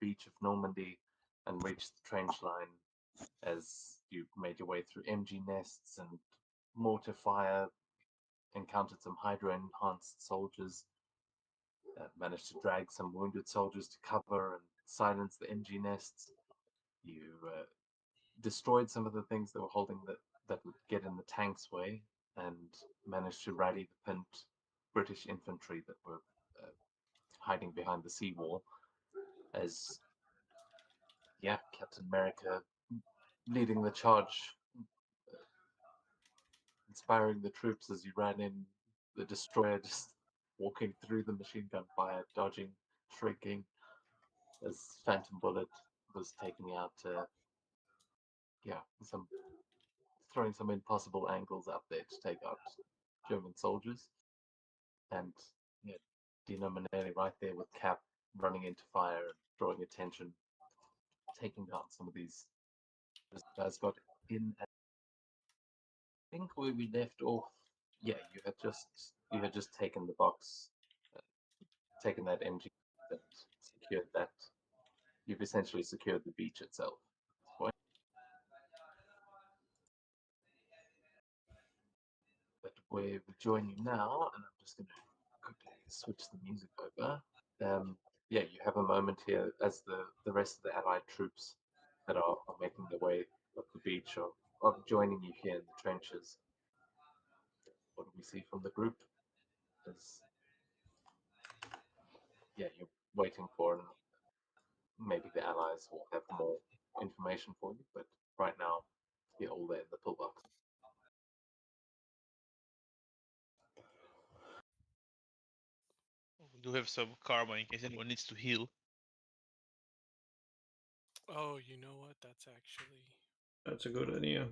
beach of Normandy and reached the trench line as you made your way through MG nests and mortar fire, encountered some Hydra-enhanced soldiers, managed to drag some wounded soldiers to cover and silence the MG nests. You destroyed some of the things that were holding that would get in the tank's way, and managed to rally the pinned British infantry that were hiding behind the seawall. As Captain America leading the charge, inspiring the troops as you ran in, the destroyer just walking through the machine gun fire, dodging, shrieking, as Phantom Bullet was taking out, some throwing some impossible angles out there to take out German soldiers, and yeah, Dino Manelli right there with Cap running into fire and drawing attention, taking down some of these guys. Got in. I think where we left off. Yeah, you had just taken the box, uh, taken that MG, and secured that. You've essentially secured the beach itself at this point. But we join you now, and I'm just going to quickly switch the music over. You have a moment here as the rest of the Allied troops that are making their way up the beach are joining you here in the trenches. What do we see from the group? Is you're waiting for, and maybe the Allies will have more information for you, but right now you're all there in the pillbox. We do have some karma in case anyone needs to heal. Oh, you know what? That's a good idea.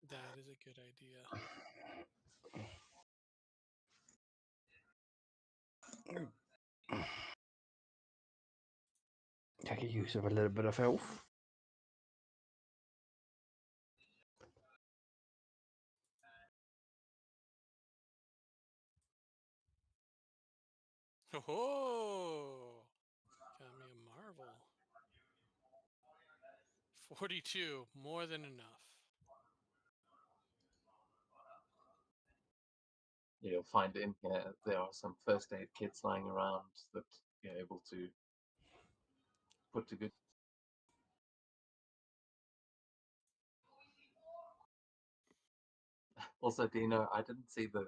That is a good idea. I could use a little bit of health. Oh, got me a marvel. 42, more than enough. You'll find in here there are some first aid kits lying around that you're able to put to good. Also, Dino, I didn't see the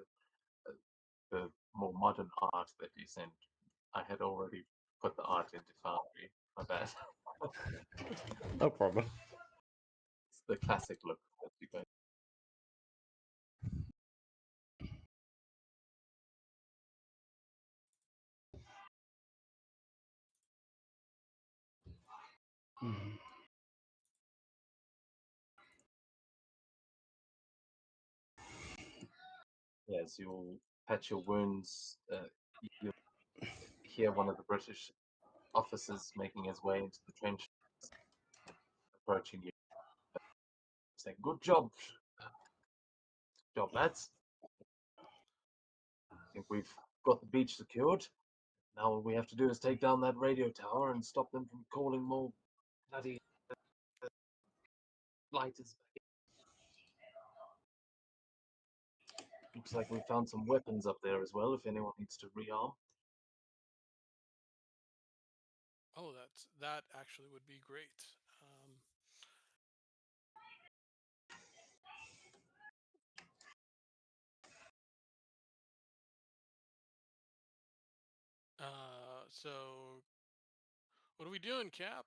more modern art that you sent. I had already put the art into Foundry. My bad. No problem. It's the classic look that you guys. Yes, you'll patch your wounds. You'll hear one of the British officers making his way into the trench, approaching you, saying, "Good job, lads. I think we've got the beach secured. Now all we have to do is take down that radio tower and stop them from calling more bloody lighters." Looks like we found some weapons up there as well, if anyone needs to rearm. Oh, that actually would be great. So what are we doing, Cap?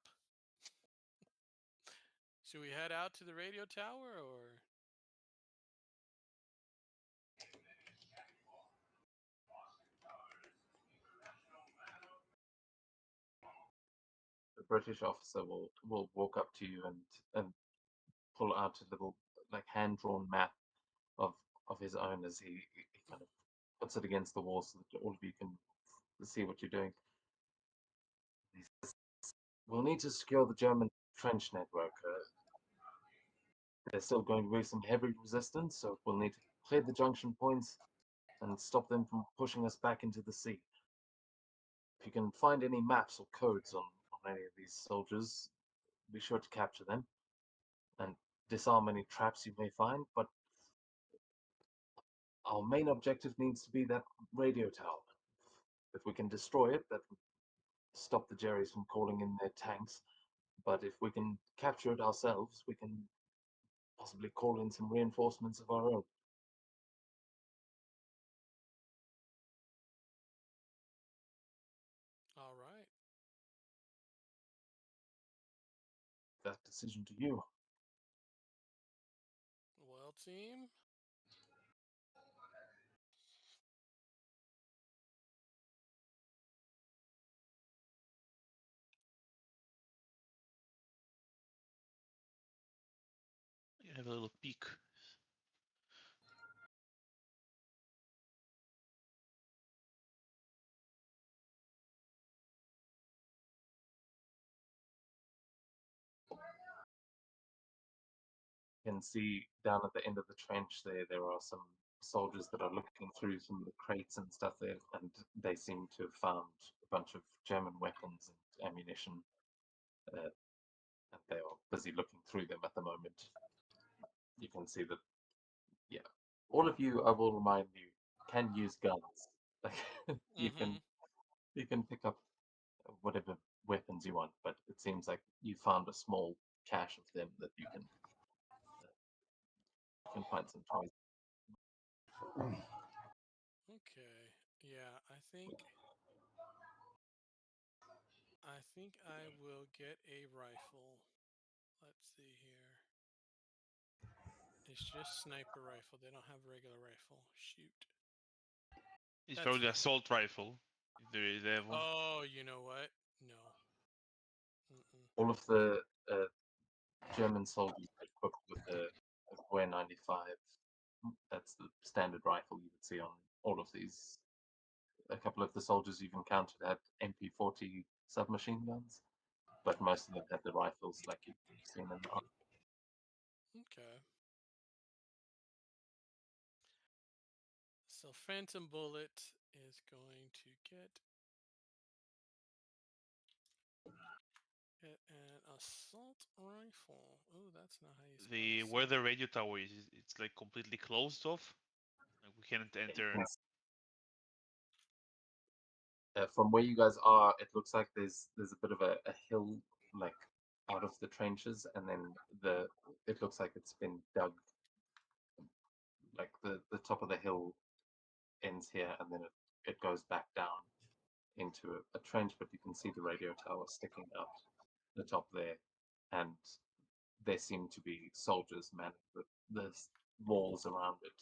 Should we head out to the radio tower, or? The British officer will walk up to you and pull out a little like hand drawn map of his own as he kind of puts it against the wall so that all of you can see what you're doing. He says, "We'll need to secure the German trench network. There's still going to be some heavy resistance, so we'll need to clear the junction points and stop them from pushing us back into the sea. If you can find any maps or codes on on any of these soldiers, be sure to capture them and disarm any traps you may find, but our main objective needs to be that radio tower. If we can destroy it, that would stop the Jerrys from calling in their tanks. But if we can capture it ourselves, we can possibly call in some reinforcements of our own. All right. That decision to you. Well, team. You have a little peek. You can see down at the end of the trench there are some soldiers that are looking through some of the crates and stuff there, and they seem to have found a bunch of German weapons and ammunition, and they are busy looking through them at the moment. You can see that, yeah, all of you, I will remind you, can use guns. you can you can pick up whatever weapons you want, but it seems like you found a small cache of them that you can find some toys. Okay. Yeah, I think I will get a rifle. Let's see here. It's just sniper rifle. They don't have regular rifle. Shoot. It's That's probably the fine. assault rifle. If there is that one. Oh, you know what? No. Mm-mm. All of the German soldiers are equipped with a Wehr 95. That's the standard rifle you would see on all of these. A couple of the soldiers you've encountered had MP40 submachine guns, but most of them had the rifles like you've seen in the army. Okay. So Phantom Bullet is going to get an assault rifle. Oh, that's not how you spell Where the assault. radio tower is, it's like completely closed off. Like we can't enter. From where you guys are, it looks like there's a bit of a hill like out of the trenches, and then it looks like it's been dug. Like the top of the hill ends here, and then it goes back down into a trench, but you can see the radio tower sticking out the top there, and there seem to be soldiers manning the walls around it.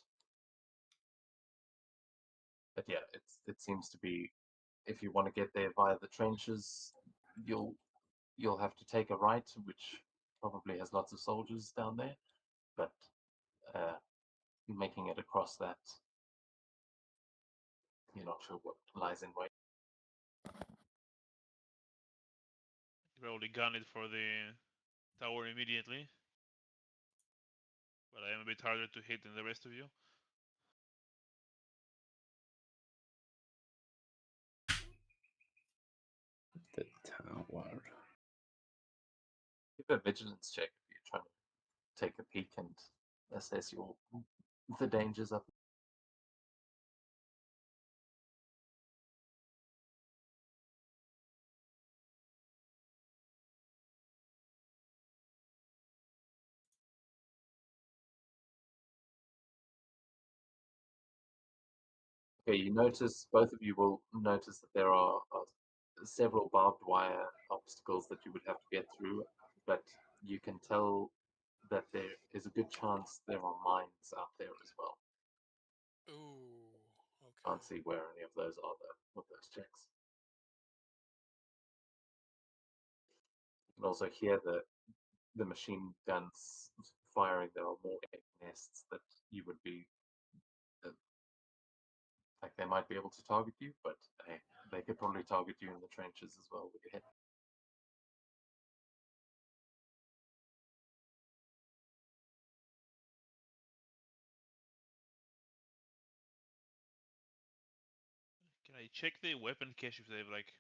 But yeah, it seems to be, if you want to get there via the trenches, you'll have to take a right, which probably has lots of soldiers down there, but making it across that, you're not sure what lies in wait. Probably gun it for the tower immediately. But I am a bit harder to hit than the rest of you. The tower. Give a vigilance check if you're trying to take a peek and assess the dangers of it. Okay, you notice, both of you will notice that there are several barbed wire obstacles that you would have to get through, but you can tell that there is a good chance there are mines out there as well. Ooh. Okay. Can't see where any of those are though with those checks. You can also hear the machine guns firing. There are more nests that you would be like they might be able to target you, but hey, they could probably target you in the trenches as well with your head. Can I check the weapon cache if they have like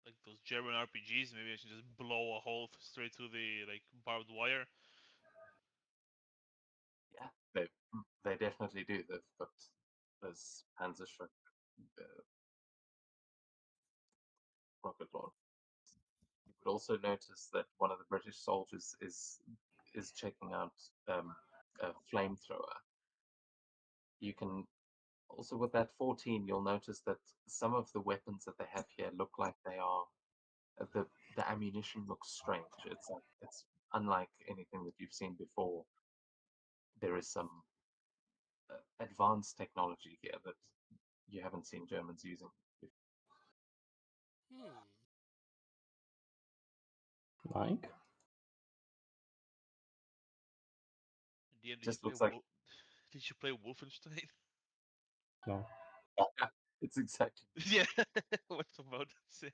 like those German RPGs. Maybe I should just blow a hole straight through the like barbed wire. Yeah, they definitely do. They've got those Panzerschreck rocket launch. You would also notice that one of the British soldiers is checking out a flamethrower. You can also, with that 14, you'll notice that some of the weapons that they have here look like they are the ammunition looks strange. It's unlike anything that you've seen before. There is some advanced technology here that you haven't seen Germans using before. Hmm. Like? DM, Just looks like Did you play Wolfenstein? No. it's exactly. Yeah, what's about to say?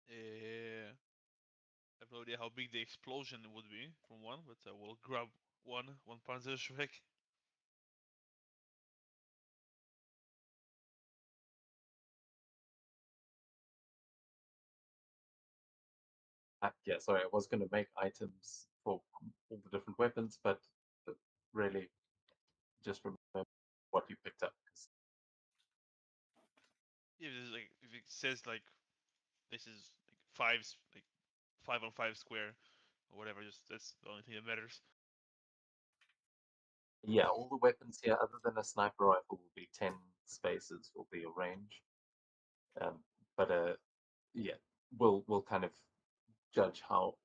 I have no idea how big the explosion would be from one, but I will grab one Panzerschreck. Yeah, sorry, I was going to make items for all the different weapons, but really just remember what you picked up. Yeah, like if it says like this is like like 5 on 5 square or whatever, just that's the only thing that matters. Yeah, all the weapons here, other than a sniper rifle, will be 10 spaces will be your range. But yeah, we'll kind of judge how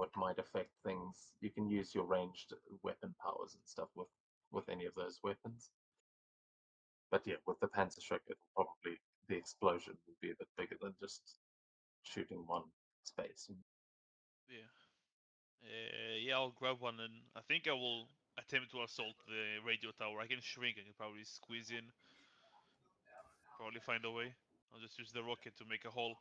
it might affect things. You can use your ranged weapon powers and stuff with any of those weapons. But yeah, with the Panzerschreck, it'll probably the explosion will be a bit bigger than just shooting one space. Yeah. Yeah, I'll grab one and I think I will attempt to assault the radio tower. I can shrink, I can probably squeeze in, probably find a way. I'll just use the rocket to make a hole.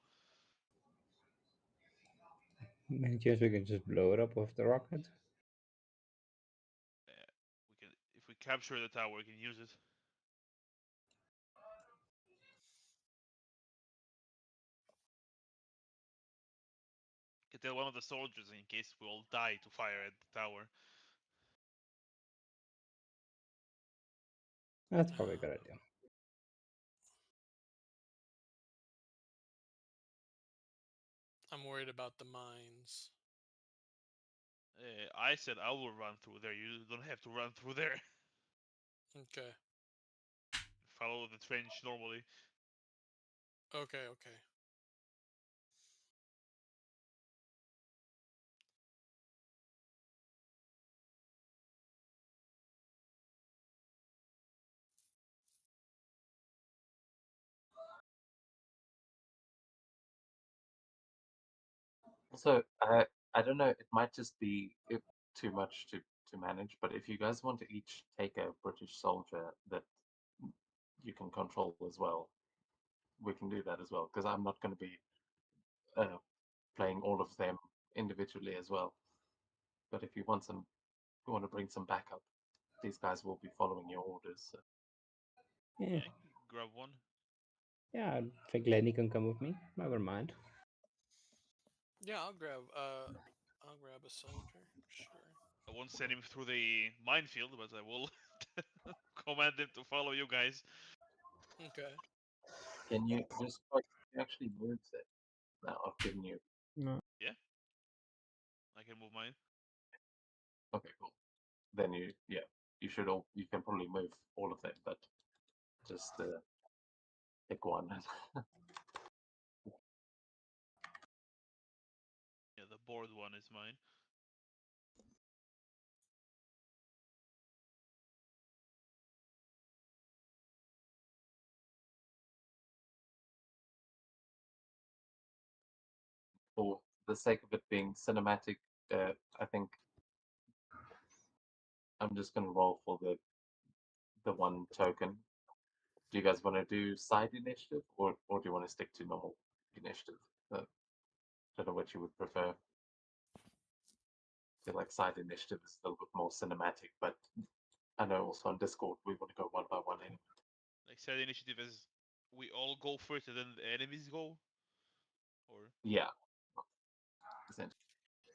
Many chance we can just blow it up with the rocket. We can, if we capture the tower, we can use it. Can tell one of the soldiers in case we all die to fire at the tower. That's probably a good idea. I'm worried about the mines. I said I will run through there. You don't have to run through there. Okay. Follow the trench normally. Okay, okay. Also, I don't know, it might just be too much to manage, but if you guys want to each take a British soldier that you can control as well, we can do that as well, because I'm not going to be playing all of them individually as well. But if you want to bring some backup, these guys will be following your orders. So. Yeah. Yeah, I can grab one. Yeah, I think Lenny can come with me. Never mind. Yeah, I'll grab a soldier. Sure. I won't send him through the minefield, but I will command him to follow you guys. Okay. Can you just actually move it now? I've given you. No. Yeah, I can move mine. Okay, cool. Then you can probably move all of them, but just pick one. Yeah, the board one is mine. For the sake of it being cinematic, I think I'm just going to roll for the one token. Do you guys want to do side initiative, or do you want to stick to normal initiative? Don't know what you would prefer. feel like side initiative is a little bit more cinematic, but I know also on Discord we want to go one by one anyway. Like side initiative is we all go first and then the enemies go, or Yeah. Essentially.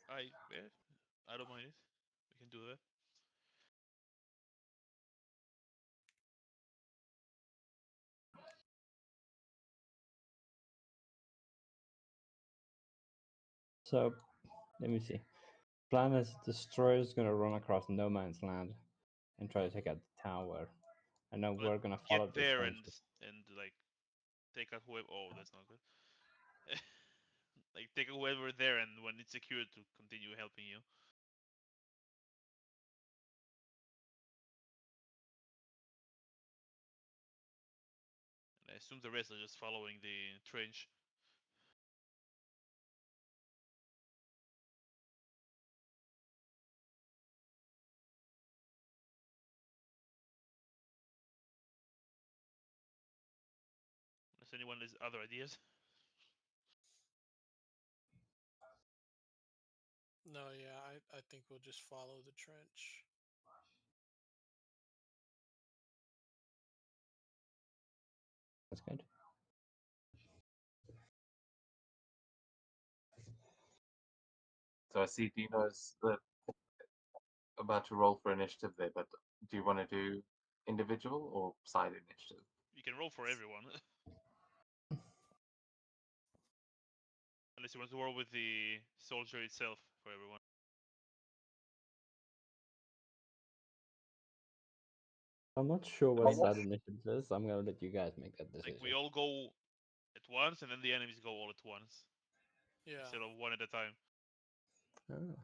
I don't mind it. We can do that. So, let me see. Plan is destroyer's gonna run across no man's land and try to take out the tower. And then But we're gonna get follow the there trench. and like take out whoever. Oh, that's not good. Like take out whoever there, and when it's secured, to continue helping you. And I assume the rest are just following the trench. Unless anyone has other ideas. No, yeah, I think we'll just follow the trench. That's good. So I see Dino's about to roll for initiative there, but do you want to do individual or side initiative? You can roll for everyone. Unless you want to roll with the soldier itself for everyone. I'm not sure what side initiative is. I'm gonna let you guys make that decision. Like we all go at once, and then the enemies go all at once. Yeah. Instead of one at a time. Oh.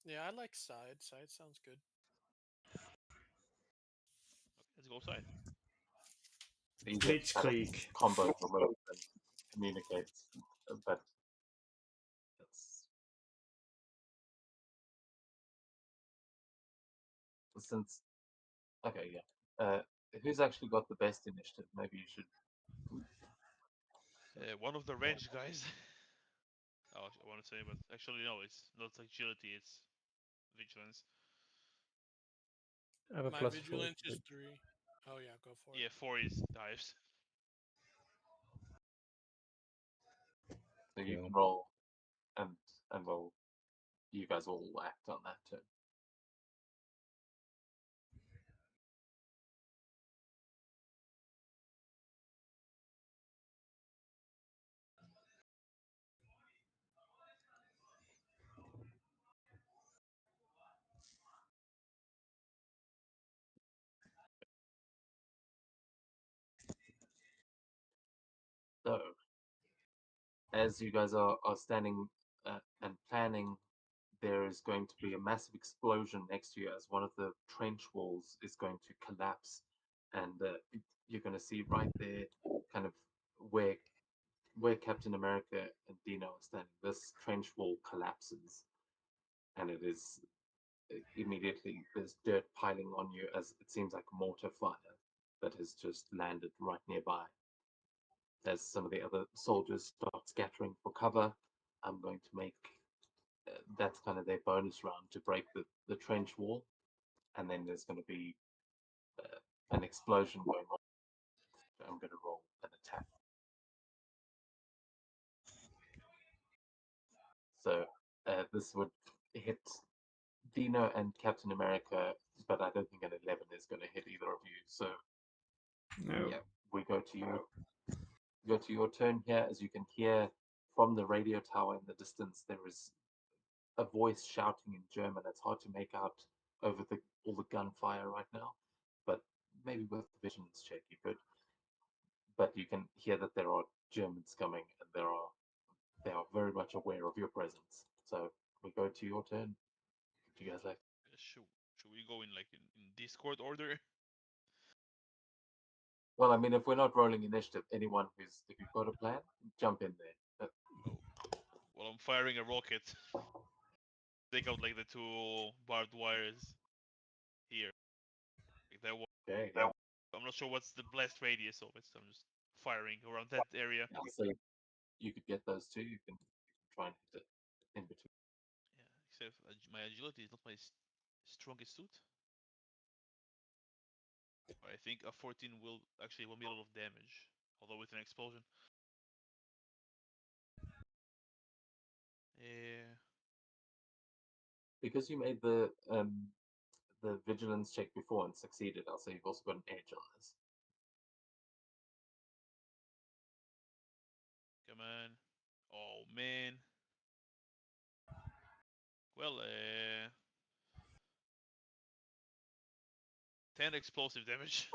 Yeah, I like side. Side sounds good. Okay, let's go side. Easier to kind of Blitzkrieg. combo remote and communicate, but it's since okay, yeah. Who's actually got the best initiative? Maybe you should. One of the range guys. Oh, I want to say, but actually no, it's not agility, it's vigilance. I have a My plus vigilance 4. is 3. Oh yeah, go for Yeah, it. 4 is the highest. So you Cool. can roll, and well, you guys all act on that turn. So, as you guys are standing and planning, there is going to be a massive explosion next to you as one of the trench walls is going to collapse, and you're going to see right there, kind of where Captain America and Dino are standing. This trench wall collapses, and it is immediately there's dirt piling on you as it seems like mortar fire that has just landed right nearby. As some of the other soldiers start scattering for cover, I'm going to make that's kind of their bonus round to break the trench wall, and then there's going to be an explosion going on. I'm going to roll an attack. So this would hit Dino and Captain America, but I don't think an 11 is going to hit either of you. So No. yeah, we go to you. Go to your turn here. As you can hear from the radio tower in the distance, there is a voice shouting in German. It's hard to make out over all the gunfire right now, but maybe with the visions check you could. But you can hear that there are Germans coming, and they are very much aware of your presence. So we go to your turn. Do you guys like? Should we go in like in Discord order? Well, I mean, if we're not rolling initiative, anyone if you've got a plan, jump in there. Oh, well, I'm firing a rocket. Take out like the 2 barbed wires here. Like that one. Okay. I'm not sure what's the blast radius of it, so I'm just firing around that area. Yeah, so you could get those two. You can try and hit it. in between. Yeah, except my agility is not my strongest suit. I think a 14 will be a lot of damage, although with an explosion. Yeah. Because you made the vigilance check before and succeeded, I'll say you've also got an edge on this. Come on. Oh man. Well, 10 explosive damage.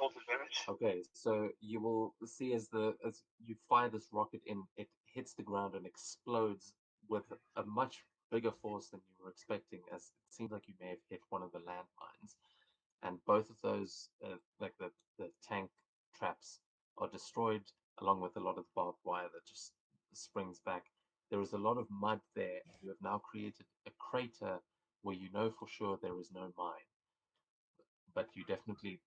Okay, so you will see as you fire this rocket in, it hits the ground and explodes with a much bigger force than you were expecting, as it seems like you may have hit one of the landmines. And both of those, like the tank traps, are destroyed, along with a lot of the barbed wire that just springs back. There is a lot of mud there, and you have now created a crater where you know for sure there is no mine. But you definitely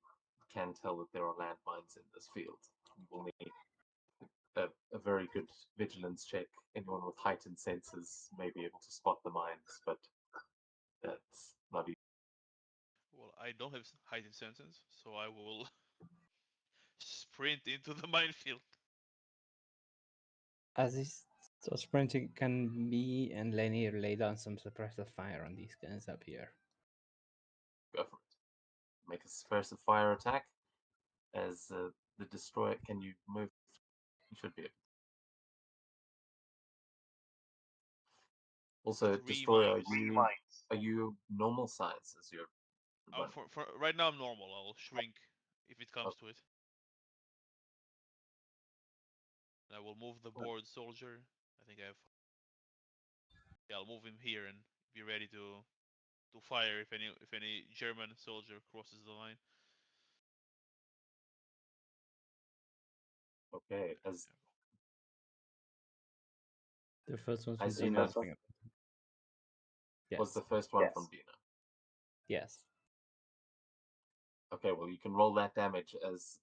can tell that there are landmines in this field. You will need a very good vigilance check. Anyone with heightened senses may be able to spot the mines, but that's not easy. Well, I don't have heightened senses, so I will sprint into the minefield. As he's so sprinting, can me and Lenny lay down some suppressive fire on these guys up here? Go for it. Make a suppressive fire attack. As the destroyer, can you move? You should be able. Also, 3 destroyer, mines. are you normal size as you're running? For right now I'm normal. I'll shrink if it comes to it. I will move the board soldier. I think I have. Yeah, I'll move him here and be ready to fire if any German soldier crosses the line. Okay, as The first one's I from assume Dina. that Yes. was the first one from Dina. Yes. Okay, well you can roll that damage as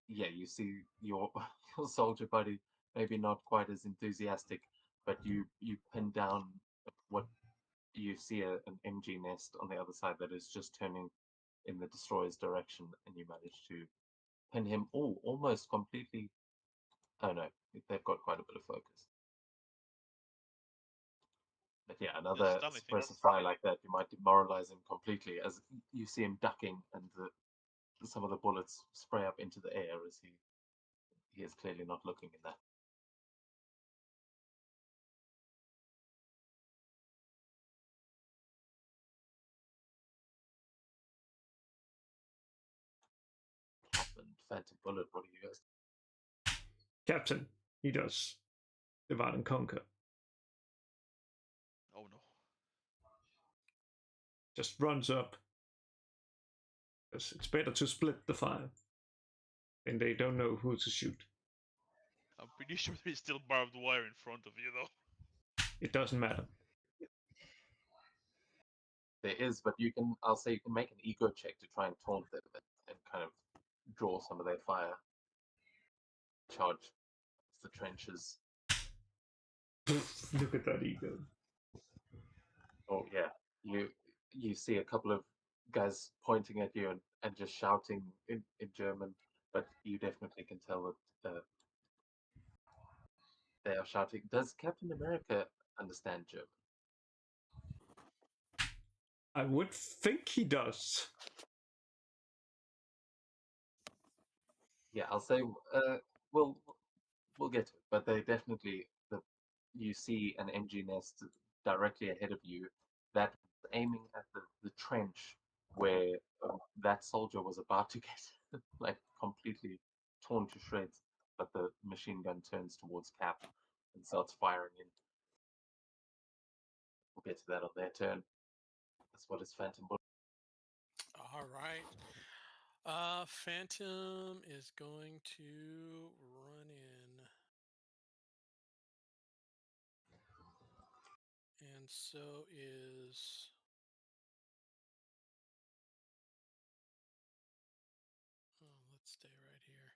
yeah, you see your your soldier buddy maybe not quite as enthusiastic, but you pin down what you see an MG nest on the other side that is just turning in the destroyer's direction, and you manage to pin him almost completely. Oh no, they've got quite a bit of focus. But yeah, another Stun, I think. suppressive fire like that, you might demoralize him completely as you see him ducking and some of the bullets spray up into the air as he is clearly not looking in that. Captain, Phantom Bullet, what do you guys? Captain, he does divide and conquer. Oh no. Just runs up. Because it's better to split the fire. And they don't know who to shoot. I'm pretty sure there's still barbed wire in front of you though. It doesn't matter. There is, but I'll say you can make an ego check to try and taunt them and kind of draw some of their fire. Charge the trenches. Look at that ego. Oh yeah, you see a couple of guys pointing at you and just shouting in German, but you definitely can tell that they are shouting. Does Captain America understand German? I would think he does. Yeah, I'll say we'll get to it, but they definitely you see an MG nest directly ahead of you that was aiming at the trench where that soldier was about to get like completely torn to shreds, but the machine gun turns towards Cap and starts firing in. We'll get to that on their turn. That's what is Phantom Bullet. All right. Phantom is going to run in. And so is let's stay right here.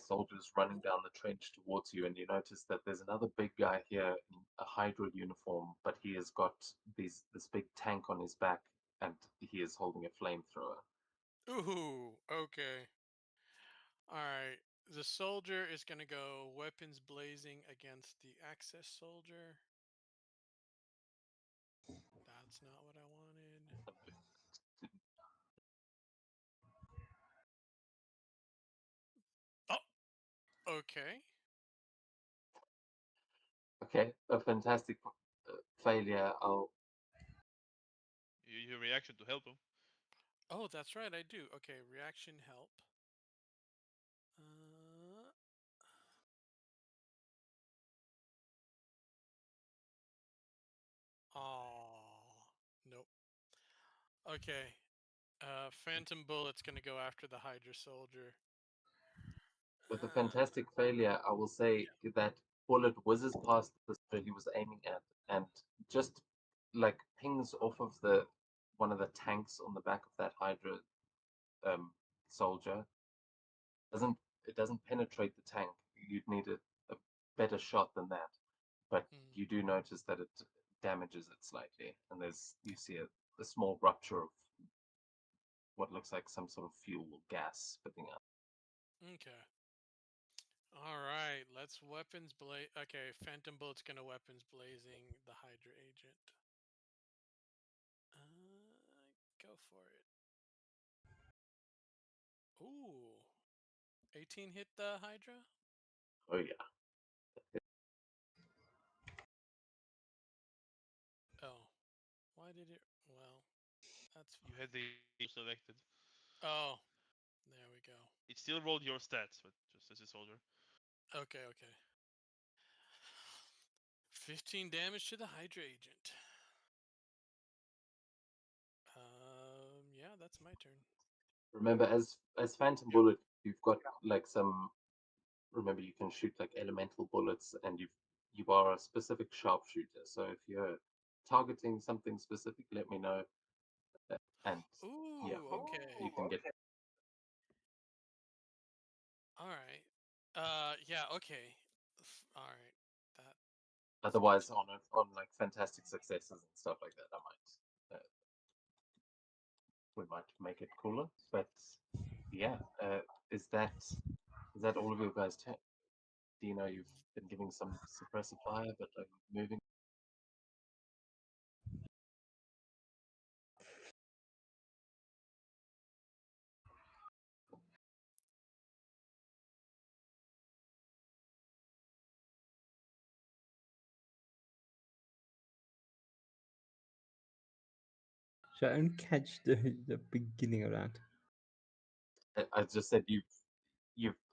soldiers running down the trench towards you, and you notice that there's another big guy here in a Hydra uniform, but he has got this big tank on his back, and he is holding a flamethrower. Ooh, okay. All right. The soldier is going to go weapons blazing against the access soldier. That's not what I wanted. Oh, okay. Okay, a fantastic failure. Your reaction to help him. Oh, that's right, I do. Okay, reaction help. Uh, oh, nope. Okay. Phantom Bullet's gonna go after the Hydra soldier. With a Uh, fantastic failure, I will say that bullet whizzes past the soldier he was aiming at, and just like pings off of the one of the tanks on the back of that Hydra soldier. It doesn't penetrate the tank. You'd need a better shot than that, but you do notice that it damages it slightly, and you see a small rupture of what looks like some sort of fuel or gas spitting out. Okay. All right, let's weapons blaze. Okay, Phantom Bullet's gonna weapons blazing the Hydra agent. Go for it. Ooh, 18 hit the Hydra. Oh yeah. Oh, why did it? Well, that's You fine. had the selected. Oh, there we go. It still rolled your stats, but just as a soldier. Okay, okay. 15 damage to the Hydra agent. Yeah, that's my turn. Remember, as Phantom Bullet, you've got like some. Remember, you can shoot like elemental bullets, and you are a specific sharpshooter. So if you're targeting something specific, let me know. And yeah, Ooh, okay. you can get. All right. Yeah, okay. All right. That. Otherwise, on like fantastic successes and stuff like that, we might make it cooler. But yeah, is that all of your guys' turn? Dino, you've been giving some suppressive fire, but like moving. So I didn't catch the beginning of that. I just said you've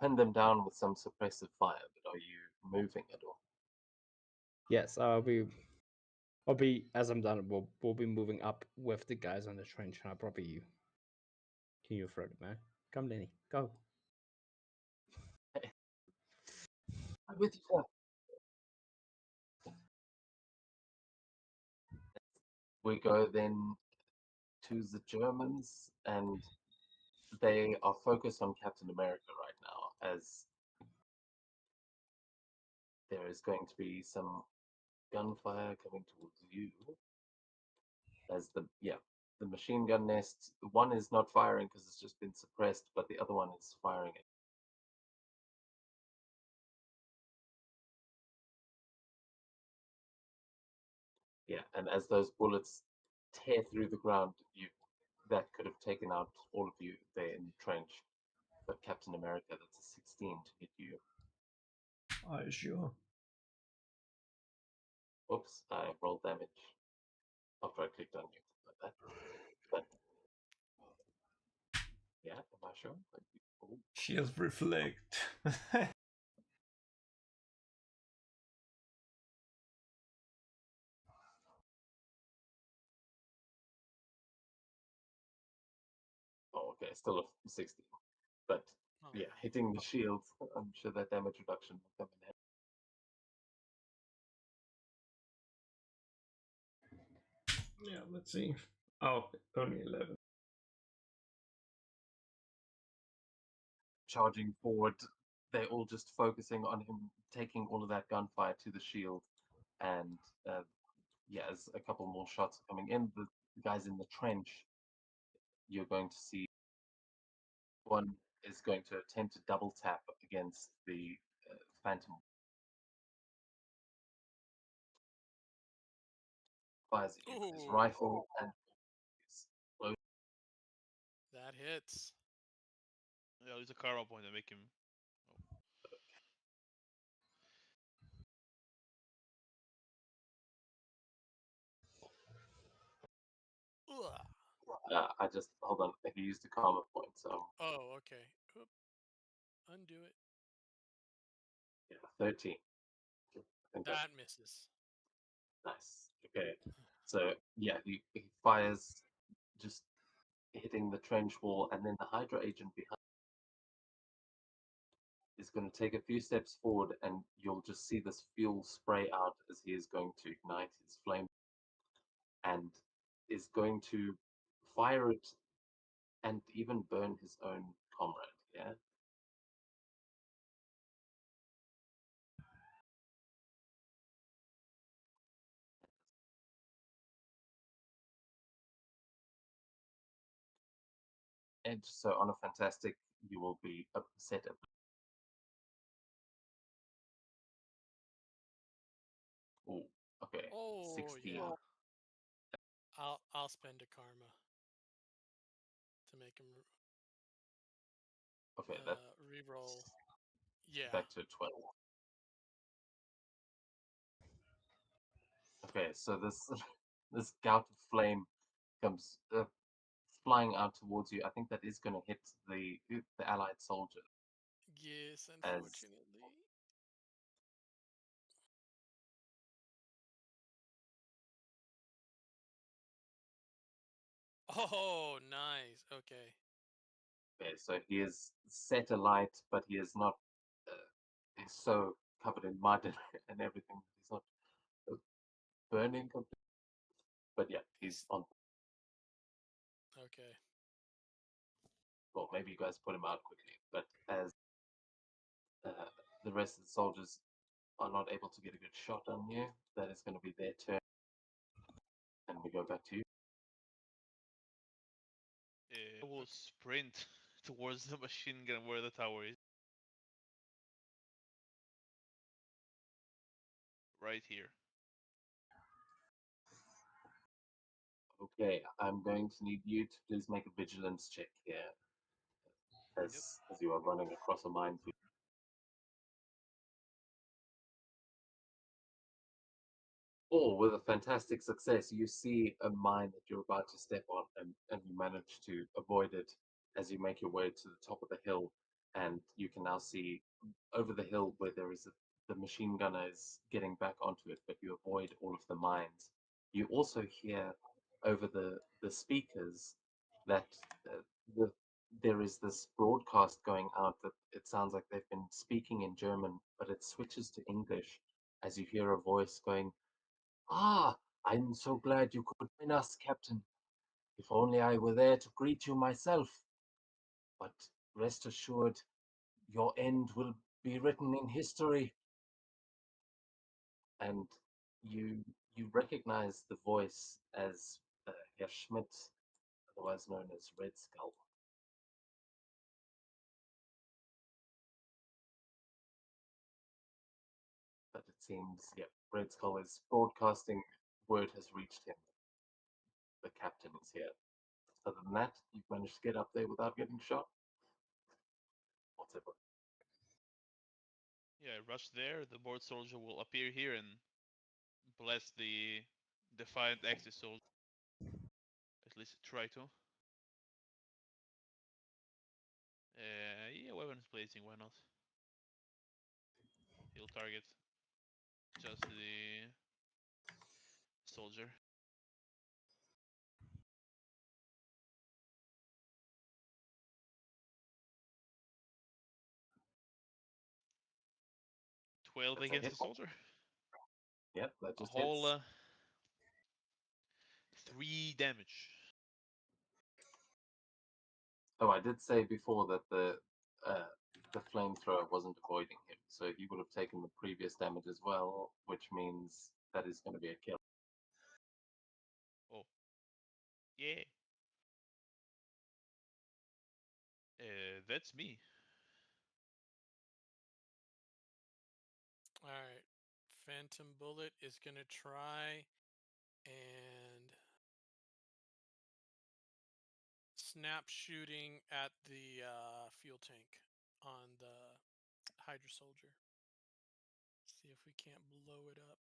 pinned them down with some suppressive fire, but are you moving at all? Yes, as I'm done. We'll be moving up with the guys on the trench, and I'll probably can you throw it, man? Come, Lenny, go. I'm with you, sir. We go then to the Germans, and they are focused on Captain America right now, as there is going to be some gunfire coming towards you. As the machine gun nest, one is not firing because it's just been suppressed, but the other one is firing it. Yeah, and as those bullets tear through the ground, that could have taken out all of you there in the trench. But Captain America, that's a 16 to hit you. Are you sure? Oops, I rolled damage after I clicked on you like that. But yeah, am I sure? Ooh. Shield reflect. Oh, okay, still a 16. But Oh. yeah, hitting the shield, I'm sure that damage reduction will come in handy. Yeah, let's see. Oh, only 11. Charging forward, they're all just focusing on him, taking all of that gunfire to the shield, and as a couple more shots are coming in, the guys in the trench, you're going to see one is going to attempt to double tap against the phantom. Fires either his Ooh. rifle and his close. That hits. Yeah, there's a karma point to make him. Ugh. I just hold on. He used a karma point, so Oh, okay. Oop. Undo it. yeah, 13. I think That misses. nice. Okay, so yeah, he fires, just hitting the trench wall, and then the Hydra agent behind is going to take a few steps forward, and you'll just see this fuel spray out as he is going to ignite his flame, and is going to fire it and even burn his own comrade. Yeah. Edge. So on a fantastic, you will be set up. Oh, okay. Oh 16. yeah. I'll spend a karma to make him Okay, that re-roll. Yeah. back to 12. Okay, so this this gout of flame comes flying out towards you. I think that is going to hit the allied soldier. Yes, As unfortunately. Oh, nice. Okay. okay, so he is set alight, but he is not. He's so covered in mud and everything. He's not burning completely. But yeah, he's on. Okay. Well, maybe you guys put him out quickly. But as the rest of the soldiers are not able to get a good shot on you, that is going to be their turn. And we go back to you. I will sprint towards the machine gun where the tower is. Right here. Okay, I'm going to need you to please make a vigilance check here as you are running across a minefield. Or with a fantastic success, you see a mine that you're about to step on, and you manage to avoid it as you make your way to the top of the hill. And you can now see over the hill where there is the machine gunner is getting back onto it, but you avoid all of the mines. You also hear over the speakers that the there is this broadcast going out that it sounds like they've been speaking in German, but it switches to English as you hear a voice going, "Ah, I'm so glad you could join us, Captain. If only I were there to greet you myself. But rest assured, your end will be written in history." And you you recognize the voice as Herr Schmidt, otherwise known as Red Skull. But it seems, yeah, Red Skull is broadcasting. Word has reached him. The captain is here. Other than that, you've managed to get up there without getting shot. Whatever. Yeah, rush there. The board soldier will appear here and bless the defiant Axis soldier. At least try to. Yeah, weapons placing, why not? He'll target just the soldier. Twelve That's a against hit. the soldier. Yep, that A just whole hits. 3 damage. Oh, I did say before that uh, the flamethrower wasn't avoiding him, so he would have taken the previous damage as well, which means that is going to be a kill. Oh. Yeah. That's me. All right. Phantom Bullet is going to try and snap shooting at the fuel tank on the Hydra Soldier. See if we can't blow it up.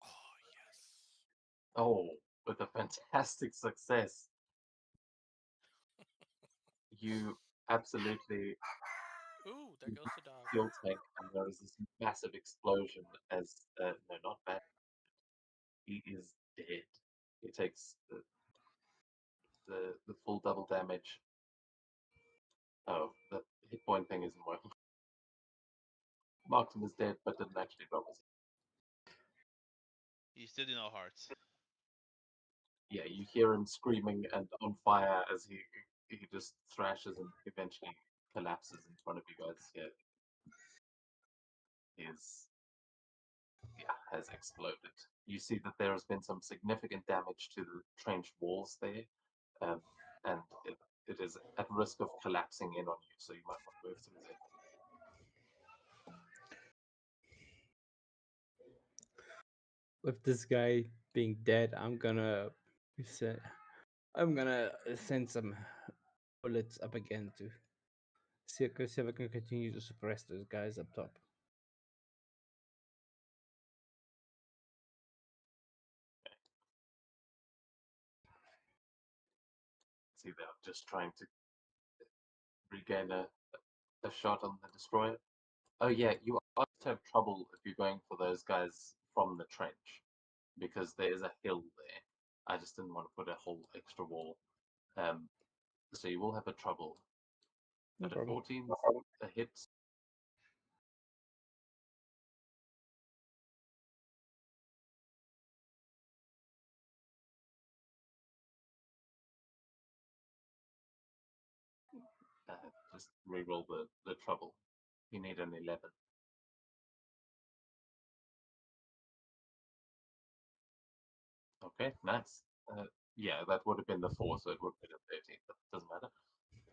Oh, yes. Oh, with a fantastic success. You absolutely Ooh, there goes the dog. fuel tank, and there is this massive explosion as no, not bad. He is dead. He takes the full double damage. Oh, the hit point thing isn't working. Marked him as dead, but didn't actually drop his. He's still in our hearts. Yeah, you hear him screaming and on fire as he just thrashes and eventually collapses in front of you guys. Yeah, has exploded. You see that there has been some significant damage to the trench walls there, and it is at risk of collapsing in on you. So you might want to move through there. With this guy being dead, I'm gonna send some bullets up again to see if I can continue to suppress those guys up top. See, they're just trying to regain a shot on the destroyer. Oh yeah, you also have trouble if you're going for those guys from the trench, because there is a hill there. I just didn't want to put a whole extra wall. So you will have a trouble. No But a problem. 14, a hit. Just reroll the trouble. You need an 11. Okay, nice. Yeah, that would have been the 4, so it would have been a 13, but it doesn't matter.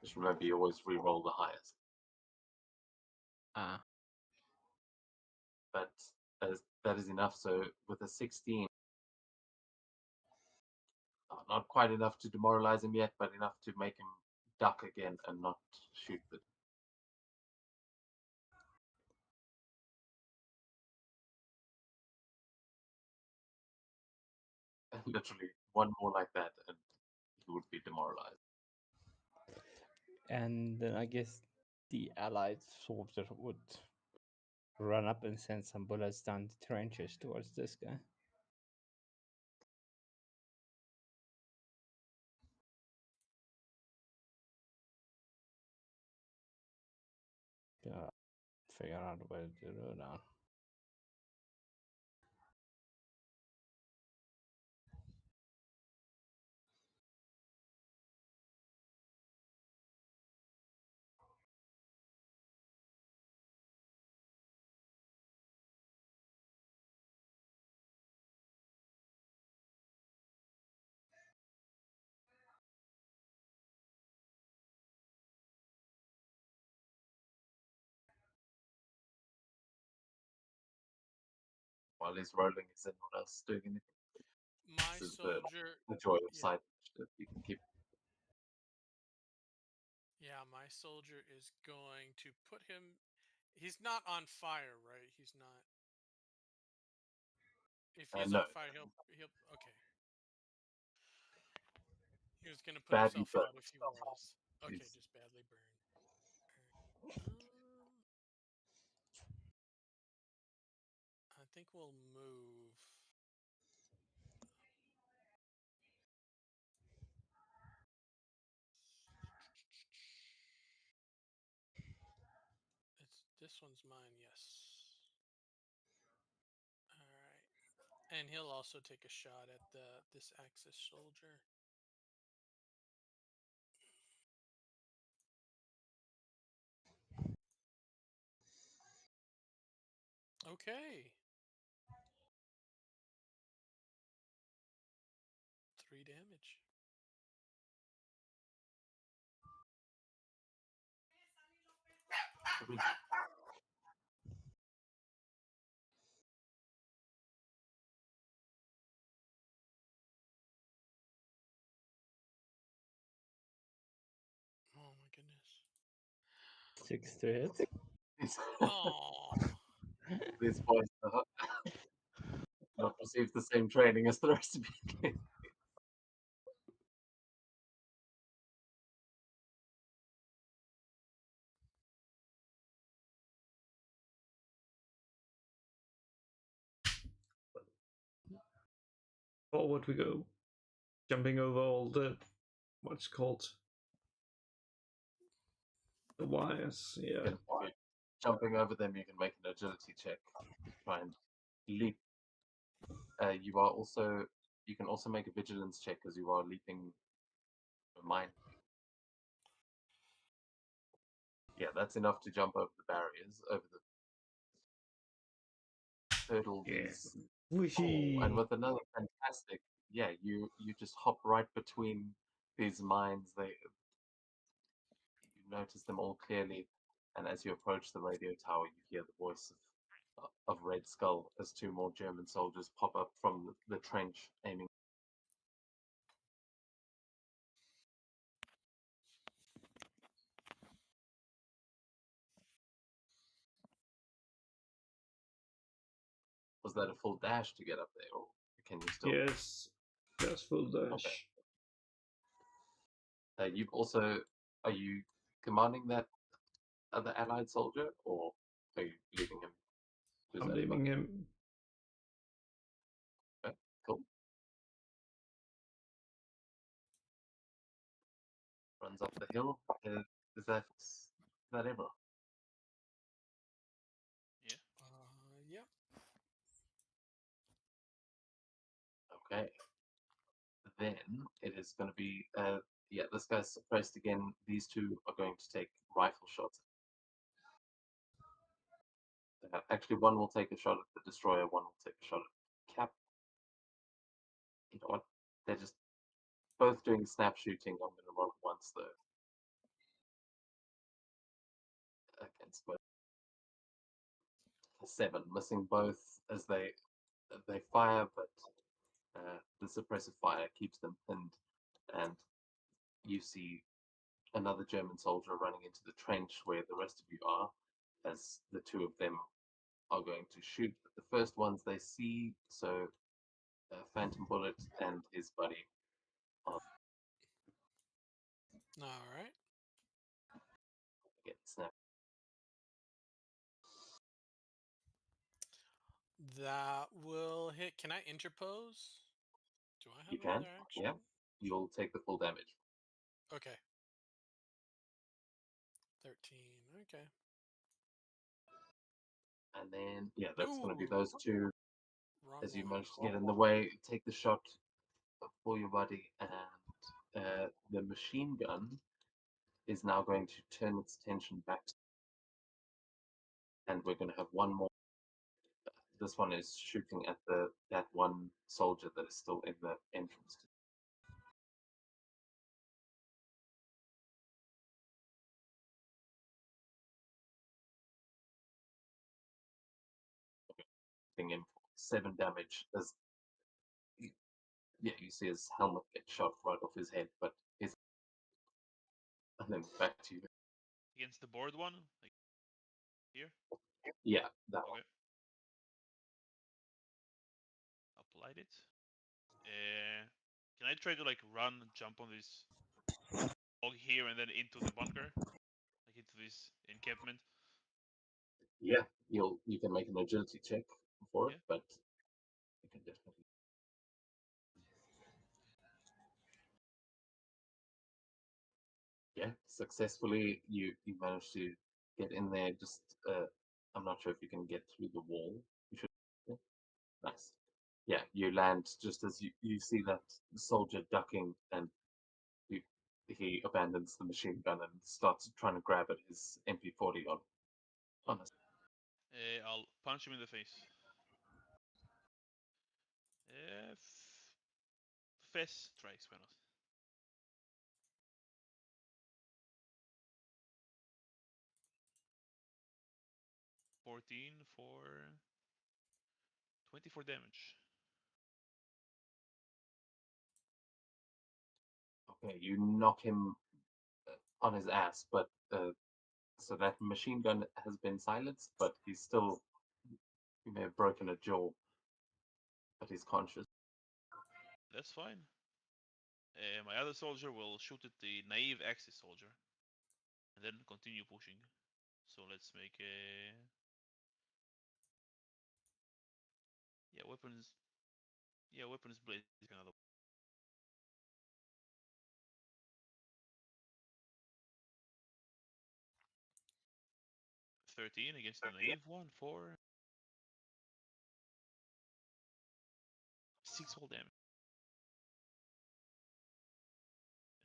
Just remember, you always reroll the highest. Ah, But that is enough. So with a 16, not quite enough to demoralize him yet, but enough to make him duck again and not shoot the. Literally one more like that, and he would be demoralized. and then I guess the allied soldier would run up and send some bullets down the trenches towards this guy. Figure out a way to do it now. While he's rolling, is anyone else doing anything? My This is soldier. the joy of Yeah. side initiative. You can keep. Yeah, my soldier is going to put him. He's not on fire, right? He's not. If he's No, on fire, he'll. Okay. He was gonna put badly himself burned. out if he was. Okay, He's- just badly burned. Alright. I think we'll move. This one's mine, yes. All right. And he'll also take a shot at this Axis soldier. Okay. 3 damage. Three. Oh my goodness. 6 to hit. Oh. These boys not received the same training as the rest of you. Forward we go, jumping over all the what's called the wires. Yeah. If you're jumping over them, you can make an agility check. Try and leap. You can also make a vigilance check as you are leaping a mine. Yeah, that's enough to jump over the barriers, over the hurdle these. Wishy. Oh, and with another fantastic, yeah, you just hop right between these mines. You notice them all clearly, and as you approach the radio tower, you hear the voice of Red Skull as 2 more German soldiers pop up from the trench, aiming. Was that a full dash to get up there, or can you still? Yes, that's full dash. Okay. You've also, are you commanding that other allied soldier, or are you leaving him? I'm leaving him. Okay, cool. Runs up the hill. Is that everyone? Yep. Okay. Then it is going to be, yeah, this guy's suppressed again. These 2 are going to take rifle shots. Actually, one will take a shot at the destroyer, one will take a shot at Cap. You know what? They're just both doing snap shooting. I'm going to roll once though. Against both. 7, missing both as they fire, but the suppressive fire keeps them pinned, and you see another German soldier running into the trench where the rest of you are, as the 2 of them are going to shoot the first ones they see. So Phantom Bullet and his buddy are All right. get snapped. That will hit. Can I interpose? Do I have You can, another action? yeah. You'll take the full damage. Okay. 13. Okay. And then, yeah, that's going to be Ooh. those 2. Wrong As you one. manage to get in the way, take the shot for your buddy, and the machine gun is now going to turn its attention back. And we're going to have one more. This one is shooting at that one soldier that is still in the entrance. Hitting him for 7 damage. As yeah, you see his helmet get shot right off his head, but his. And then back to you. Against the board one, like here. Yeah, that one. Okay. Applied it. Can I try to like run, jump on this log here, and then into the bunker, like into this encampment? Yeah, you can make an agility check for it, Yeah. but you can definitely. Yeah, successfully you managed to get in there. Just I'm not sure if you can get through the wall. You should. Yeah. Nice. Yeah, you land just as you see that soldier ducking, and he abandons the machine gun and starts trying to grab at his MP40 on us. I'll punch him in the face. Fess strikes, why not? $14 for 24 damage. Okay, you knock him on his ass, but so that machine gun has been silenced, but he's still, he may have broken a jaw, but he's conscious. That's fine. My other soldier will shoot at the naive Axis soldier, and then continue pushing. So let's make a weapons. Yeah, weapons blade another. 13 against the naive one for 6 whole damage.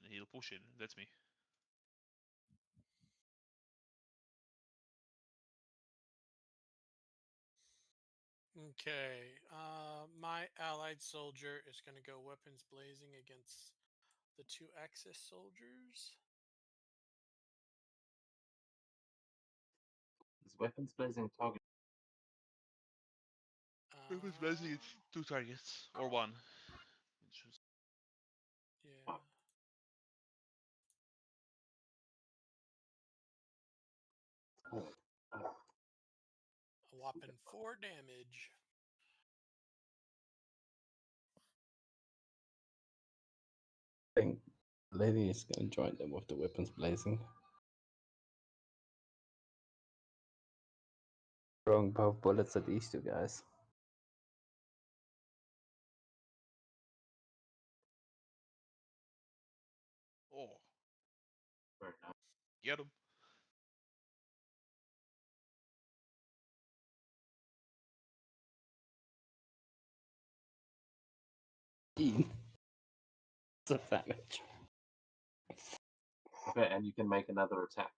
And he'll push in. That's me. Okay. My allied soldier is going to go weapons blazing against the two Axis soldiers. His weapons blazing target. Weapons blazing, it's 2 targets or 1. Yeah. A whopping 4 damage. I think Lady is going to join them with the weapons blazing. Throwing both bullets at these two guys. Oh, Very nice. get him. It's damage. Okay, and you can make another attack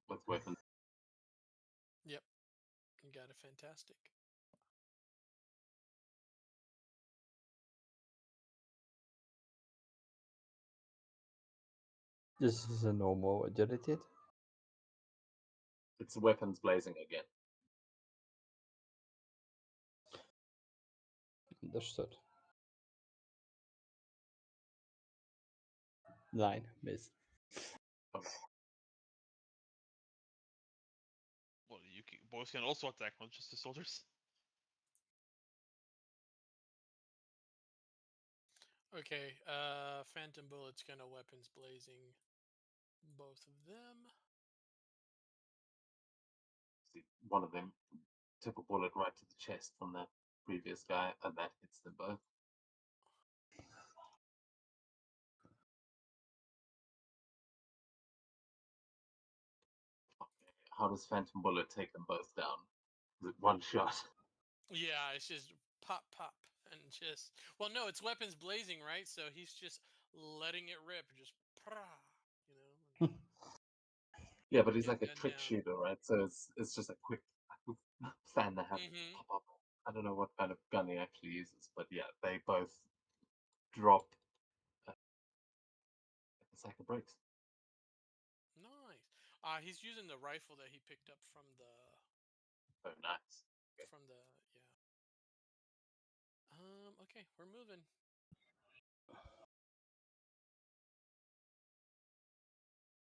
with weapons. Yep. You got it. Fantastic. This is a normal agility. It's weapons blazing again. Understood. 9, miss. Okay. Well, boys can also attack, not just the soldiers. Okay. Phantom Bullet's going to weapons blazing both of them. See, one of them took a bullet right to the chest from that previous guy, and that hits them both. Okay. How does Phantom Bullet take them both down? Is it one shot? Yeah, it's just pop, pop, and just. Well, no, it's weapons blazing, right? So he's just letting it rip, just prah, you know. Yeah, but he's Get like a that trick down. shooter, right? So it's just a quick fan that happens Mhm. pop up. I don't know what kind of gun he actually uses, but yeah, they both drop like a sack of bricks. Nice. He's using the rifle that he picked up from the Oh, nice. Okay. yeah. Okay, we're moving.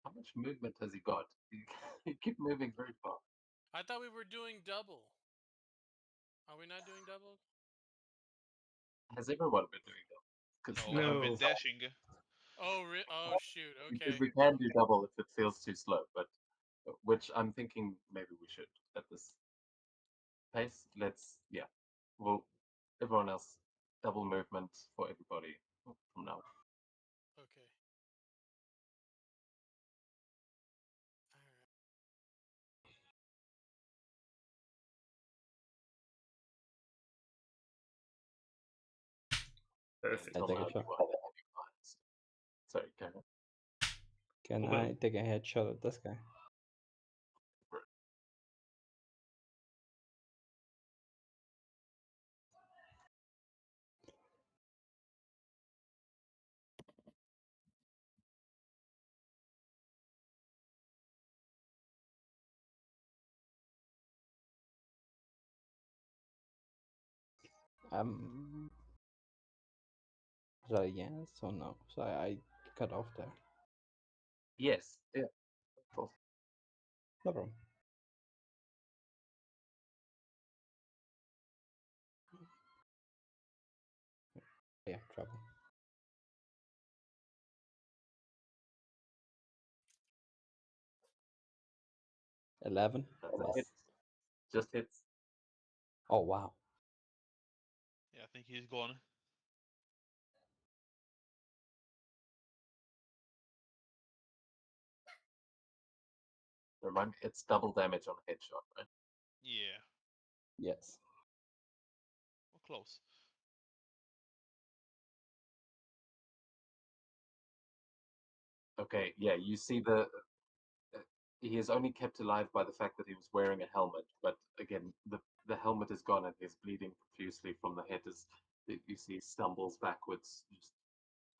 How much movement has he got? He keep moving very fast. I thought we were doing double. Are we not doing double? Has everyone been doing that? Because No, I've been No. dashing. Oh, oh shoot. Okay. we can do double if it feels too slow, but which I'm thinking maybe we should at this pace. Well, everyone else double movement for everybody from now. Okay. All right. Perfect. I Until take a now, you shot. were the heavy fires. Sorry, go ahead. Can Well- I take a headshot at this guy? So yes or no? So I cut off there. Yes, yeah, of course. No problem. Yeah, trouble. 11. That's a Miss. hit. Just hits. Oh wow. Yeah, I think he's gone. Remind me, it's double damage on a headshot, right? Yeah, Yes. we're close. Okay, yeah, you see he is only kept alive by the fact that he was wearing a helmet, but again, the helmet is gone and he's bleeding profusely from the head as you see he stumbles backwards, just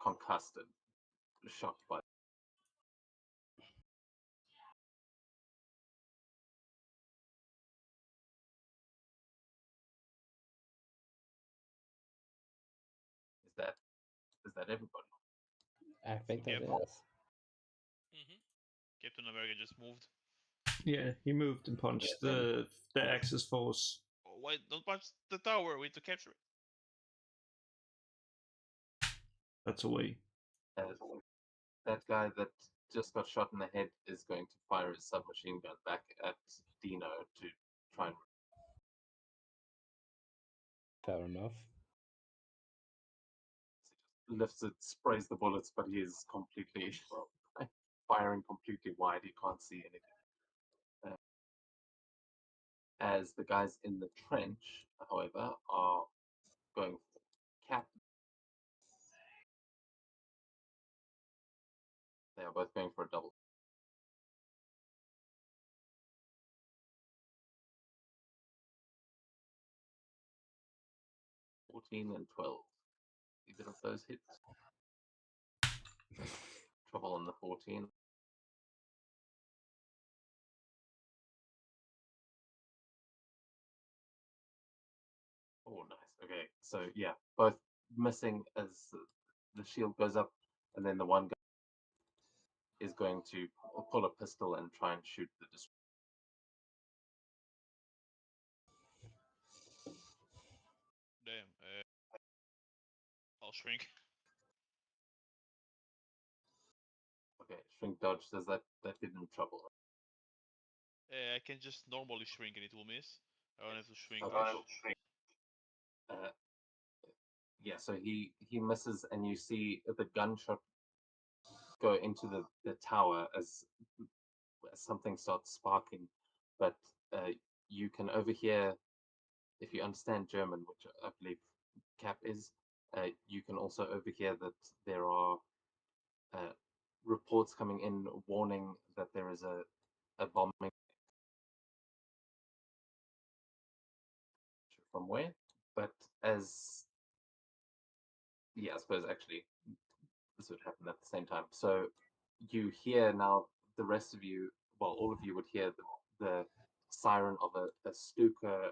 concussed and shocked by. Is that everybody? I think that Yep. is. Mm-hmm. Captain America just moved. Yeah, he moved and punched Yeah, the Axis force. Oh, wait, don't punch the tower. We need to capture it. That's away. That guy that just got shot in the head is going to fire his submachine gun back at Dino to try and Fair enough. lifts it, sprays the bullets, but he is completely firing completely wide. He can't see anything. As the guys in the trench, however, are going for Cap. They are both going for a double. $14 and 12. Either of those hits. Trouble on the 14. Oh, nice. Okay, so yeah, both missing as the shield goes up, and then the one guy is going to pull a pistol and try and shoot the destroyer. Damn. I'll shrink. Okay, shrink dodge. Does that get in trouble? I can just normally shrink and it will miss. I don't have to shrink Okay. dodge. Yeah, so he misses, and you see the gunshot go into the tower as something starts sparking, but you can overhear, if you understand German, which I believe Cap is, you can also overhear that there are reports coming in warning that there is a bombing. From where? But as yeah, I suppose actually this would happen at the same time. So you hear now, the rest of you, well, all of you would hear the siren of a Stuka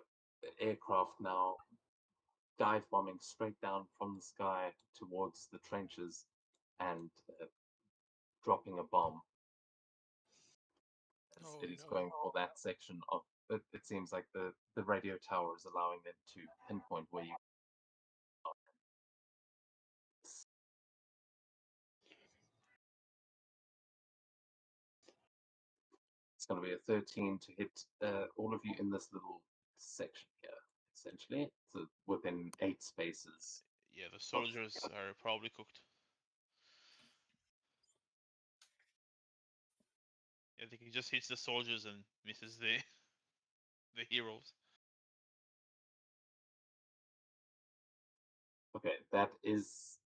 aircraft now dive bombing straight down from the sky towards the trenches and dropping a bomb. As Oh, it is no. going for that section of it seems like the radio tower is allowing them to pinpoint where you are. It's going to be a 13 to hit all of you in this little section here, essentially. So within 8 spaces. Yeah, the soldiers are probably cooked. I think he just hits the soldiers and misses the heroes. Okay, that is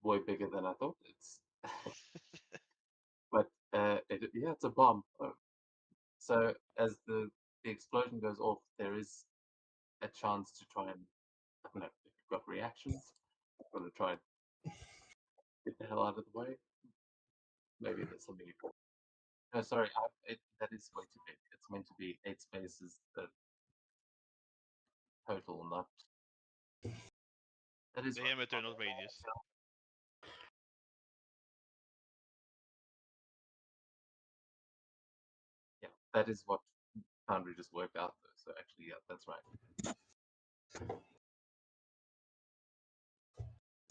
way bigger than I thought. It's but it's a bomb. So as the explosion goes off, there is a chance to try and I don't know if you've got reactions. I'm gonna try and get the hell out of the way. Maybe there's something you can. No, sorry, that is way too big. It's meant to be 8 spaces total, not. That is Diameter, not radius. Yeah, that is what Foundry just worked out. Though. So actually, yeah, that's right.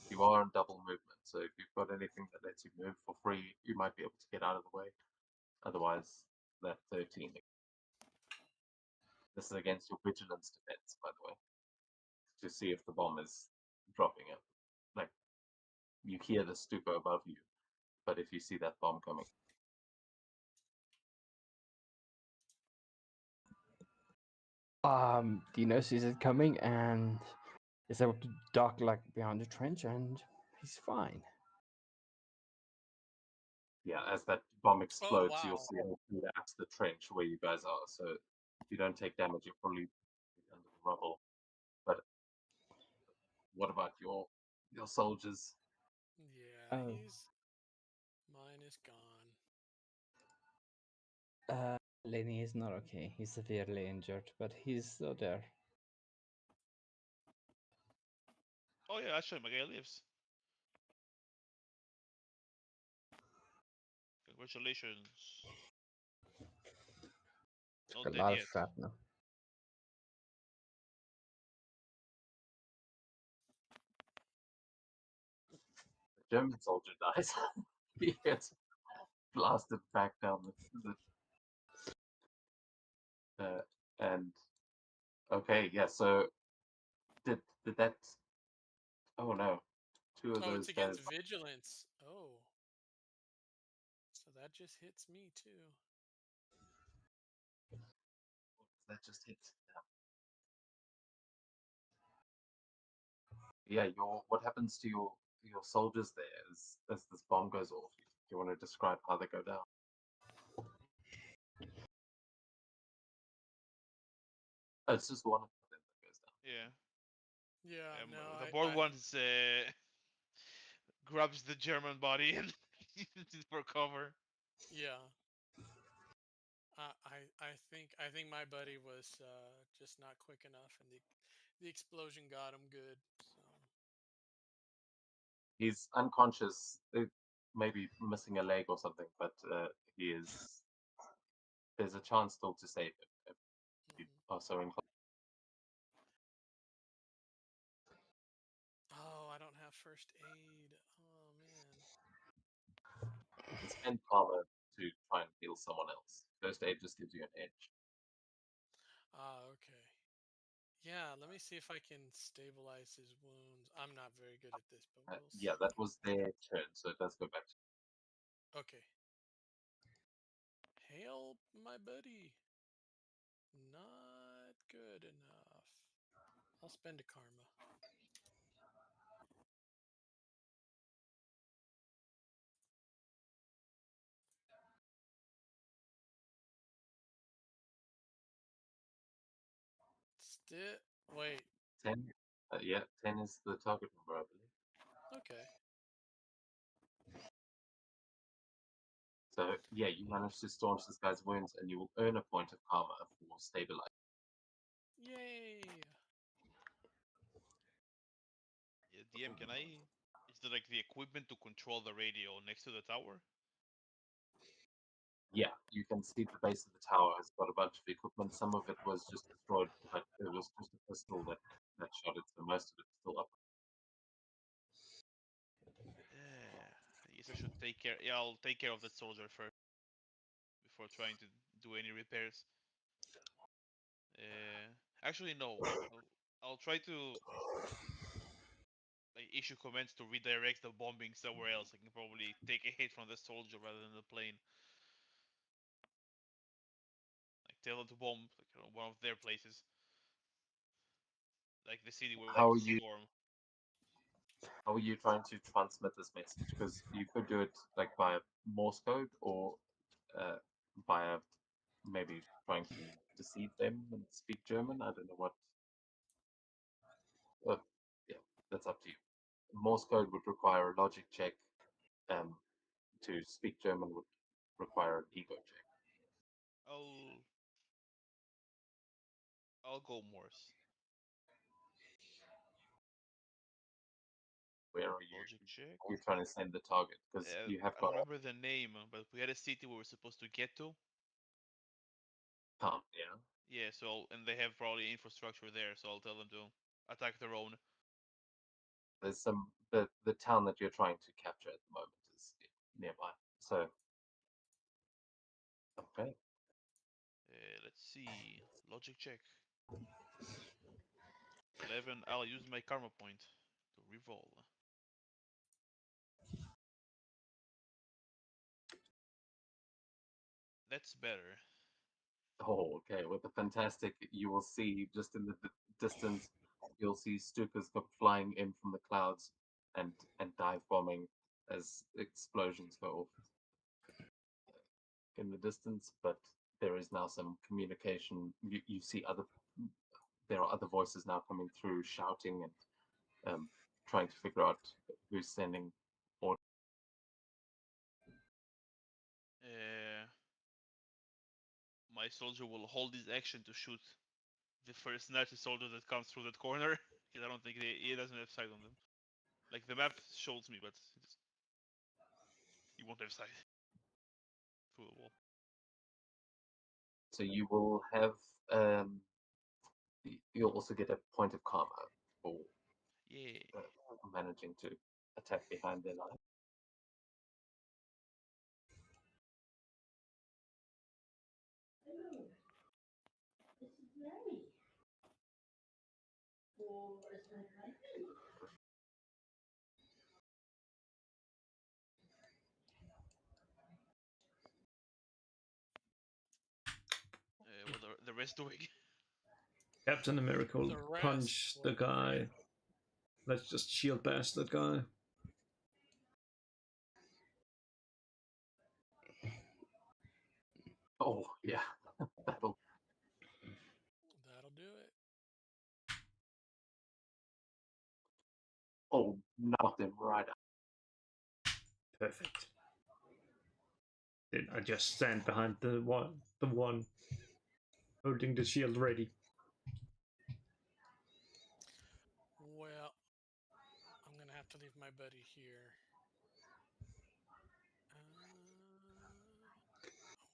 You are on double movement, so if you've got anything that lets you move for free, you might be able to get out of the way. Otherwise, that 13. This is against your vigilance defense, by the way, to see if the bomb is dropping it. Like, you hear the stupa above you, but if you see that bomb coming. Dino sees it coming and is able to duck like behind the trench, and he's fine. Yeah, as that bomb explodes, wow. you'll see it at the trench where you guys are. So if you don't take damage, you'll probably be under the rubble. But what about your soldiers? Yeah, Oh. mine is gone. Lenny is not okay. He's severely injured, but he's still there. Oh yeah, actually, my guy lives. Congratulations. Took Not a dead lot of yet. shrapnel. The German soldier dies. He gets blasted back down and okay, yeah. So did that? Oh no, two of Oh, it's those guys. against vigilance. Oh. So that just hits me too. That just hit. Yeah, your what happens to your soldiers there as this bomb goes off? Do you want to describe how they go down? Oh, it's just one of them that goes down. Yeah. Yeah, no, The board I once grabs the German body and uses it for cover. yeah. I think my buddy was just not quick enough, and the explosion got him good. So He's unconscious, maybe missing a leg or something, but he is. There's a chance still to save him if you are so inclined. oh, I don't have first aid. Oh man. You can spend karma to try and heal someone else. First aid just gives you an edge. Ah, okay. Yeah, let me see if I can stabilize his wounds. I'm not very good at this, but we'll see. Yeah, that was their turn, so it does go back to. Okay. Help, my buddy. Not good enough. I'll spend a karma. Still, wait. 10. Yeah, 10 is the target number, I believe. Okay. So yeah, you manage to staunch this guy's wounds, and you will earn a point of karma for stabilizing. Yay! Yeah, DM, can I? Is there like the equipment to control the radio next to the tower? Yeah, you can see the base of the tower has got a bunch of equipment. Some of it was just destroyed, but it was just a pistol that shot it, so most of it's still up. Yeah. I guess I should take care. Yeah, I'll take care of the soldier first before trying to do any repairs. Actually, no. I'll try to like issue commands to redirect the bombing somewhere else. I can probably take a hit from the soldier rather than the plane. Like tell them to bomb like, one of their places, like the city where How like are you? storm. How are you trying to transmit this message? Because you could do it like via Morse code or via maybe trying to deceive them and speak German. I don't know what. Yeah, that's up to you. Morse code would require a logic check. To speak German would require an ego check. I'll go Morse. Where are you? Logic check. You're trying to send the target because you have I got don't remember the name, but we had a city we were supposed to get to. Calm, yeah. Yeah, so and they have probably infrastructure there, so I'll tell them to attack their own. There's some the town that you're trying to capture at the moment is nearby. So okay. Let's see. Logic check. 11. I'll use my karma point to reroll. That's better. Oh, okay. With the fantastic, you will see just in the distance, you'll see Stukas come flying in from the clouds and dive bombing as explosions go off in the distance. But there is now some communication. You see there are other voices now coming through, shouting and trying to figure out who's sending orders. My soldier will hold his action to shoot the first Nazi soldier that comes through that corner, because I don't think he doesn't have sight on them. Like the map shows me, but he won't have sight through the wall. So you will have you'll also get a point of karma for managing to attack behind their line. What are the rest doing? Captain America will The rest punch the will- guy. Let's just shield bash that guy. Oh yeah, that'll That'll do it. knock them right out. Perfect. Then I just stand behind the one holding the shield ready. Well, I'm gonna have to leave my buddy here.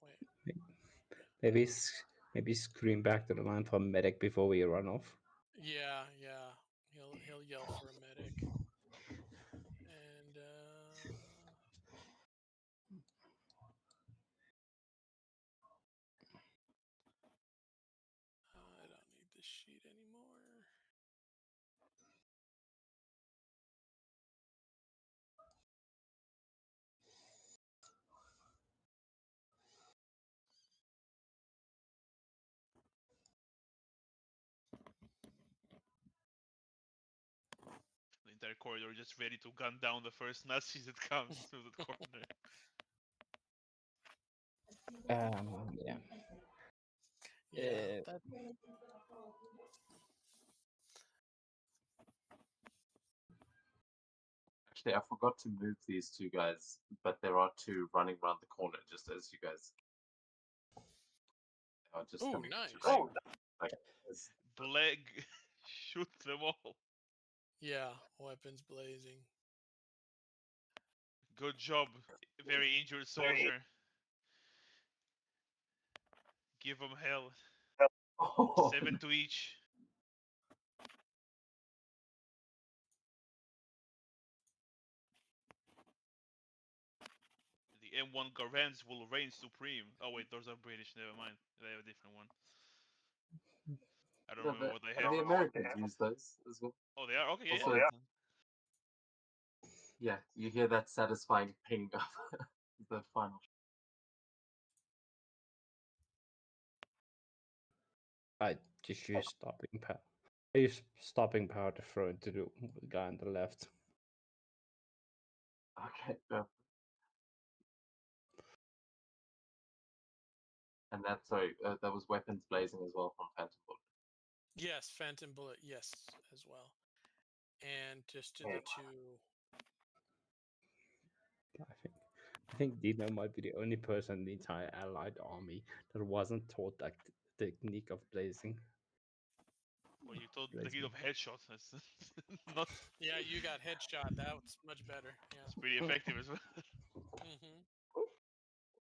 Wait. Maybe scream back to the line for a medic before we run off. Yeah. He'll yell for a medic. And I don't need this sheet anymore. The entire corridor just ready to gun down the first Nazis that comes through the corner. Yeah. Yeah, that, Actually, I forgot to move these two guys, but there are two running around the corner just as you guys are just Ooh, coming nice. to range. Like, Bleg, shoot them all. yeah, weapons blazing. Good job, very injured soldier. Give them hell. oh, 7 to each. The M1 Garans will reign supreme. Oh wait, those are British. Never mind. They have a different one. I don't remember what they have. the Americans use those as well. Oh, they are? Okay, yeah. Also, yeah, you hear that satisfying ping of the final. I just use stopping power. I use stopping power to throw into the guy on the left. Okay. And that, sorry, that was weapons blazing as well from Phantom Bullet. Yes, Phantom Bullet, yes, as well. And just to Okay. the two. I think Dino might be the only person in the entire Allied army that wasn't taught that technique of blazing. Well, you told the Blazing. kid of headshots. That's not. Yeah, you got headshot. That's much better. Yeah. It's pretty effective as well. Mm-hmm.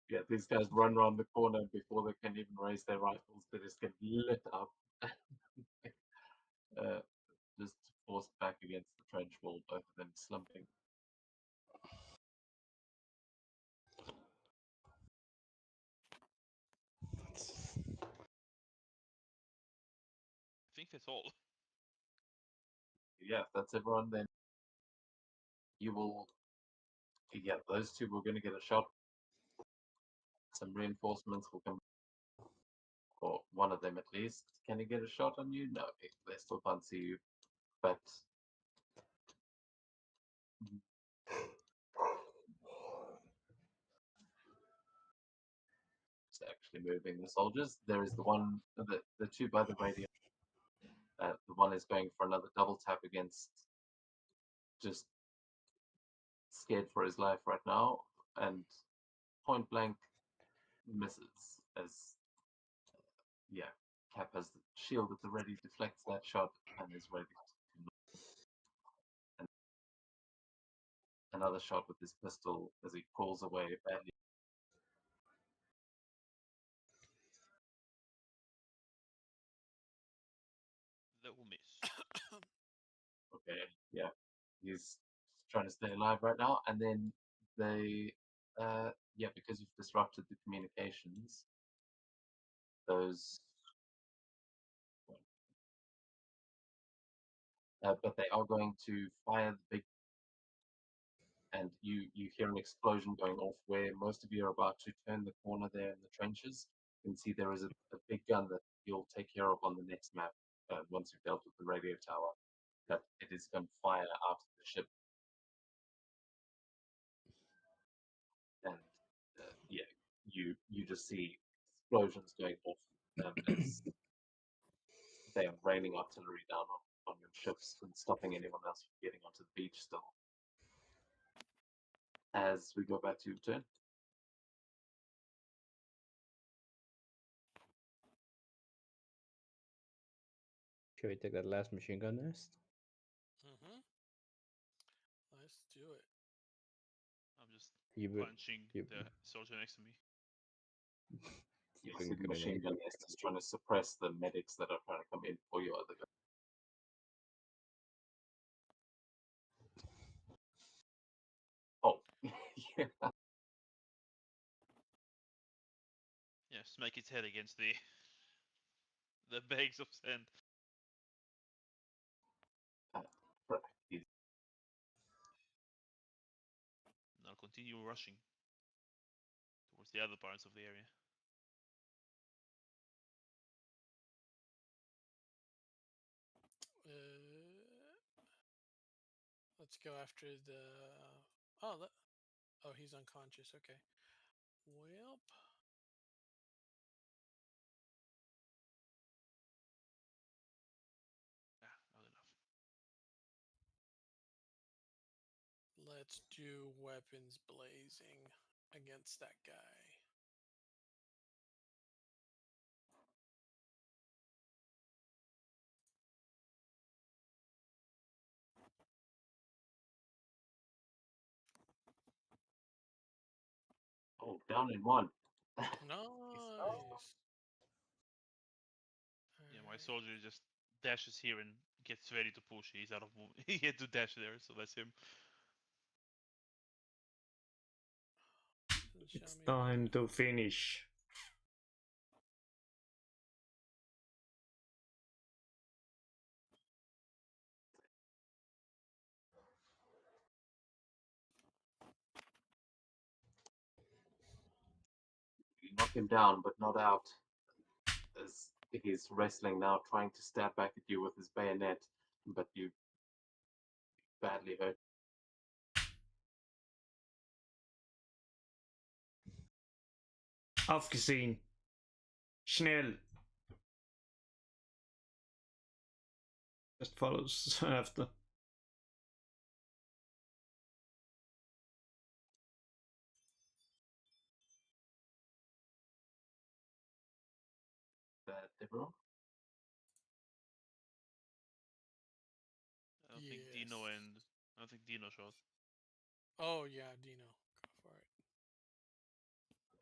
Yeah, these guys run around the corner before they can even raise their rifles. They just get lit up. Just forced back against the trench wall, both of them slumping. I think that's all. Yeah, that's everyone. Then you will. Yeah, those two were going to get a shot. Some reinforcements will come, or one of them at least. Can he get a shot on you? No, they still can't see you. But it's actually moving the soldiers. There is the one, the two by the radio. The one is going for another double tap against, just scared for his life right now, and point blank misses as Cap has the shield at the ready, deflects that shot, and is ready to and another shot with his pistol as he pulls away badly. That will miss. Okay, yeah, he's trying to stay alive right now, and then they, because you've disrupted the communications, those, but they are going to fire the big, and you hear an explosion going off where most of you are about to turn the corner there in the trenches. You can see there is a big gun that you'll take care of on the next map once you've dealt with the radio tower, that it is going to fire out of the ship. And you just see explosions going off as they are raining artillery down on your ships and stopping anyone else from getting onto the beach still. As we go back to your turn. Should we take that last machine gun nest? Mm-hmm. Let's do it. I'm just You would. punching you- the soldier next to me. Yes, Bring the machine grenade. gun nest is trying to suppress the medics that are trying to come in for your other guy. Oh, yeah. Yeah, smack its head against the bags of sand. Right. He's And I'll continue rushing towards the other parts of the area. Let's go after the. Oh, oh, he's unconscious. Okay. Well. Not enough. Let's do weapons blazing against that guy. down in one. Nice. Yeah, my soldier just dashes here and gets ready to push. He's out of he had to dash there, so that's him. Doesn't show It's me time where. to finish. You knock him down, but not out. As he's wrestling now, trying to stab back at you with his bayonet, but you badly hurt. Aufgesehen. Schnell. Just follows after. That everyone? I don't think Dino Yes. and I don't think Dino shot. Oh yeah, Dino, go for it.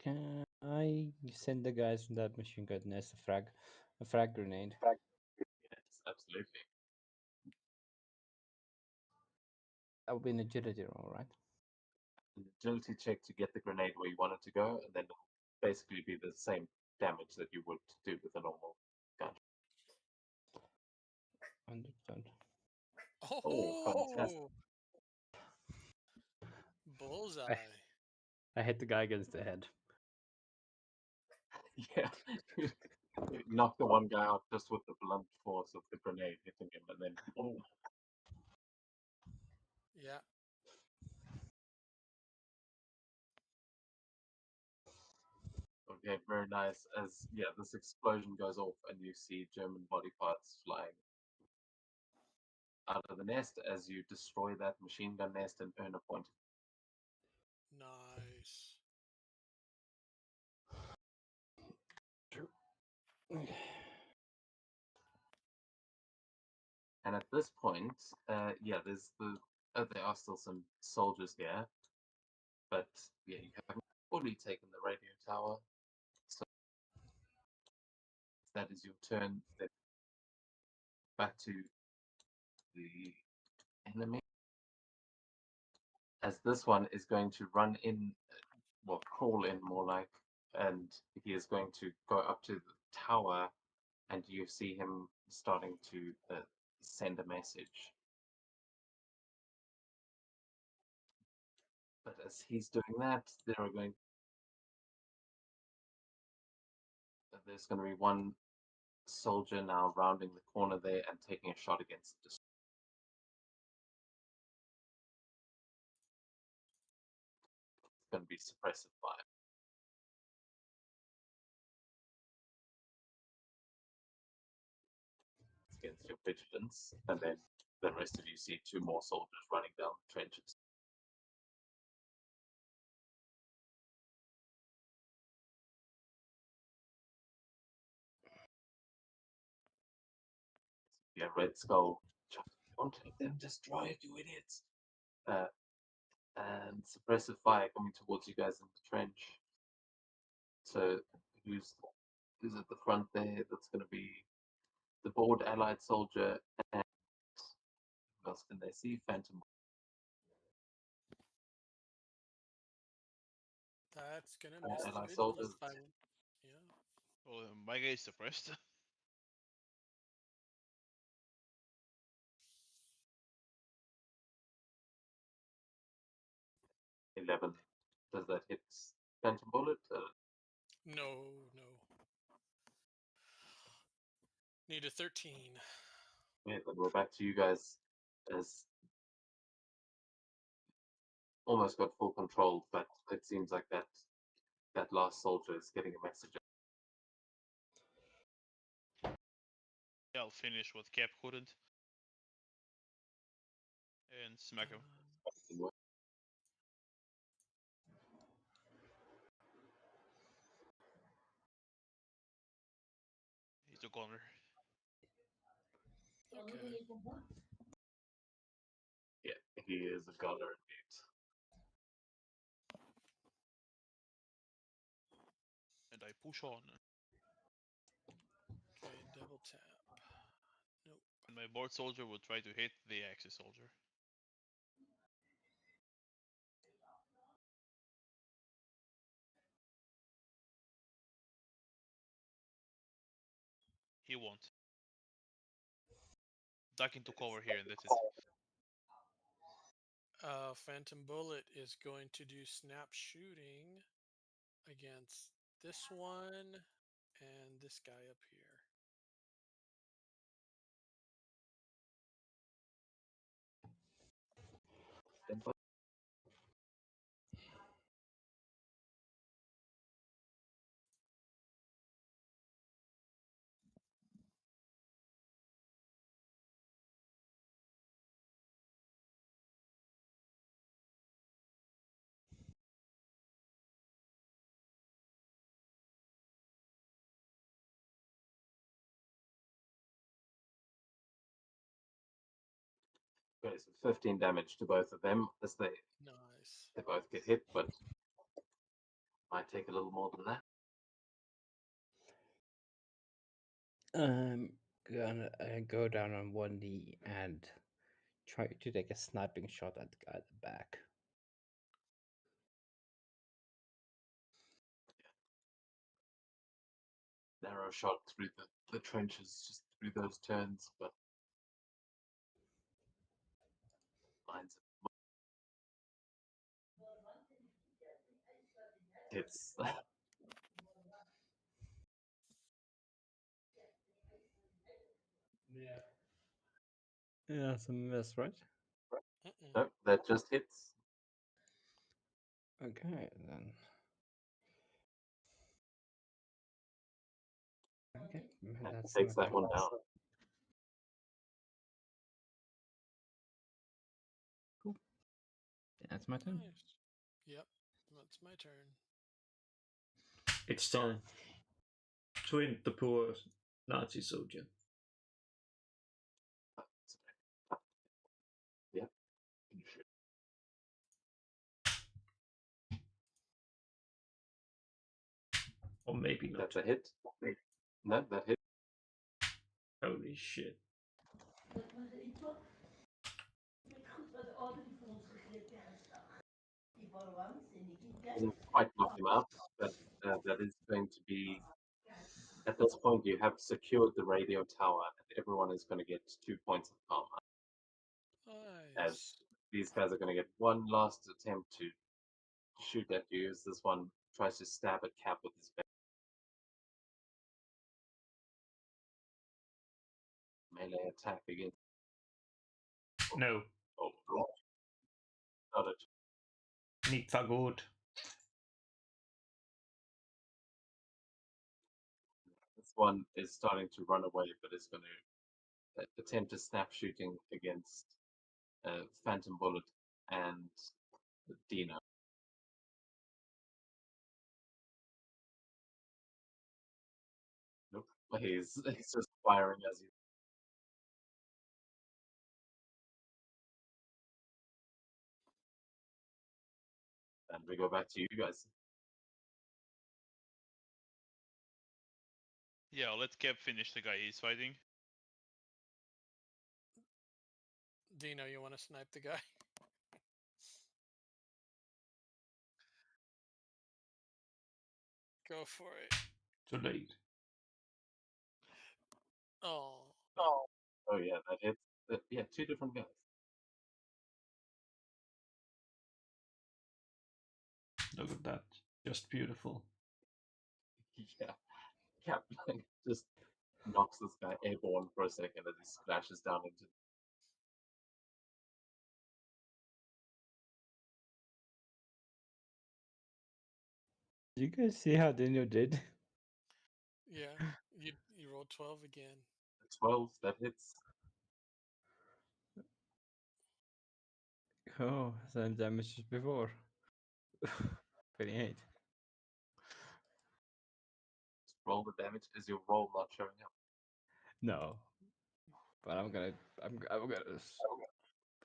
Can I send the guys from that machine gun nest a frag grenade? Yes, absolutely. That would be an agility roll, right? An agility check to get the grenade where you want it to go, and then it'll basically be the same damage that you would do with a normal gun. 100%. Oh, fantastic. Oh, bullseye. I hit the guy against the head. Yeah. You knock the one guy out just with the blunt force of the grenade hitting him, and then boom. Yeah. Okay, very nice. As this explosion goes off, and you see German body parts flying out of the nest as you destroy that machine gun nest and earn a point. Nice. And at this point, there's there are still some soldiers here, but you haven't fully taken the radio tower. So that is your turn. Then back to the enemy. As this one is going to run in, crawl in more like, and he is going to go up to the tower, and you see him starting to send a message. But as he's doing that, there's going to be one soldier now rounding the corner there and taking a shot against the It's going to be suppressive fire. It's against your vigilance, and then the rest of you see two more soldiers running down the trenches. Yeah, Red Skull. Don't let them destroy it, you idiots. And suppressive fire coming towards you guys in the trench. So who's at the front there? That's going to be the board allied soldier, and who else can they see? Phantom. That's gonna miss the Allied vigilance soldiers. firing. Yeah. Oh, my guy is suppressed. 11. Does that hit Phantom Bullet? No, no. Need a 13. Yeah, then we're back to you guys as almost got full control, but it seems like that last soldier is getting a message. Yeah, I'll finish what Cap couldn't. And smack him. He's a goner. Okay. Yeah, he is a gunner indeed. And I push on. Okay, double tap. Nope. And my board soldier will try to hit the Axis soldier. He won't. Duck into cover here and that's it. Phantom Bullet is going to do snap shooting against this one and this guy up here. Okay, so 15 damage to both of them as they Nice. both get hit, but might take a little more than that. I'm gonna go down on one knee and try to take a sniping shot at the guy at the back. Narrow shot through the trenches, just through those turns, but lines it's Yeah, it's a miss, right? Mm-mm. no, that just hits. Okay, then. Okay, And that's takes my that one down. Cool. That's my turn. Nice. Yep. That's my turn. It's time to end the poor Nazi soldier. Yep. Or maybe not. That's a hit. No, that hit. Holy shit. Doesn't quite knock him out, but that is going to be. At this point, you have secured the radio tower, and everyone is going to get 2 points of karma. As Nice. these guys are going to get one last attempt to shoot at you, as this one tries to stab at Cap with his melee attack again. No. Oh, not it. Niet så good. This one is starting to run away, but is going to attempt a snap shooting against Phantom Bullet and Dino. Nope. He's just firing as he. And we go back to you guys. Yeah, I'll let Kev finish the guy he's fighting. Dino, you want to snipe the guy? Go for it. Too late. Oh. Oh yeah, that hits. Yeah, 2 different guys. Look at that. Just beautiful. Yeah, Cap just knocks this guy airborne for a second as he splashes down into. Did you guys see how Daniel did? Yeah. You rolled 12 again. 12, that hits. Oh, same damage as before. 28. Roll the damage. Is your roll not showing up? No, but I'm gonna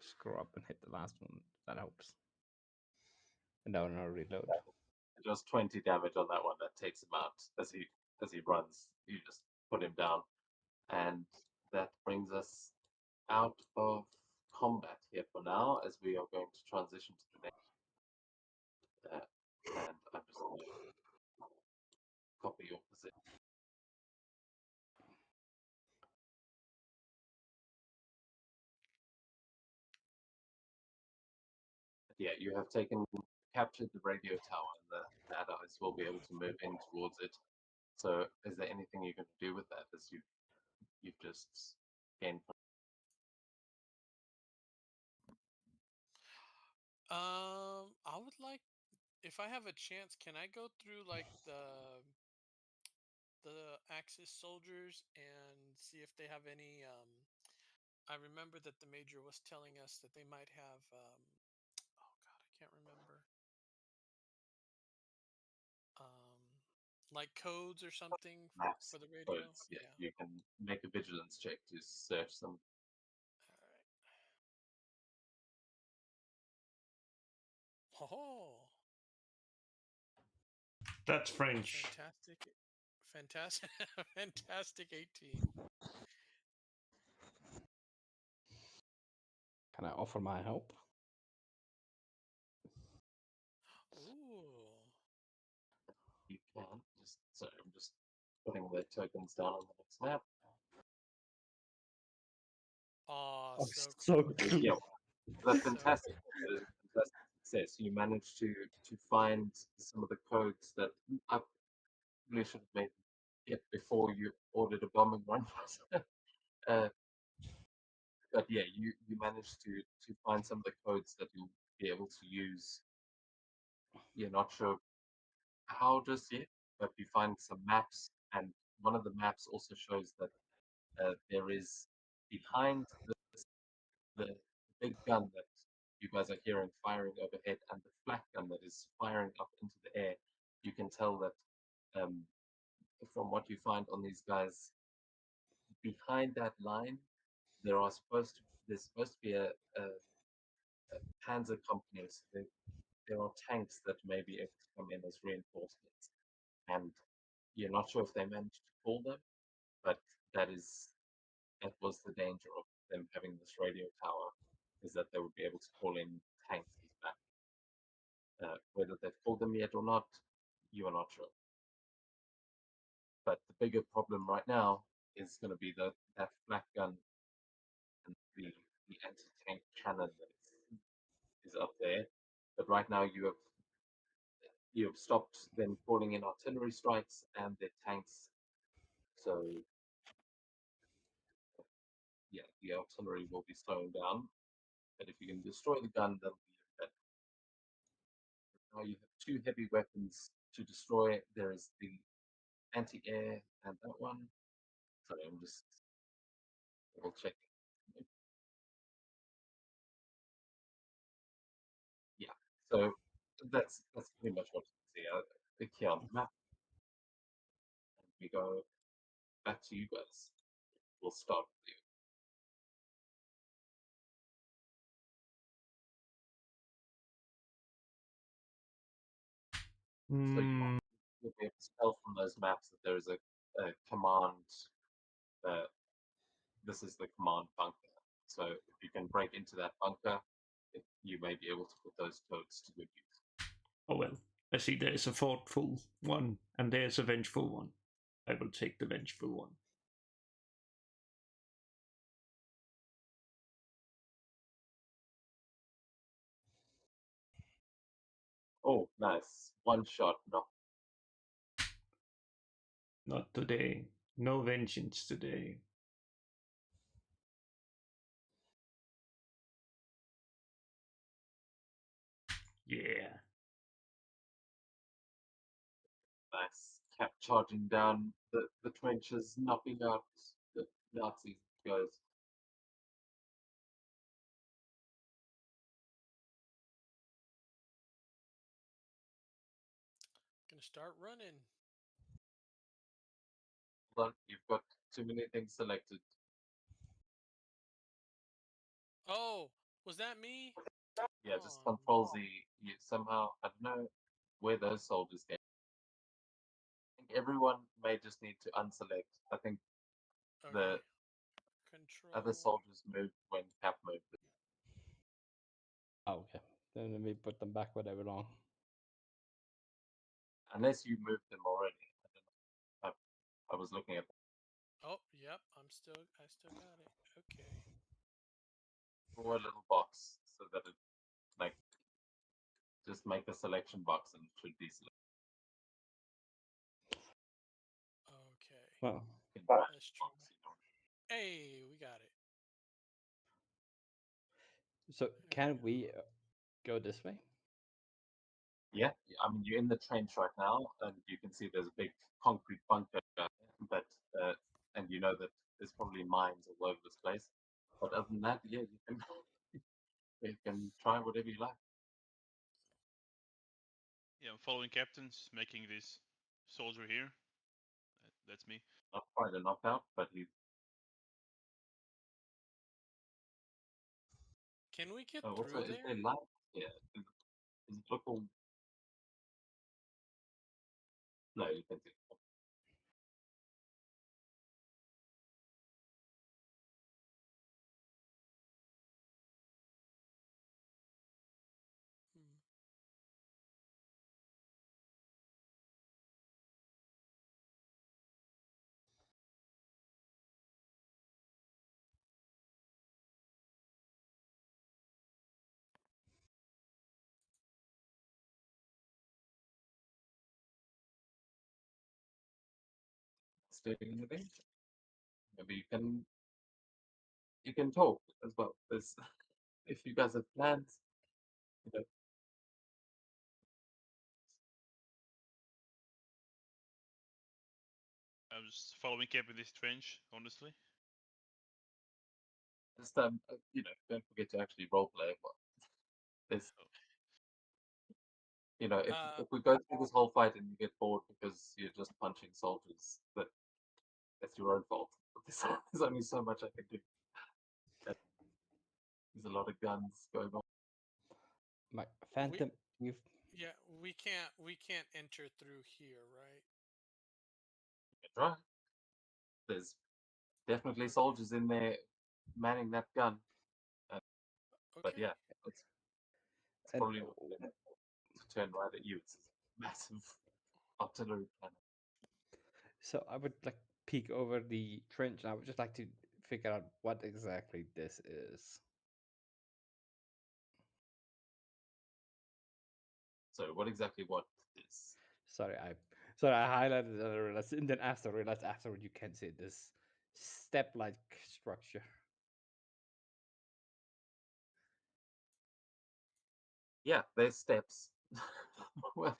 screw up and hit the last one. That helps. And now I'll reload. It does 20 damage on that one. That takes him out as he runs. You just put him down, and that brings us out of combat here for now, as we are going to transition to the next. And I'm just going to copy your position. Yeah, you have captured the radio tower, and the allies will be able to move in towards it. So, is there anything you can do with that as you've just gained? I would like, if I have a chance, can I go through like the Axis soldiers and see if they have any? I remember that the major was telling us that they might have. Oh God, I can't remember. Like codes or something Maps, for the radio. codes. Yeah, you can make a vigilance check to search them. All right. That's French. Fantastic, fantastic 18. Can I offer my help? Ooh. You can. Sorry, I'm just putting the tokens down on the next map. Oh, Oh, so so close. close. Yeah, that's So fantastic. That is a fantastic success. You managed to find some of the codes that I really should have made it before you ordered a bombing run. uh, but yeah, you managed to find some of the codes that you'll be able to use. You're not sure how just yet, but you find some maps, and one of the maps also shows that there is behind the big gun that you guys are hearing firing overhead and the flak gun that is firing up into the air. You can tell that from what you find on these guys, behind that line, there's supposed to be a Panzer company. So there are tanks that may be able to come in as reinforcements, and you're not sure if they managed to pull them, but that was the danger of them having this radio tower, is that they would be able to call in tanks as back. Whether they've pulled them yet or not, you are not sure. But the bigger problem right now is going to be that flak gun and the anti-tank cannon that is up there. But right now you have stopped them calling in artillery strikes and their tanks. So yeah, the artillery will be slowing down. But if you can destroy the gun, that'll be better. Now you have two heavy weapons to destroy. There is the anti-air and that one. Sorry, I'm just double checking. Yeah, so that's pretty much what you can see. Click here on the map, and we go back to you guys. We'll start with you. So you'll be able to tell from those maps that there is a command. Uh, this is the command bunker. So if you can break into that bunker, you may be able to put those codes to good use. Oh well, I see there's a thoughtful one and there's a vengeful one. I will take the vengeful one. Oh, nice. One shot. No. Not today. No vengeance today. Yeah. Nice. Cap charging down the trenches, knocking out the Nazis guys. Gonna start running. Hold on, you've got too many things selected. Oh, was that me? Yeah, just Oh, Control Z. You somehow, I don't know where those soldiers came. I think everyone may just need to unselect. I think okay. the other Control. soldiers moved when Cap moved. Oh, okay. Then let me put them back where they belong. Unless you moved them already. I don't know. I was looking at Oh, yep. I still got it. Okay. a little box so that it like just make a selection box and it should be selected. Okay. Well, Let's try. Hey, we got it. so can we go this way? Yeah, I mean you're in the trench right now, and you can see there's a big concrete bunker, but and you know that there's probably mines all over this place. But other than that, yeah, you can try whatever you like. Yeah, I'm following captains, making this soldier here. That's me. Not quite a knockout, but he. Can we get Also, through is there? there light here? Does it look all No, you can do. Hmm. Doing anything. Maybe you can talk as well. There's, if you guys have plans, you know, I'm just following Cap in this trench, honestly. just don't forget to actually roleplay. There's, if we go through this whole fight and you get bored because you're just punching soldiers, that's your own fault. There's only so much I can do. There's a lot of guns going on. My Phantom, you've Yeah, we can't enter through here, right? You can try. There's definitely soldiers in there manning that gun. But Okay. yeah, it's and probably not going to turn right at you. It's a massive artillery cannon. so I would like peek over the trench. And I would just like to figure out what exactly this is. So what exactly what is? Sorry, I highlighted it and I realized, and then realized afterward you can't see this step-like structure. Yeah, there's steps. Well,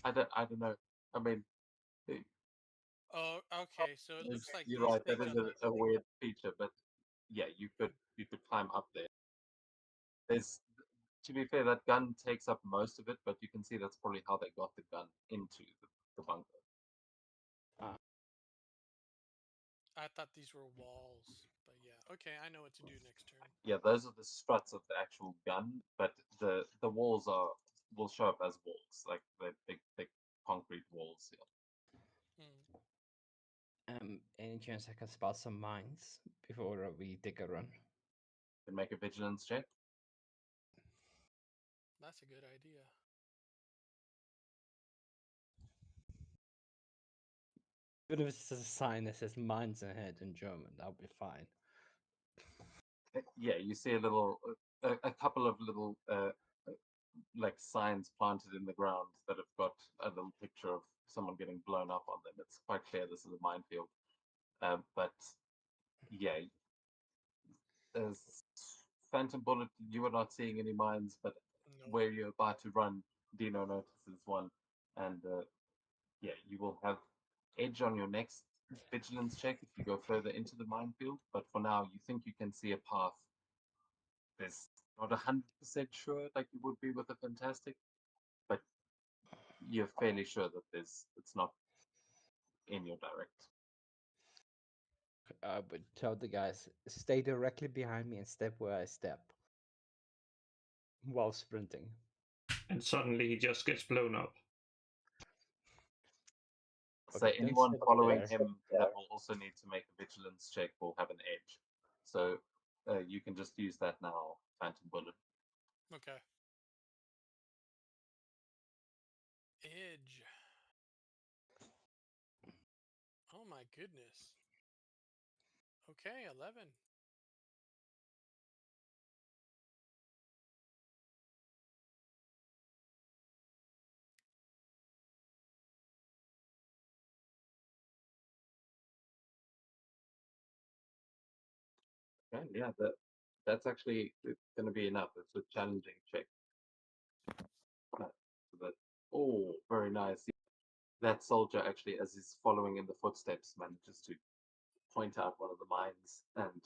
I don't know. I mean, Oh, okay. So it looks like you're these right. That things is on the. a weird feature, but yeah, you could climb up there. There's To be fair, that gun takes up most of it, but you can see that's probably how they got the gun into the bunker. I thought these were walls, but yeah. Okay, I know what to do next turn. Yeah, those are the struts of the actual gun, but the walls will show up as walls, like the big concrete walls. Yeah. Hmm. Any chance I can spot some mines before we take a run? Can make a vigilance check. That's a good idea. Even if it's just a sign that says mines ahead in German, that'll be fine. Yeah, you see a couple of little like signs planted in the ground that have got a little picture of someone getting blown up on them. It's quite clear this is a minefield. But yeah, as Phantom Bullet, you are not seeing any mines, but No. where you're about to run, Dino notices one, and yeah, you will have edge on your next vigilance check if you go further into the minefield. But for now, you think you can see a path. There's not 100% sure like you would be with a fantastic, but you're fairly sure that it's not in your direct. I would tell the guys, stay directly behind me and step where I step while sprinting. And suddenly he just gets blown up. So Okay, don't anyone sit following there. him that will also need to make a vigilance check will have an edge. So you can just use that now, Phantom Bullet. Okay. Edge. Oh my goodness. Okay, 11. Okay, yeah, that's actually going to be enough. It's a challenging check. Oh, very nice. That soldier actually, as he's following in the footsteps, manages to point out one of the mines, and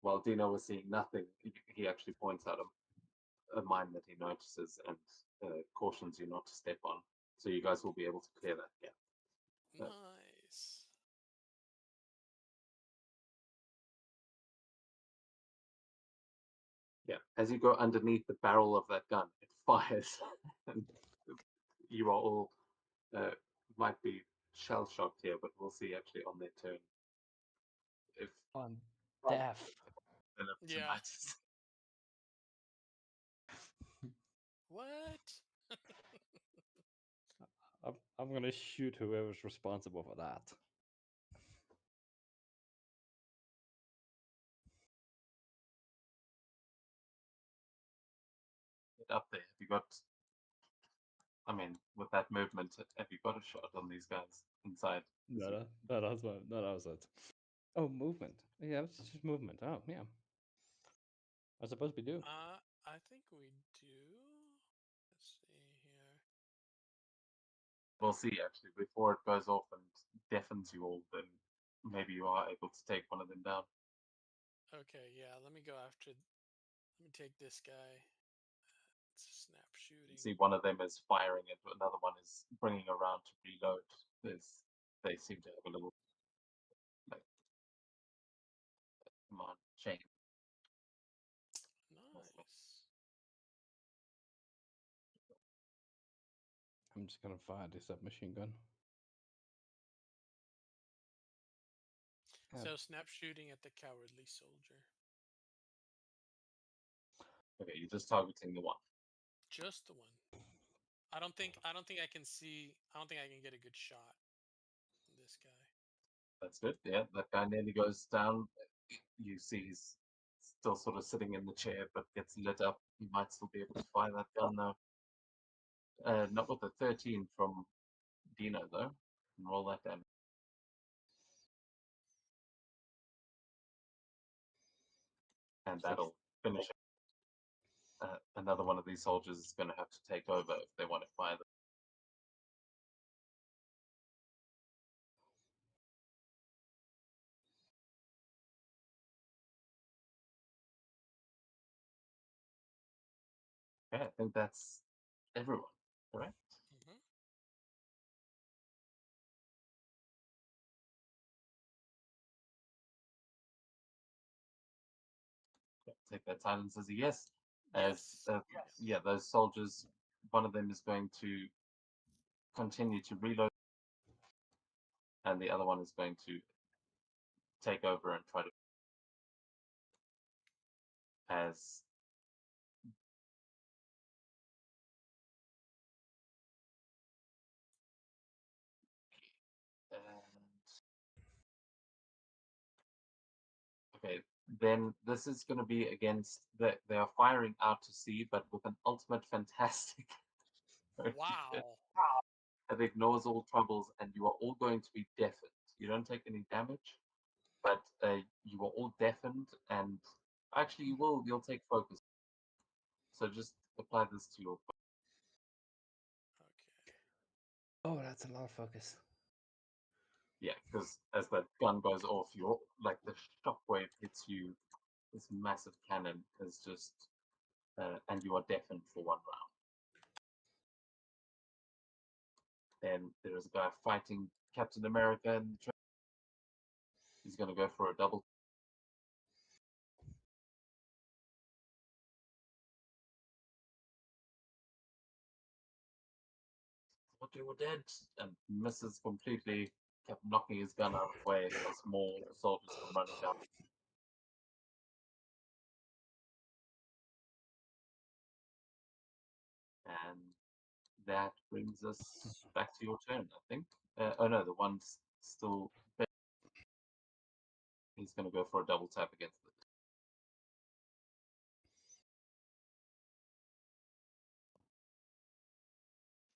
while Dino was seeing nothing, he actually points out a mine that he notices and cautions you not to step on. So you guys will be able to clear that gap. Nice. Yeah, as you go underneath the barrel of that gun, it fires, and you are all might be shell shocked here, but we'll see actually on their turn if On death. they're up Yeah. tonight. What? I'm gonna shoot whoever's responsible for that. Get up there. Have you got? I mean, with that movement, have you got a shot on these guys inside? No, that was it. Oh, movement. Yeah, it's just movement. Oh, yeah. I suppose we do. I think we do. Let's see here. We'll see actually before it goes off and deafens you all. Then maybe you are able to take one of them down. Okay, yeah. Let me go after. Let me take this guy. It's snap shooting. See, one of them is firing it, another one is bringing around to reload. They seem to have a little like command chain. Nice. I'm just gonna fire this submachine gun. So snap shooting at the cowardly soldier. Okay, you're just targeting the one. Just the one. I don't think I can see. I don't think I can get a good shot on this guy. That's good. Yeah, that guy nearly goes down. You see he's still sort of sitting in the chair, but gets lit up. He might still be able to fire that gun though. Not with the 13 from Dino though. And roll that damage. And that'll finish it. Another one of these soldiers is going to have to take over if they want to fire them. Okay, I think that's everyone, correct? Mm-hmm. Take that silence as a yes. As Yes. yeah, those soldiers, one of them is going to continue to reload, and the other one is going to take over and try to as okay, then this is going to be against they are firing out to sea, but with an ultimate fantastic Wow. that ignores all troubles, and you are all going to be deafened. You don't take any damage, but you are all deafened, and actually you'll take focus. So just apply this to your Okay. Oh, that's a lot of focus. yeah, because as that gun goes off, you're like the shockwave hits you. This massive cannon is just, and you are deafened for 1 round. Then there is a guy fighting Captain America, and he's going to go for a double. Thought you were dead, and misses completely. Kept knocking his gun out of the way as more soldiers come running down. And that brings us back to your turn, I think. Oh no, the one's still. He's going to go for a double tap against it.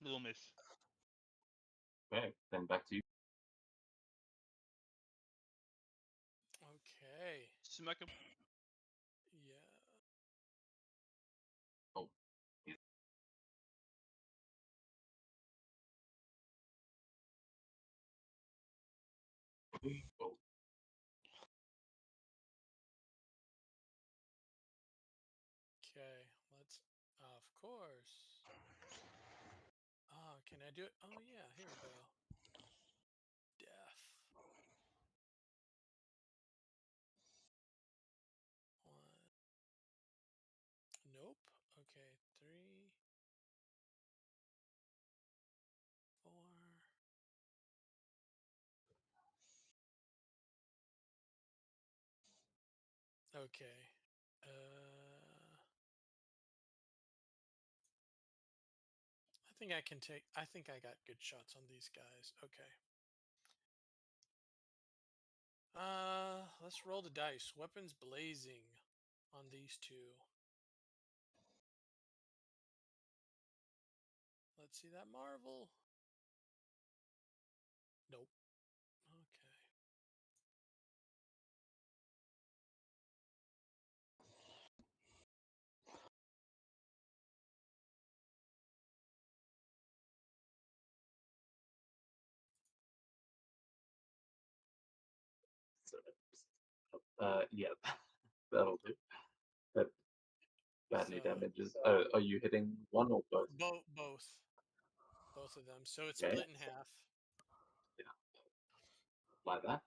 Little miss. Okay, then back to you. Okay. Smack him. Yeah. Oh, he's oh, Okay. Let's. Of course. Oh, can I do it? Oh yeah. Here we go. Death. One. Nope. Okay. 3, 4, Okay. I think I can take. I think I got good shots on these guys. Okay. Let's roll the dice. Weapons blazing on these two. Let's see that marvel. Nope. Okay. Yeah, that'll do. That badly So damages. Are you hitting one or both? both of them. So it's Okay. split in half. Like that.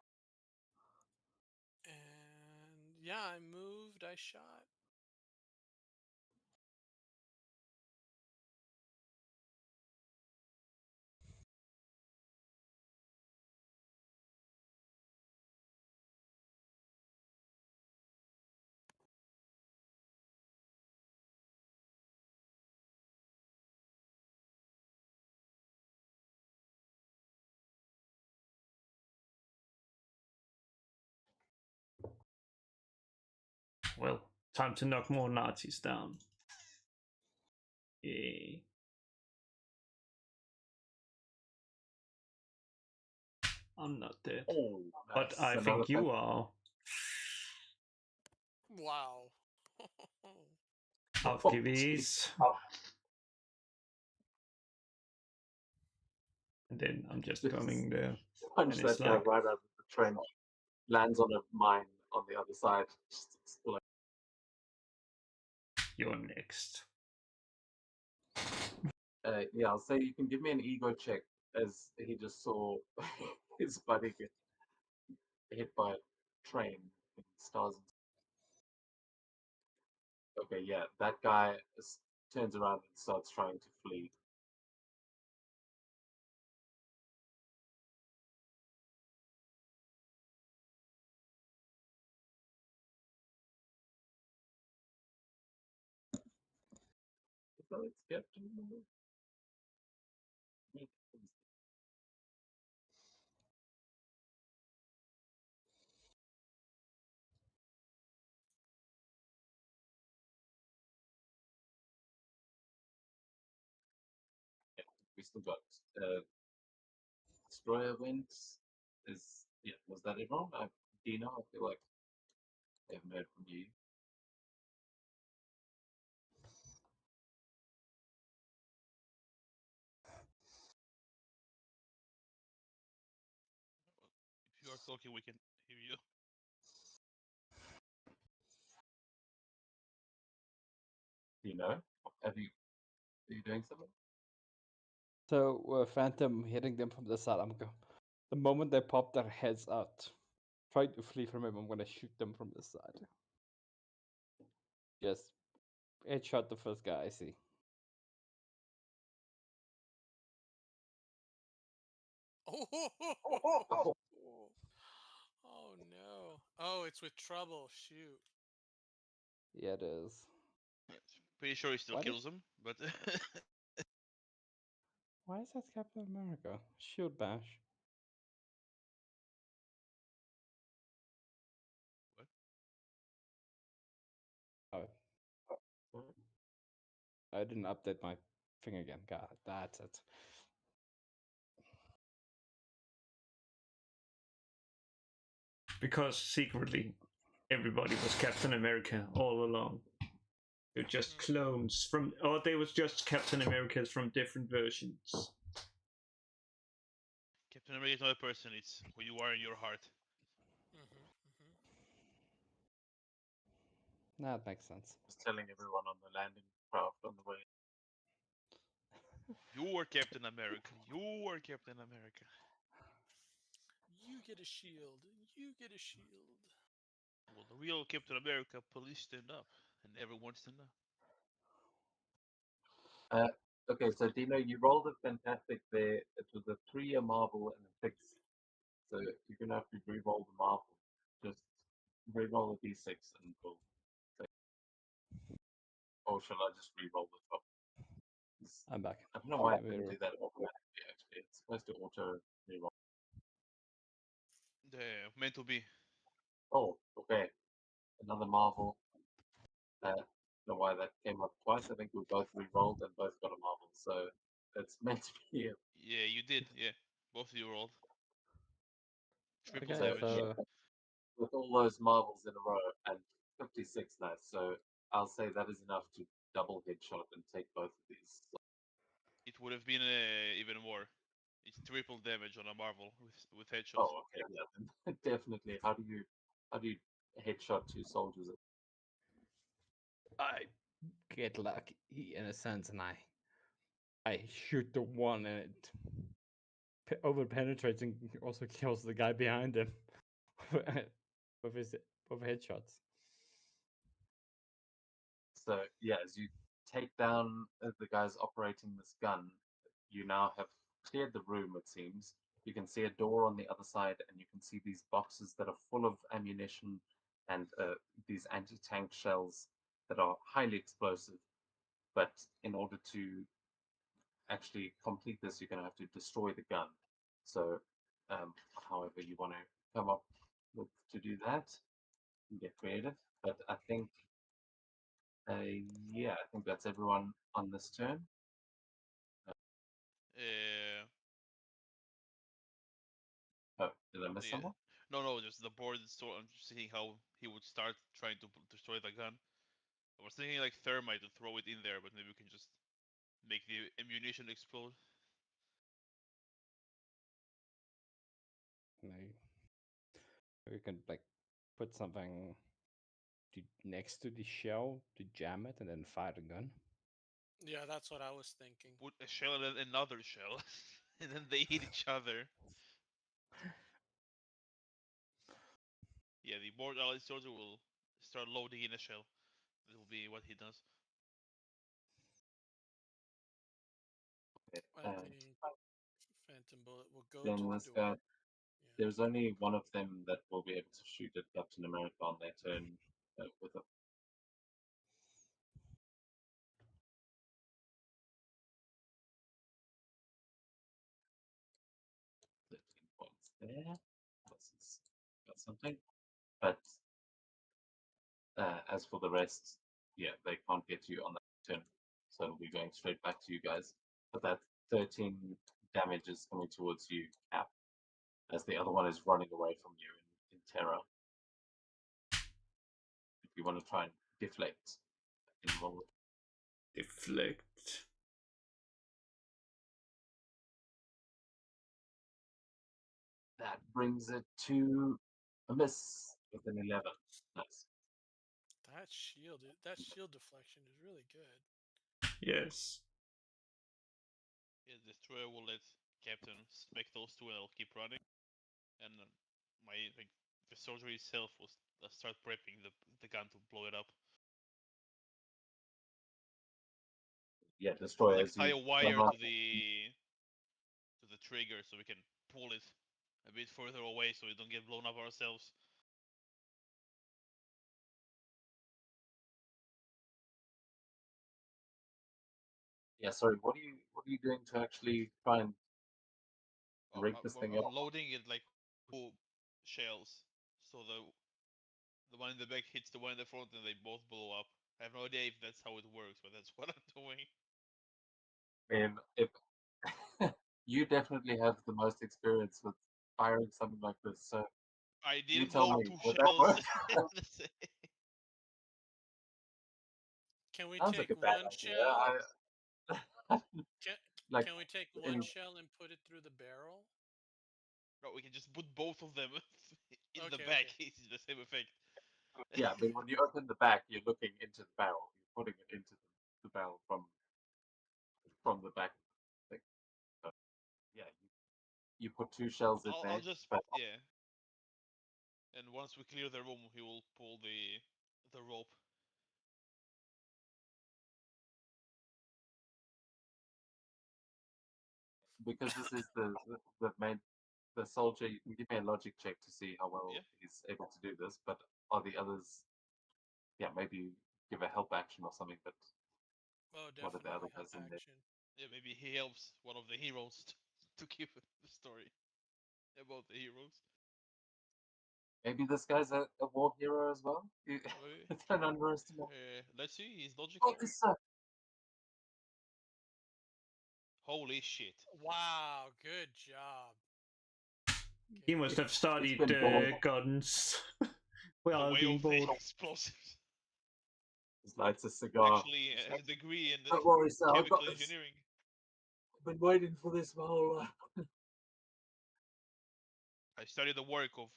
And yeah, I moved. I shot. Well, time to knock more Nazis down. Yay. I'm not dead. Oh, But nice. I think you are. Wow. Aufgewies. Oh, And then I'm just Just coming there. punch And it's that guy like, right out of the trench. Lands on a mine on the other side. Just explode. you're next. Yeah, I'll say you can give me an ego check as he just saw his buddy get hit by a train in stars. Okay, yeah, that guy turns around and starts trying to flee. So it's Captain. Yeah, we still got destroyer wins. Was that it wrong? Dino, I feel like I haven't heard from you. If you are talking, we can hear you. Dino, are you doing something? So Phantom hitting them from the side. The moment they pop their heads out, try to flee from him. I'm gonna shoot them from the side. Just headshot the first guy I see. Oh, oh no. Oh, it's with trouble. Shoot. Yeah, it is. Pretty sure he still Why did- kills him, but Why is that Captain America? Shield bash. What? Oh, I didn't update my thing again. God, that's it. Because secretly, everybody was Captain America all along. They're just clones from, or they was just Captain Americas from different versions. Captain America is not a person, it's who you are in your heart. That makes sense. Just telling everyone on the landing craft on the way. You are Captain America. You are Captain America. You get a shield. You get a shield. Well, the real Captain America, police stand up, and everyone stand up. Okay, so Dino, you rolled a fantastic there. It was a 3, a marble, and a 6. So you're gonna have to re-roll the marble. Just re-roll a d6 and we'll say, or shall I just re-roll the top? I'm back. I don't know why I Let me didn't re- do that automatically. Actually, it's supposed to auto re-roll. Meant to be. Oh, okay. Another marvel. Don't know why that came up twice. I think we both re-rolled and both got a marvel, so it's meant to be. Yeah, you did. Yeah, both of you rolled. Triple Okay, damage. so With all those marvels in a row and 56 dice, so I'll say that is enough to double headshot and take both of these. It would have been even more. It's triple damage on a marvel with headshot. Oh, okay, yeah, then definitely. How do you headshot two soldiers? I get lucky in a sense, and I shoot the one, and it over penetrates and also kills the guy behind him with his headshots. So yeah, as you take down the guys operating this gun, you now have cleared the room. It seems you can see a door on the other side, and you can see these boxes that are full of ammunition and these anti-tank shells that are highly explosive. But in order to actually complete this, you're going to have to destroy the gun. So, however you want to come up with to do that, and get creative. But I think, yeah, I think that's everyone on this turn. Uh, Oh, did I miss yeah. someone? No, just the board. So I'm just seeing how he would start trying to destroy the gun. I was thinking like thermite to throw it in there, but maybe we can just make the ammunition explode. Maybe we can like put something next to the shell to jam it, and then fire the gun. Yeah, that's what I was thinking. Put a shell and another shell, and then they hit each other. Yeah, the board ally soldier will start loading in a shell. That will be what he does. Okay, I think Phantom Bullet will go then to the this door. guy, Yeah. there's only one of them that will be able to shoot at Captain America on their turn with a 13 points there. Got something. But as for the rest, yeah, they can't get you on that turn. So it'll be going straight back to you guys. But that 13 damage is coming towards you, Cap, as the other one is running away from you in terror. If you want to try and deflect, roll Deflect. that brings it to a miss with an 11. Nice. That shield deflection is really good. Yes. Yeah, destroyer will let Captain smack those two, and I'll keep running. And my like the soldier itself will start prepping the gun to blow it up. Yeah, We'll, like destroyers. tie You a wire to the trigger so we can pull it a bit further away so we don't get blown up ourselves. Yeah, sorry. What are you doing to actually try and rig this thing up? I'm loading it like 2 shells, so the one in the back hits the one in the front, and they both blow up. I have no idea if that's how it works, but that's what I'm doing. And if you definitely have the most experience with firing something like this, so I you didn't tell load me, 2 would that shells. work? Can we Sounds take like a bad one idea. shell? Can, Like, can we take in, one shell and put it through the barrel? No, we can just put both of them in the Okay, back. okay. It's the same effect. yeah, I mean, when you open the back, you're looking into the barrel. You're putting it into the barrel from the back thing. So, yeah, you put two shells in I'll there, just but yeah. And once we clear the room, he will pull the rope. because this is the main the soldier, you can give me a logic check to see how well Yeah. he's able to do this. But are the others? Yeah, maybe give a help action or something. But Oh, what are the other definitely help guys in there? action. Yeah, maybe he helps one of the heroes to keep the story about the heroes. Maybe this guy's a war hero as well. Maybe. Don't underestimate. Let's see. He's logical. Officer. Holy shit! Wow, good job. He must have studied been bored. guns The while way being of the bored. explosives. He lights a cigar. Actually, has a degree in Don't worry, sir. I've got chemical this. engineering. I've been waiting for this my whole life. I studied the work of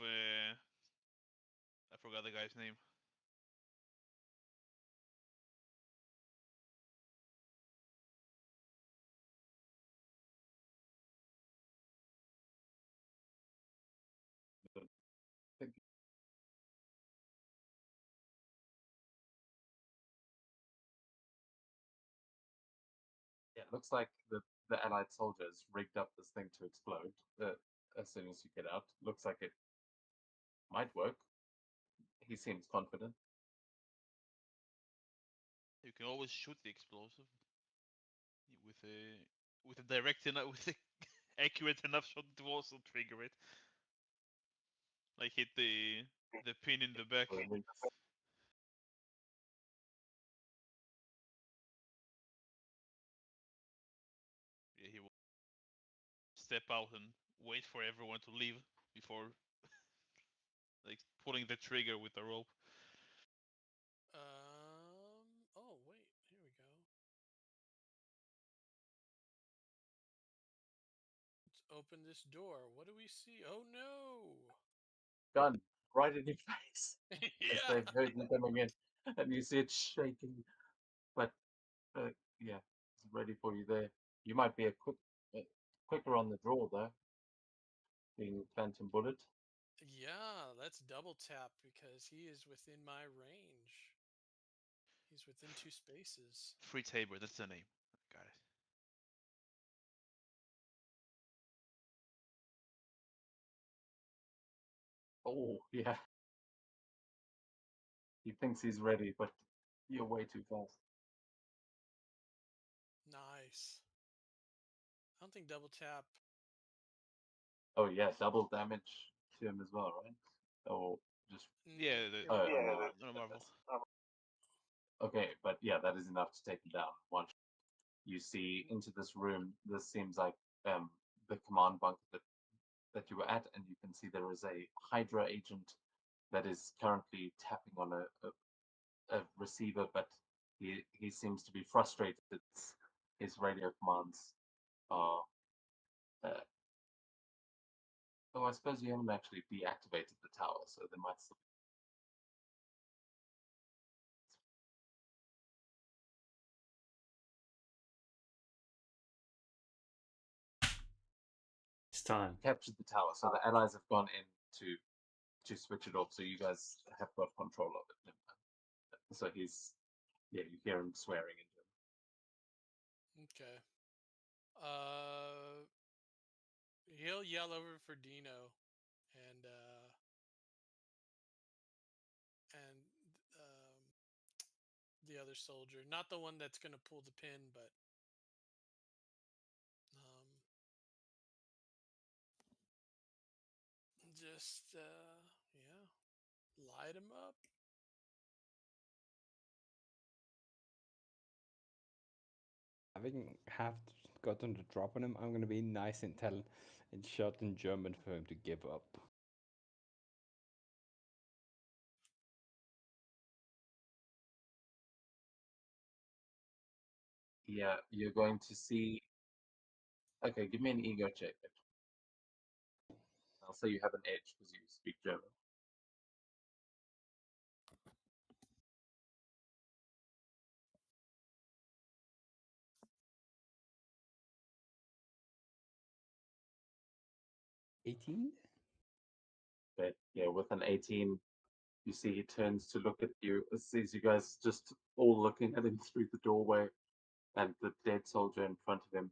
I forgot the guy's name. Yeah, it looks like the Allied soldiers rigged up this thing to explode as soon as you get out. Looks like it might work. He seems confident. You can always shoot the explosive with a direct enough, with a accurate enough shot to also trigger it. Like hit the pin in the back. Yeah, he will step out and wait for everyone to leave before like pulling the trigger with the rope. Oh wait, here we go. Let's open this door. What do we see? Oh no! Gun right in your face as Yeah. they've heard you coming in, and you see it shaking. But yeah, it's ready for you there. You might be quicker on the draw though, being Phantom Bullet. Yeah, let's double tap because he is within my range. He's within 2 spaces. Free Tabor, that's the name. Got it. Oh yeah. He thinks he's ready, but you're way too fast. Nice. I don't think double tap. Oh yeah, double damage to him as well, right? Or just Yeah, oh, no Marvel. okay, but yeah, that is enough to take him down. Once you see into this room, this seems like the command bunker that you were at, and you can see there is a Hydra agent that is currently tapping on a receiver, but he seems to be frustrated. His radio commands are. Oh, I suppose you haven't actually deactivated the tower, so there might still. It's time. Captured the tower, so the allies have gone in to switch it off, so you guys have got control of it. So he's, yeah, you hear him swearing into him. Okay. He'll yell over for Dino and the other soldier, not the one that's gonna pull the pin, but just yeah, light him up. Having have gotten the drop on him, I'm gonna be nice and tell and shout in German for him to give up. Yeah, you're going to see. Okay, give me an ego check. I'll say you have an edge because you speak German. $18? But yeah, with an 18, you see he turns to look at you, sees you guys just all looking at him through the doorway, and the dead soldier in front of him,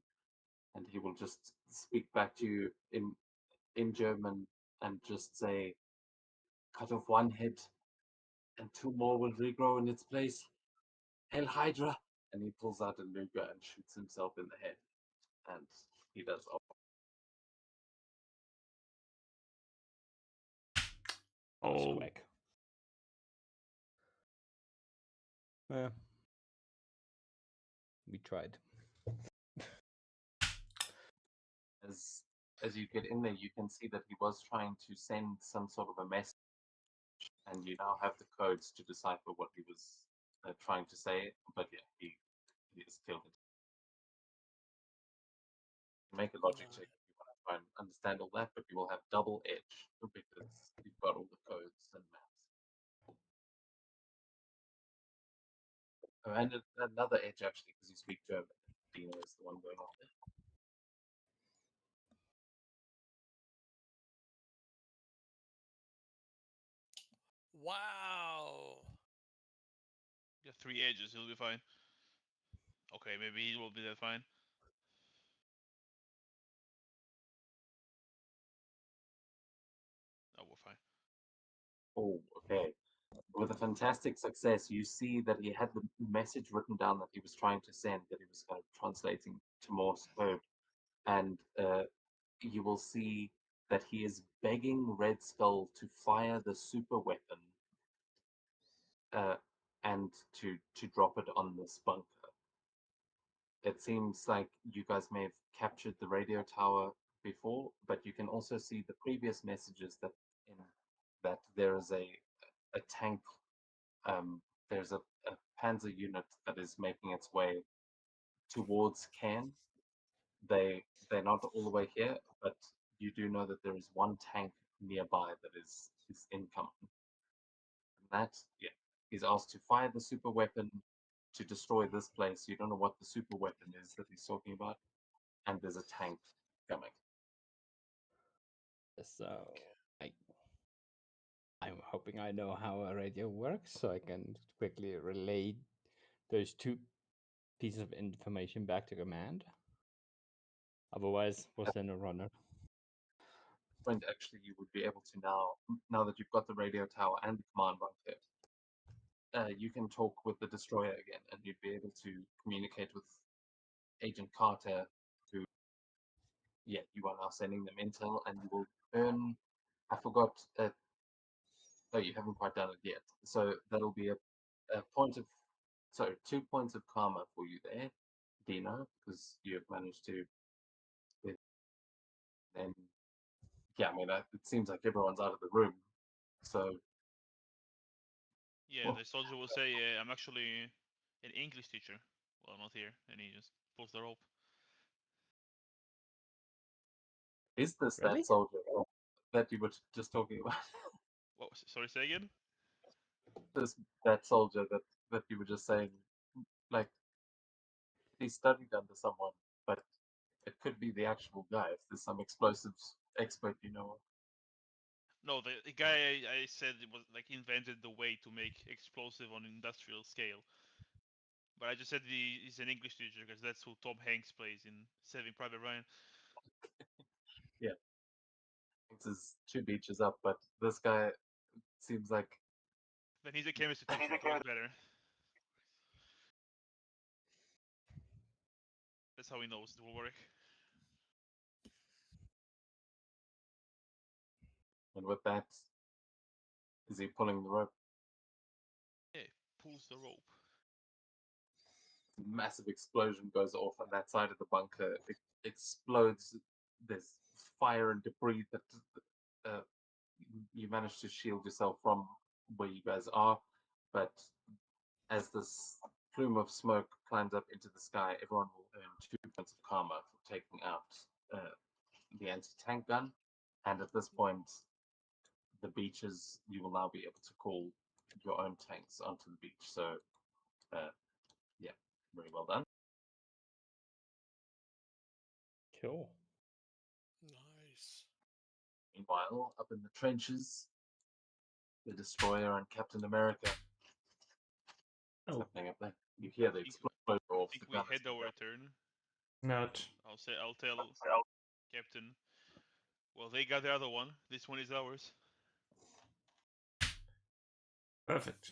and he will just speak back to you in German and just say, "Cut off one head and 2 more will regrow in its place. Hail Hydra! And he pulls out a Luger and shoots himself in the head. And he does. Oh, Swag. Yeah. We tried. As you get in there, you can see that he was trying to send some sort of a message, and you now have the codes to decipher what he was trying to say. But yeah, he is killed it. Make a logic check if you want to try and understand all that, but you will have double edge because you've got all the codes and maps. Oh, and another edge actually because you speak German. Dino is the one going on there. Wow. You have 3 edges, he'll be fine. Okay, maybe he will be that fine. Oh, we're fine. Oh, okay. With a fantastic success, you see that he had the message written down that he was trying to send, that he was kind of translating to Morse code. And you will see that he is begging Red Skull to fire the super weapon and to drop it on this bunker. It seems like you guys may have captured the radio tower before, but you can also see the previous messages that there is a tank. There's a panzer unit that is making its way towards Cairn. They're not all the way here, but you do know that there is one tank nearby that is incoming. And that, yeah, he's asked to fire the super weapon to destroy this place. You don't know what the super weapon is that he's talking about, and there's a tank coming. So I'm hoping I know how a radio works, so I can quickly relay those 2 pieces of information back to command. Otherwise, we'll send a runner. Point actually, you would be able to now that you've got the radio tower and the command bunker, you can talk with the destroyer again, and you'd be able to communicate with Agent Carter, who, yeah, you are now sending them intel, and you will earn. I forgot. Oh, you haven't quite done it yet. So that'll be a point of, sorry, 2 points of karma for you there, Dino, because you have managed to. Then, yeah, I mean, it seems like everyone's out of the room. So, Yeah, well, the soldier will say, I'm actually an English teacher. Well, not here. And he just pulls the rope. is this Really? that soldier that you were just talking about? What? Sorry, say again? That soldier that you were just saying, like, he studied under someone, but it could be the actual guy if there's some explosives expert you know. No, the guy I said was like invented the way to make explosive on industrial scale. But I just said he's an English teacher because that's who Tom Hanks plays in Saving Private Ryan. Yeah, it's 2 beaches up, but this guy seems like. Then he's a chemistry teacher. It was better. That's how he knows it will work. And with that, is he pulling the rope? Yeah, pulls the rope. Massive explosion goes off on that side of the bunker. It explodes. There's fire and debris that you manage to shield yourself from where you guys are, but as this plume of smoke climbs up into the sky, everyone will earn 2 points of karma for taking out the anti-tank gun. And at this point, the beaches, you will now be able to call your own tanks onto the beach. So, yeah, very well done. Cool. Nice. Meanwhile, up in the trenches, the destroyer and Captain America. What's happening up there? You hear the explosion I off think the we gun. had our turn. not. I'll tell Captain. Well, they got the other one. This one is ours. Perfect.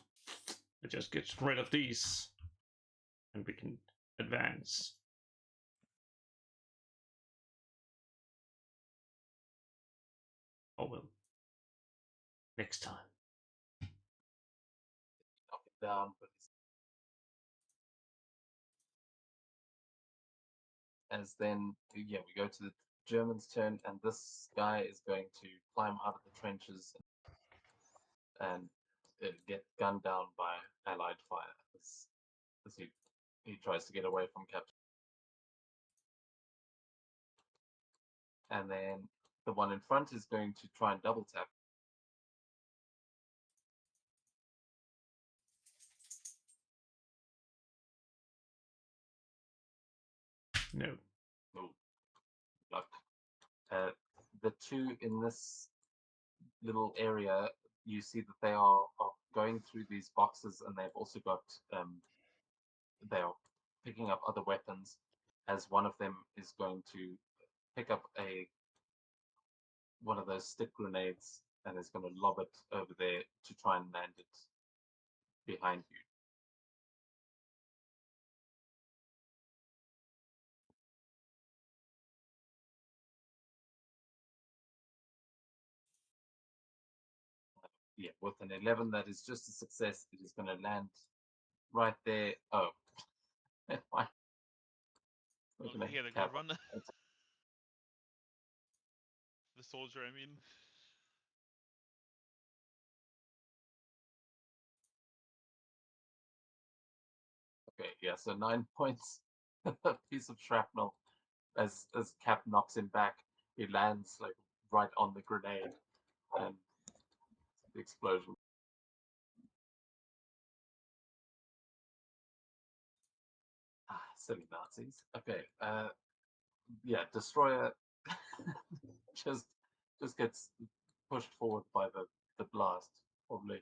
It just gets rid of these, and we can advance. Oh well. Next time. Knock it down, but as then, yeah, we go to the Germans' turn, and this guy is going to climb out of the trenches and get gunned down by Allied fire as he tries to get away from capture. And then the one in front is going to try and double tap. No. Oh, luck. The two in this little area, you see that they are going through these boxes, and they've also got they are picking up other weapons, as one of them is going to pick up one of those stick grenades and is going to lob it over there to try and land it behind you. Yeah, with an 11, that is just a success. It is going to land right there. Oh, fine. We're Okay, gonna he had a cap good run. it. The soldier, I mean. Okay, yeah, so 9 points. A piece of shrapnel. As Cap knocks him back, he lands like right on the grenade, and the explosion. Silly Nazis. Okay, yeah, destroyer just gets pushed forward by the blast, probably.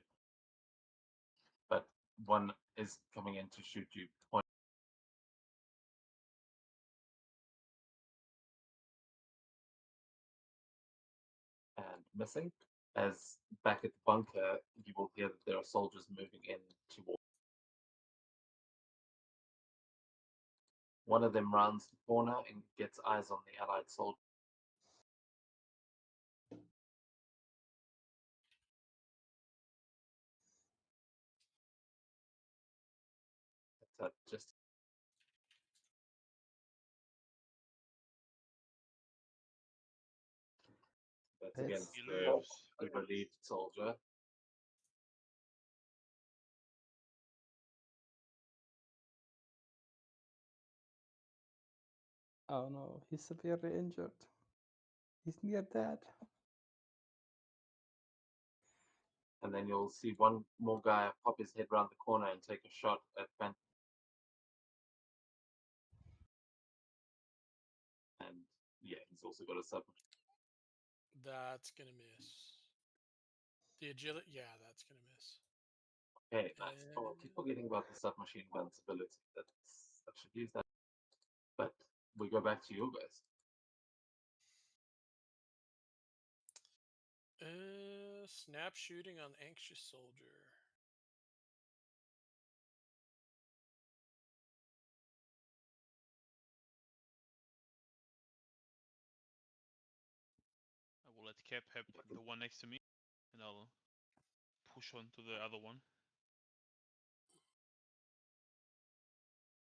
But one is coming in to shoot you. Point and missing. As back at the bunker, you will hear that there are soldiers moving in towards. One of them rounds the corner and gets eyes on the Allied soldier. Just that's Hits. against He the lives. relieved soldier. Oh no, he's severely injured. He's near dead. And then you'll see one more guy pop his head around the corner and take a shot at Phantom. And yeah, he's also got a submachine. That's gonna miss. The agility, yeah, that's gonna miss. Okay, nice. Oh, I keep forgetting about the submachine gun's ability. I should use that. But we go back to you guys. Snap shooting on anxious soldier. I will let Cap have the one next to me, and I'll push on to the other one.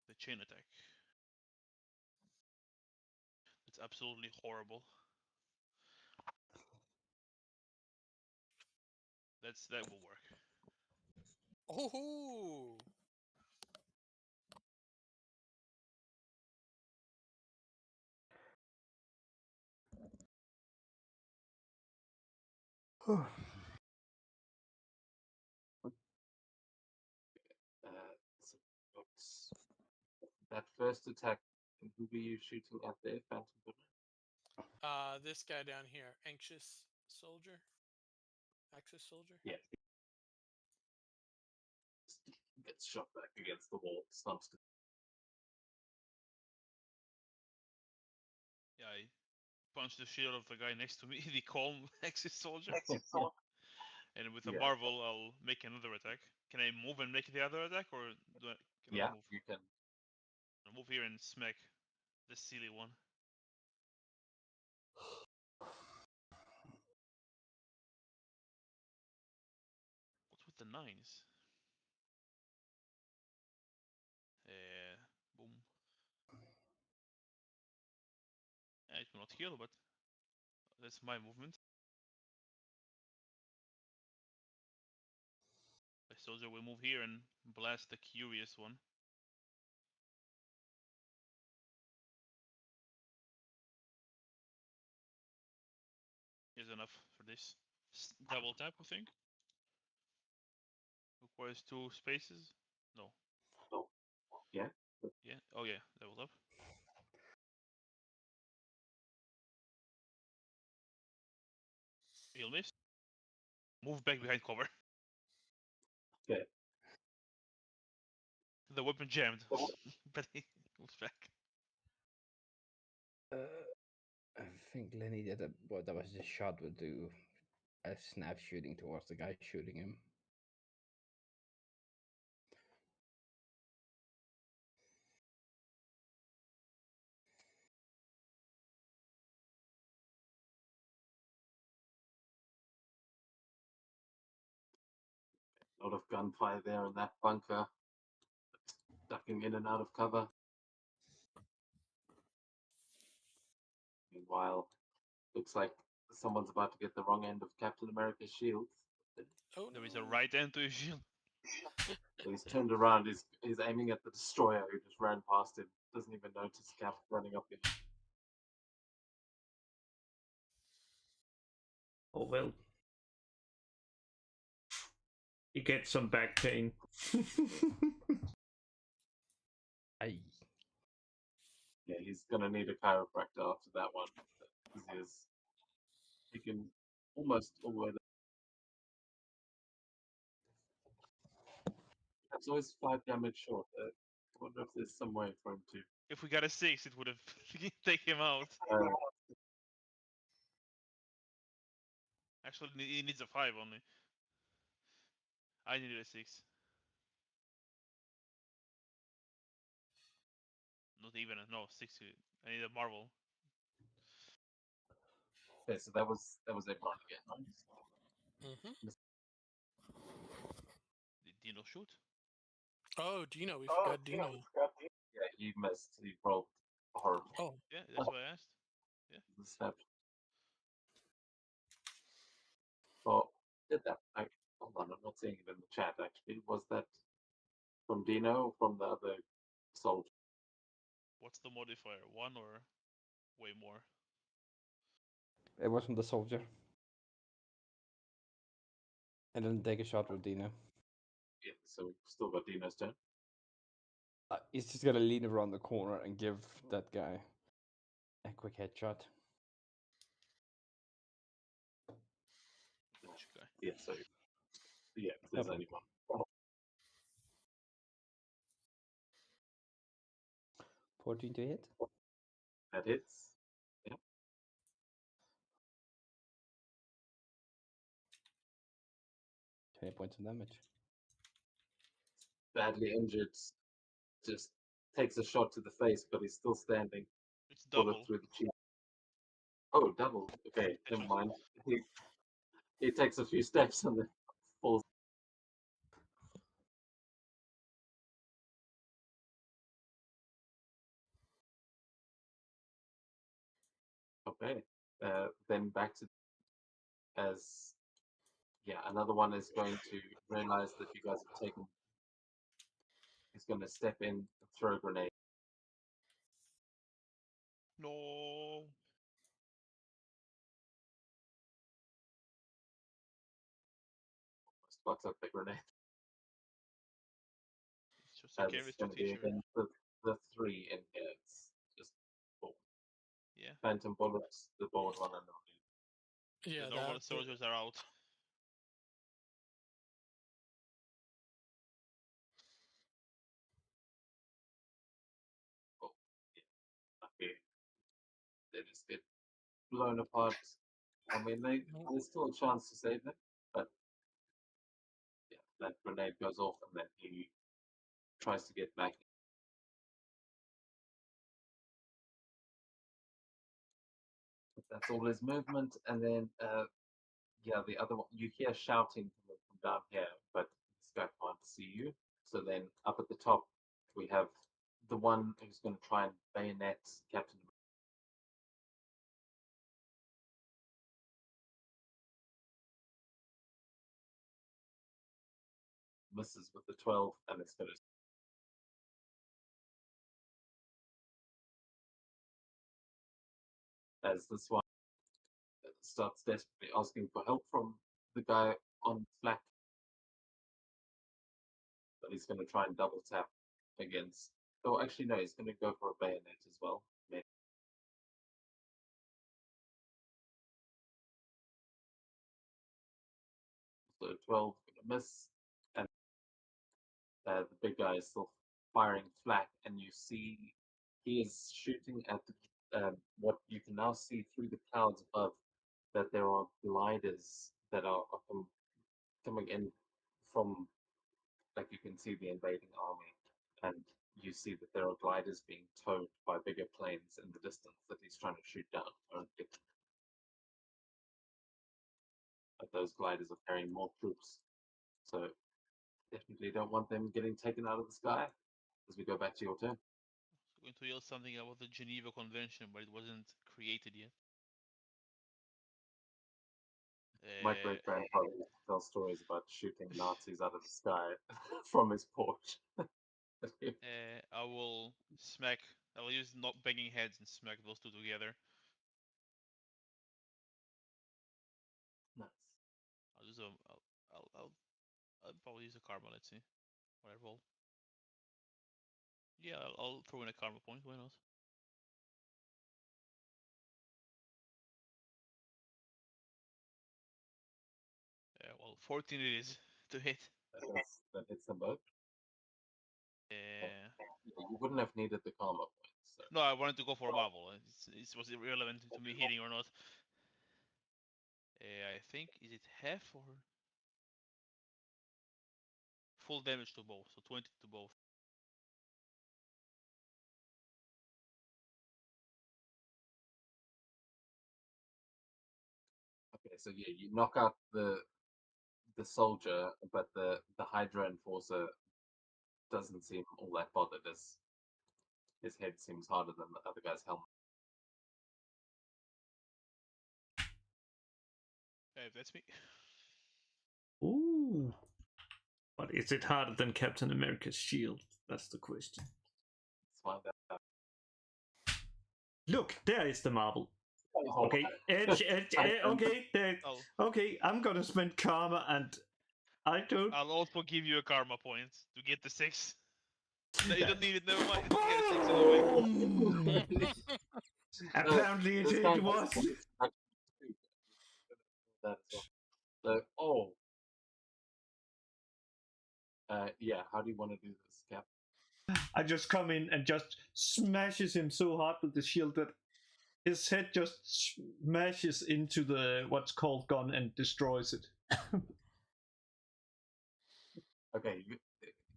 The chain attack. It's absolutely horrible. That will work. Oh, So what's that first attack? Who were you shooting at there, Phantom? this guy down here, anxious soldier, axis soldier. Yeah. Gets shot back against the wall, slumps to. Yeah, I punched the shit out of the guy next to me, the calm Axis soldier. And with the Yeah. Marvel, I'll make another attack. Can I move and make the other attack, or can I Yeah, move? you can. I'll move here and smack the silly one. What's with the 9s? Boom. It will not heal, but that's my movement. My soldier will move here and blast the curious one. Is enough for this. Double tap, I think. Requires 2 spaces. No. Oh, yeah. Yeah. Oh yeah, double tap. He'll miss. Move back behind cover. Okay. The weapon jammed, but he moves back. I think Lenny did what that was the shot would do a snap shooting towards the guy shooting him. A lot of gunfire there in that bunker. Ducking in and out of cover. Meanwhile, looks like someone's about to get the wrong end of Captain America's shield. Oh, There is no. a right end to his shield. So he's turned around. He's aiming at the destroyer who just ran past him. Doesn't even notice Cap running up behind. Oh well. You get some back pain. Aye. Yeah, he's gonna need a chiropractor after that one. Because he can almost all the way. That's always 5 damage short. I wonder if there's some way for him to. If we got a 6, it would have taken him out. Actually, he needs a 5 only. I needed a 6. Not even no 6. I need a Marvel. Okay, so that was everyone again, right? Mm-hmm. Did Dino shoot? Oh, Dino. We forgot Dino. Yeah, he missed. He rolled horribly. Oh, Yeah, that's why I asked. The snap. Oh, did that? Hold on, I'm not seeing it in the chat. Actually, was that from Dino or from the other soldier? What's the modifier? 1 or way more? It wasn't the soldier. I didn't take a shot with Dino. Yeah, so we've still got Dino's turn. He's just gonna lean around the corner and give that guy a quick headshot. Which guy? Yeah, so yeah, if there's Yep. anyone. 14 to hit. That hits. 20 points of damage. Badly injured. Just takes a shot to the face, but he's still standing. It's Bullet double. through the cheek. Oh, double. Okay, never mind. He takes a few steps and then falls. Okay. Then back to as another one is going to realize that you guys have taken. He's going to step in and throw a grenade. No. Sparks up the grenade. It's just a As carry it's to going to be teacher. against the 3 in here. It's just boom. Yeah. Phantom bullets, the board one and only. yeah. The normal That. soldiers are out. Oh, yeah. Okay. They just get blown apart. I mean, there's still a chance to save them, but that grenade goes off, and then he tries to get back. But that's all his movement, and then yeah, the other one you hear shouting from down here, but this guy can't see you. So then up at the top we have the one who's going to try and bayonet Captain. Misses with the 12, and it's going to. As this one starts desperately asking for help from the guy on flak, but he's going to try and double tap against. Oh, actually, no, he's going to go for a bayonet as well. So 12 going to miss, and the big guy is still firing flak, and you see he is shooting at what you can now see through the clouds above, that there are gliders that are coming in from, like you can see the invading army, and you see that there are gliders being towed by bigger planes in the distance that he's trying to shoot down. But those gliders are carrying more troops, so definitely don't want them getting taken out of the sky. As we go back to your turn. So going to yell something about the Geneva Convention, but it wasn't created yet. My great grandfather used to tell stories about shooting Nazis out of the sky from his porch. I will smack. I will use not banging heads and smack those two together. Nice. I'll use a. I'll probably use a karma. Let's see what I roll. Yeah, I'll throw in a karma point. Why not? Well, 14 it is to hit. That hits them both. Uh, You wouldn't have needed the karma points. So. no, I wanted to go for a marble. It was irrelevant to me hitting or not. I think, is it half or full damage to both? So 20 to both. Okay, so yeah, you knock out the soldier, but the Hydra enforcer doesn't seem all that bothered, as his head seems harder than the other guy's helmet. That's me. Ooh. But is it harder than Captain America's shield? That's the question. Let's find out. Look, there is the marble. Oh, Okay, edge, okay, there. I'll, Okay, I'm gonna spend karma, and I don't. I'll also give you a karma point to get the 6. No, you don't need it. Never mind. You get a 6 anyway. Boom! Apparently, This it guy was. has that as well. So, yeah. How do you want to do this, Cap? I just come in and just smashes him so hard with the shield that his head just smashes into the what's called gun and destroys it. Okay,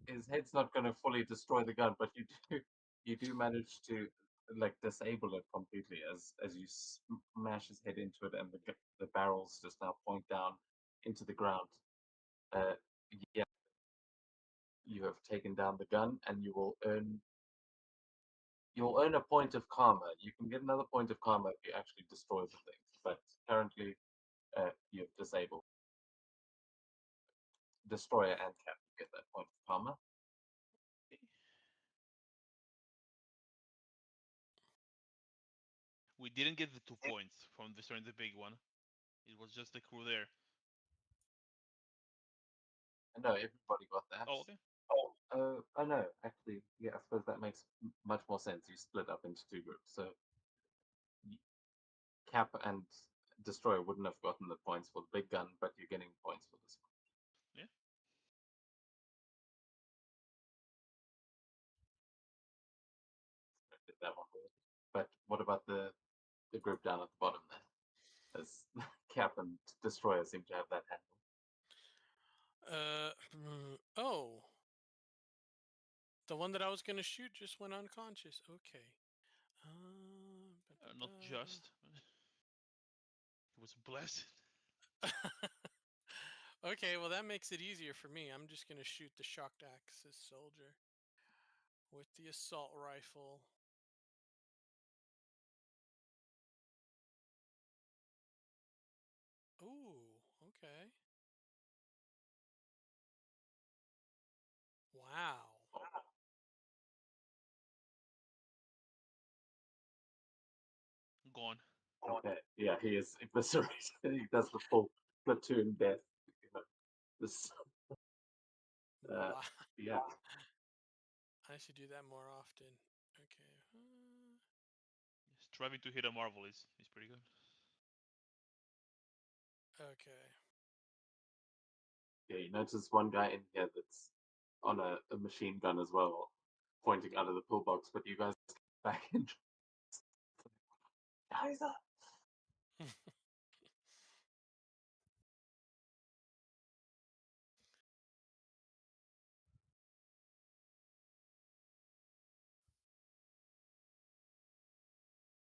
his head's not going to fully destroy the gun, but you do manage to like disable it completely as you smash his head into it, and the barrels just now point down into the ground. Yeah, you have taken down the gun, and you'll earn a point of karma. You can get another point of karma if you actually destroy the thing, but currently you've disabled. Destroyer and Cap get that point of karma. We didn't get the 2 points from destroying the big one. It was just the crew there. No, everybody got that. Oh, okay. Oh no, actually, yeah, I suppose that makes much more sense. You split up into 2 groups, so Cap and Destroyer wouldn't have gotten the points for the big gun, but you're getting points for this one. Yeah. Did that one. But what about the group down at the bottom there? As Cap and Destroyer seem to have that handle. one that I was gonna shoot just went unconscious. Okay. Not just. It was blessed. Okay, well that makes it easier for me. I'm just gonna shoot the shocked axis soldier with the assault rifle. Ooh, okay. Wow. Gone. Okay, yeah, he is eviscerated. He does the full platoon death. You know, this, Wow. yeah, I should do that more often. Okay. Striving to hit a marvel is pretty good. Okay. yeah. You notice one guy in here that's on a machine gun as well, pointing out of the pillbox. But you guys get back in. Kaiser.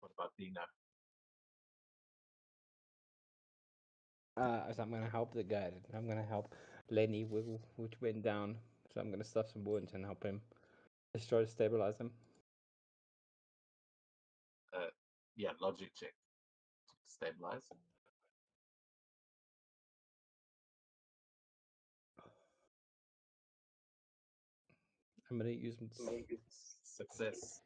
What about Dina? So I'm gonna help the guy. I'm gonna help Lenny, which went down. So I'm gonna stuff some wounds and help him. Just try to stabilize him. Yeah, logic check to stabilize. I'm gonna use him. Success.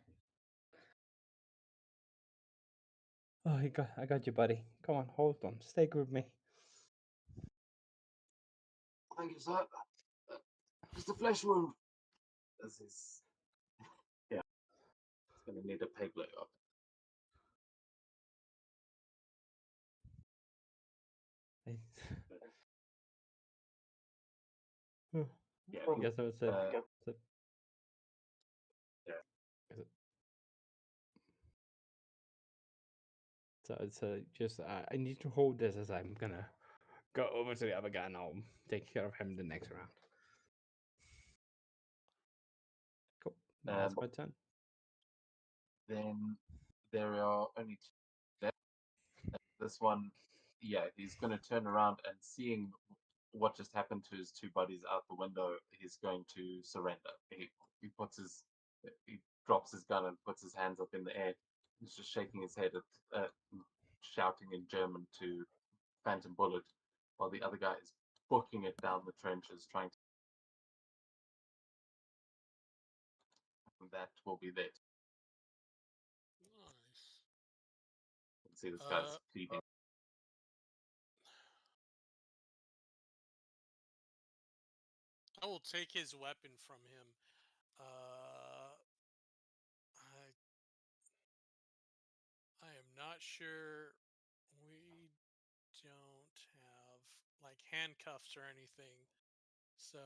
Oh, I got you, buddy. Come on, hold on. Stay with me. Thank you, sir. Just a flesh wound. This is. Yeah. It's going to need a peg blow up. Yeah. I guess I would say. Yeah. So it's just I need to hold this as I'm gonna go over to the other guy and I'll take care of him the next round. Cool. That's my turn. Then there are only two left. This one, yeah, he's going to turn around and seeing what just happened to his two buddies out the window, he's going to surrender. He puts he drops his gun and puts his hands up in the air. He's just shaking his head at shouting in German to Phantom Bullet, while the other guy is booking it down the trenches, trying to. That will be that. Nice. You can see this guy's bleeding. I will take his weapon from him. I am not sure. We don't have like handcuffs or anything. So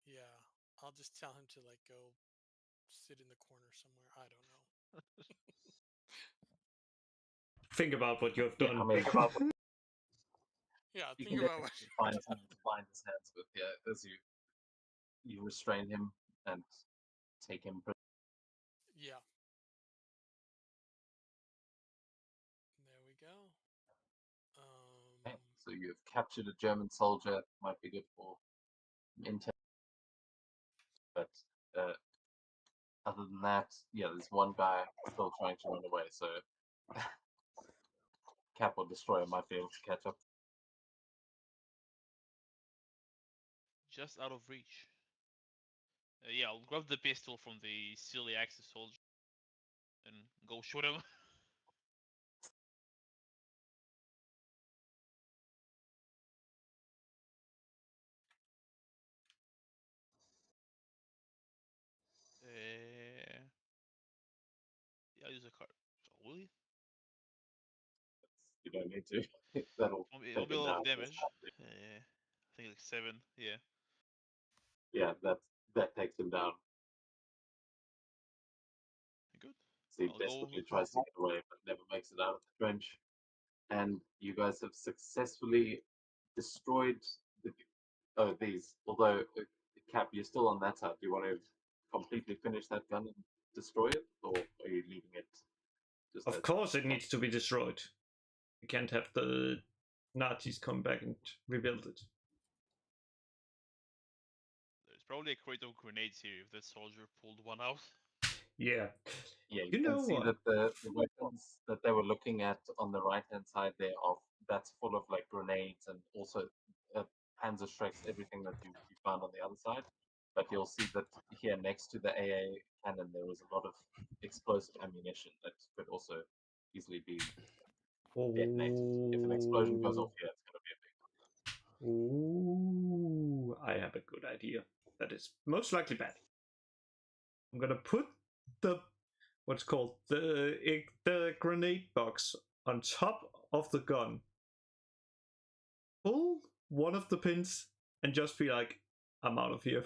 yeah, I'll just tell him to like go sit in the corner somewhere. I don't know. Think about what you have done. Yeah, I mean, Yeah, you think can about what. definitely find something to bind his hands with. Yeah, as you restrain him and take him. Yeah. There we go. Okay, so you've captured a German soldier. Might be good for intel, but other than that, yeah, there's one guy still trying to run away. So Cap or Destroyer might be able to catch up. Just out of reach. Yeah, I'll grab the pistol from the silly Axis soldier and go shoot him. Yeah, I'll use a card. So will you? You don't need to. That'll It'll take be a him lot down. of damage. I think like 7. Yeah. Yeah, that takes him down. Good. So he I'll desperately go. tries to get away, but never makes it out of the trench. And you guys have successfully destroyed these. Although Cap, you're still on that side. Do you want to completely finish that gun and destroy it, or are you leaving it just Of as course, it needs to be destroyed. You can't have the Nazis come back and rebuild it. There's probably a crate of grenades here if the soldier pulled one out. Yeah. Yeah, You you know can see what? that the weapons that they were looking at on the right hand side there of that's full of like grenades and also Panzerschrecks, everything that you found on the other side. But you'll see that here next to the AA cannon there is a lot of explosive ammunition that could also easily be detonated. If an explosion goes off here, it's going to be a big Ooh, I have a good idea. That is most likely bad. I'm gonna put the what's called the grenade box on top of the gun. Pull one of the pins and just be like, "I'm out of here."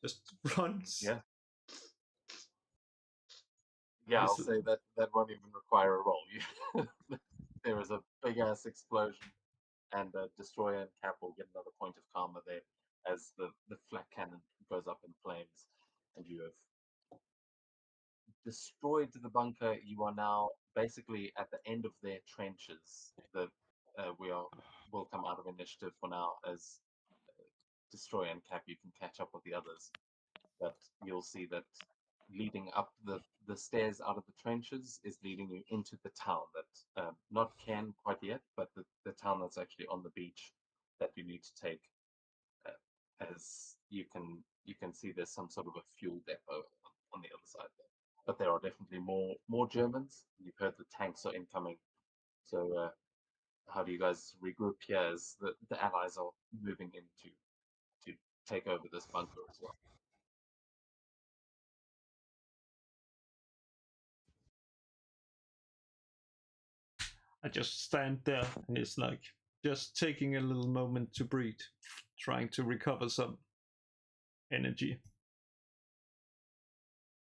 Just runs. Yeah. Yeah, I'll say that that won't even require a roll. There is a big ass explosion, and Destroyer and Cap will get another point of karma there as the flak cannon goes up in flames, and you have destroyed the bunker. You are now basically at the end of their trenches. Will come out of initiative for now as Destroyer and Cap. You can catch up with the others, but you'll see that leading up the stairs out of the trenches is leading you into the town that not Caen quite yet, but the town that's actually on the beach that you need to take. As you can see, there's some sort of a fuel depot on the other side there, but there are definitely more Germans. You've heard the tanks are incoming, so how do you guys regroup here as the allies are moving in to take over this bunker as well? I just stand there and it's like just taking a little moment to breathe, trying to recover some energy.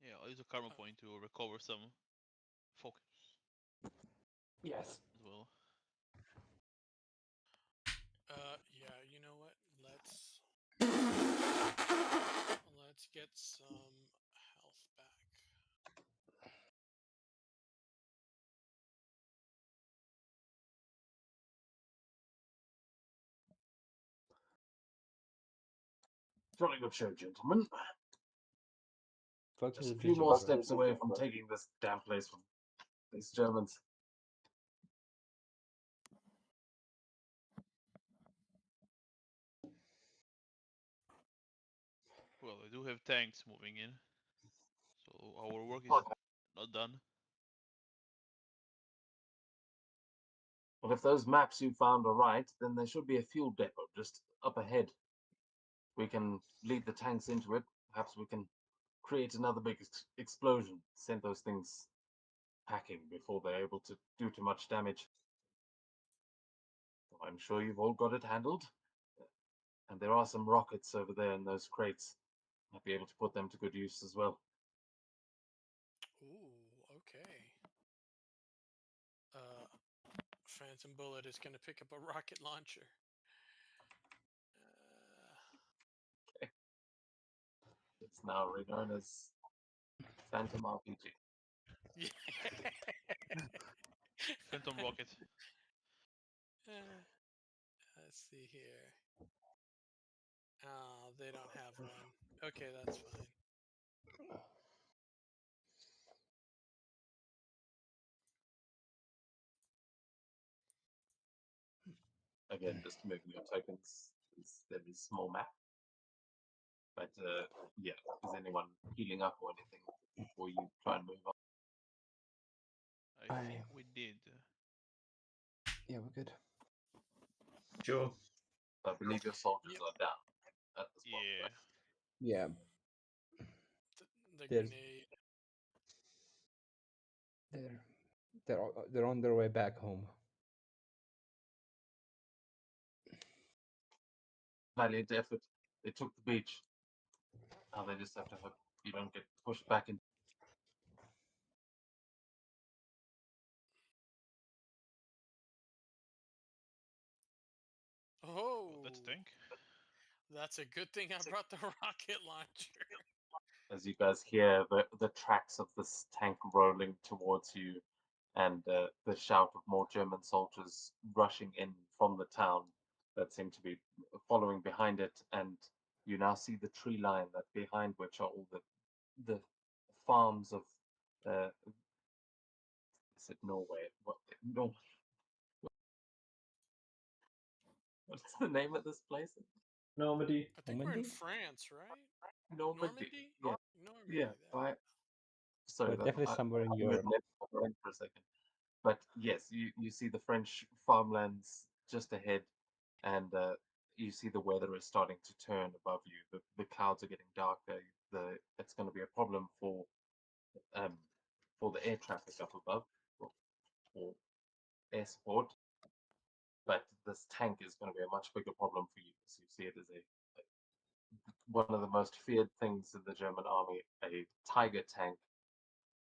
Yeah, I'll use a karma point to recover some focus Yes. as well. Yeah, you know what? Let's get some health back. Jolly good show, gentlemen. Focus Just a is few more difficult. steps away from taking this damn place from these Germans. Well, I do have tanks moving in, so our work is not done. Well, if those maps you found are right, then there should be a fuel depot just up ahead. We can lead the tanks into it. Perhaps we can create another big explosion, send those things packing before they're able to do too much damage. I'm sure you've all got it handled. And there are some rockets over there in those crates. Might be able to put them to good use as well. Ooh, okay. Phantom Bullet is going to pick up a rocket launcher. It's now renowned as Phantom RPG. Yeah. Phantom rocket. Let's see here. Oh, they don't have one. Okay, that's fine. Again, just moving your tokens. There is small map. But yeah, is anyone healing up or anything before you try and move on? I think we did. Yeah, we're good. Sure. I believe your soldiers Yep. are down at this point, Yeah. right? Yeah, The There's- grenade. they're on their way back home. Valiant effort. They took the beach. Now they just have to hope you don't get pushed back in. Oh, That's a tank. that's a good thing I brought the rocket launcher. as you guys hear the tracks of this tank rolling towards you, and the shout of more German soldiers rushing in from the town that seem to be following behind it, and you now see the tree line that behind which are all the farms of is it Norway? What no? What's the name of this place? Normandy. I think we're in Normandy? France, right? Normandy. Yeah, Normandy. yeah. Sorry, But definitely somewhere in I Europe. misread my brain for a second. But yes, you see the French farmlands just ahead, and you see the weather is starting to turn above you. The clouds are getting darker. It's going to be a problem um for the air traffic up above, for air support. But this tank is going to be a much bigger problem for you. So you see it as one of the most feared things in the German army, a Tiger tank,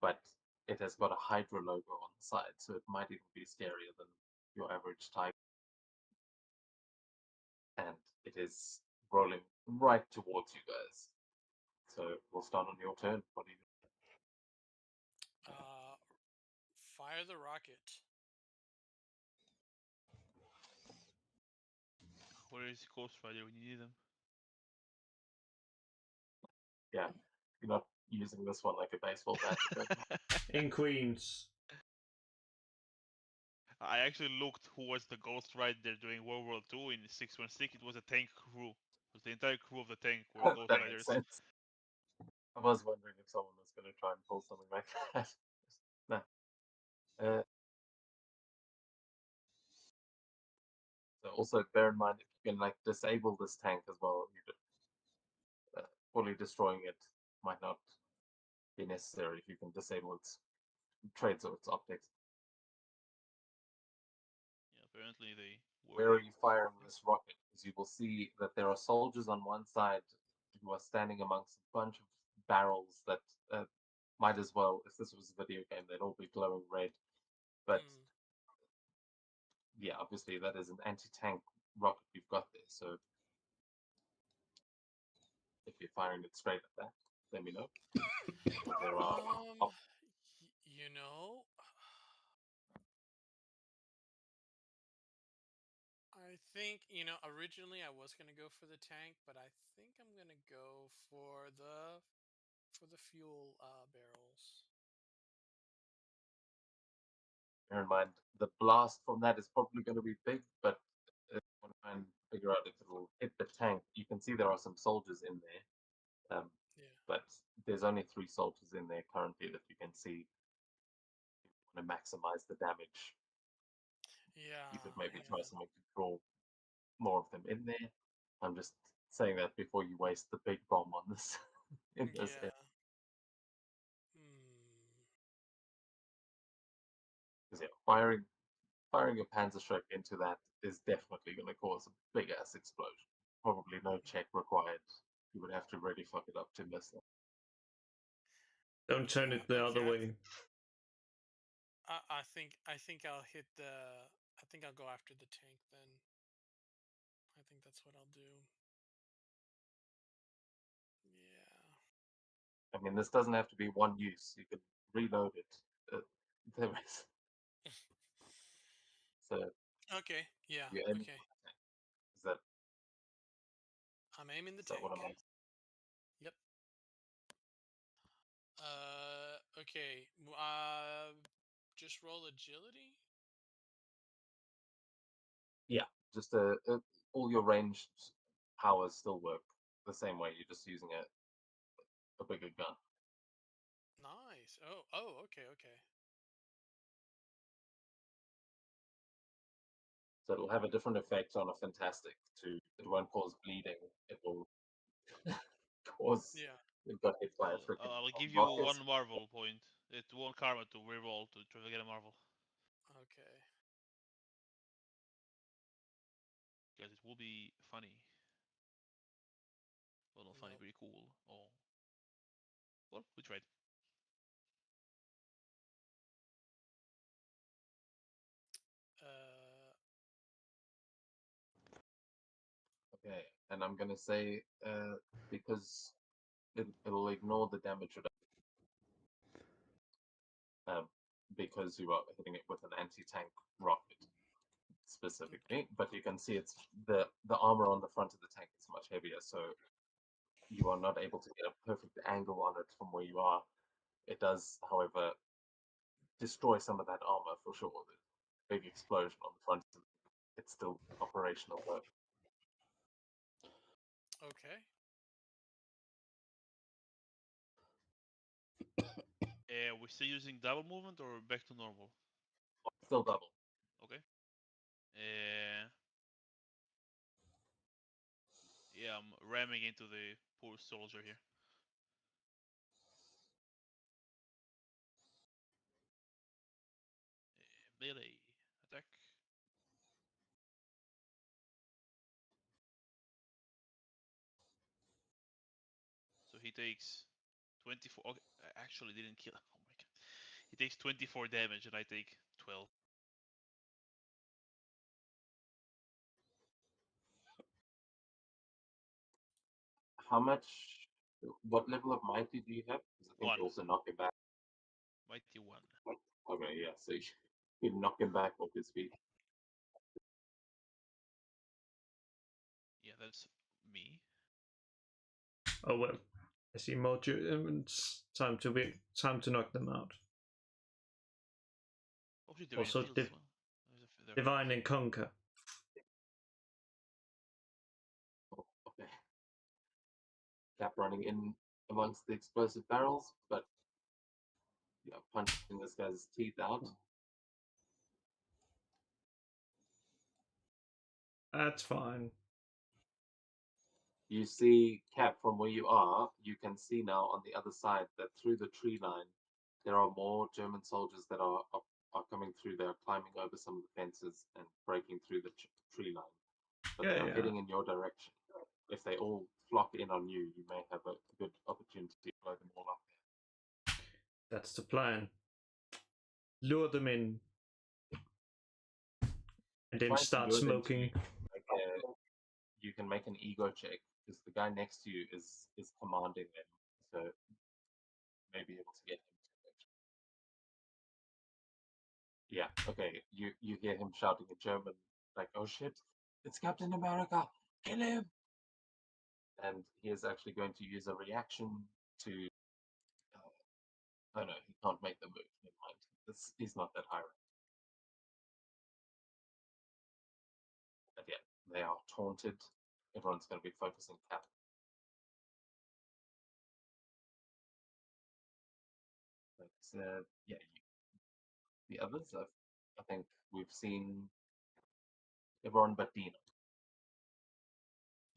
but it has got a Hydra logo on the side, so it might even be scarier than your average Tiger. And it is rolling right towards you guys. So we'll start on your turn. What do you? Fire the rocket. Where is Ghost Rider when you need him? Yeah, you're not using this one like a baseball bat. In Queens. I actually looked who was the Ghost Rider during World War II in 616. It was a tank crew. It was the entire crew of the tank were Ghost That Riders. makes sense. I was wondering if someone was going to try and pull something like that. No. So also bear in mind if you can like disable this tank as well, fully destroying it might not be necessary if you can disable its traits or its optics. Yeah, apparently they Where were. are you firing this rocket? Because you will see that there are soldiers on one side who are standing amongst a bunch of barrels that might as well, if this was a video game, they'd all be glowing red. But yeah, obviously that is an anti-tank rocket you've got there. So if you're firing it straight at that, let me know. There are You know, I think, originally I was going to go for the tank, but I think I'm going to go for the fuel barrels. bear in mind the blast from that is probably going to be big, but if you want to try and figure out if it'll hit the tank, you can see there are some soldiers in there. Yeah. But there's only 3 soldiers in there currently that you can see. If you want to maximize the damage, Yeah. you could maybe Yeah. try something to draw more of them in there. I'm just saying that before you waste the big bomb on this in this area. Yeah. Hmm. Because yeah, firing a Panzerschreck into that is definitely going to cause a big ass explosion. Probably no check required. You would have to really fuck it up to miss that. Don't turn it the other way. I think I'll hit the. I think I'll go after the tank then. I think that's what I'll do. Yeah. I mean, this doesn't have to be one use. You can reload it. There is. So Okay. Yeah. you aim Okay. is that I'm aiming the is that tank. what I'm asking? Yep. Okay. Just roll agility. Yeah, just all your ranged powers still work the same way. You're just using a bigger gun. Nice. Oh. Okay. Okay. So it'll have a different effect on a fantastic too. It won't cause bleeding. It will cause Yeah. it got hit by a freaking I'll give you rocket. one Marvel point. It won't karma to reroll to try to get a Marvel. Okay. Because it will be funny. Well, not funny, Nope. very cool. Oh. Well, we tried. Uh. Okay, and I'm gonna say because it'll ignore the damage reduction because you are hitting it with an anti-tank rocket specifically. But you can see it's the armor on the front of the tank is much heavier, so you are not able to get a perfect angle on it from where you are. It does, however, destroy some of that armor for sure. The big explosion on the front, it's still operational though. Okay. We're still using double movement or back to normal? Still double. Okay. Yeah, I'm ramming into the poor soldier here. Melee attack. So he takes 24. Okay, I actually didn't kill. Oh my god. He takes 24 damage and I take 12. How much? What level of mighty do you have? Because I think One. you also knock him back. Mighty 1. Okay, yeah. So you knock him back off his feet. Yeah, that's me. Oh well. I see more. It's time to knock them out. Oh shit, they're Also, in field as well. They're divine and conquer. Oh, okay. Cap running in amongst the explosive barrels, but yeah, punching this guy's teeth out. That's fine. You see Cap from where you are. You can see now on the other side that through the tree line, there are more German soldiers that are coming through. They are climbing over some of the fences and breaking through the tree line. But they are heading in your direction. If they all flock in on you, you may have a good opportunity to blow them all up. That's the plan. Lure them in, and then Try to start lure them to smoking. you. You can make an ego check because the guy next to you is commanding them, so may be able to get him to actually. Yeah, okay. You hear him shouting in German, like, "Oh shit, it's Captain America, kill him!" And he is actually going to use a reaction to. Oh no, he can't make the move. Never mind. He's not that high rank. But yeah, they are taunted. Everyone's going to be focusing Cap. But yeah, the others, I think we've seen everyone but Dino.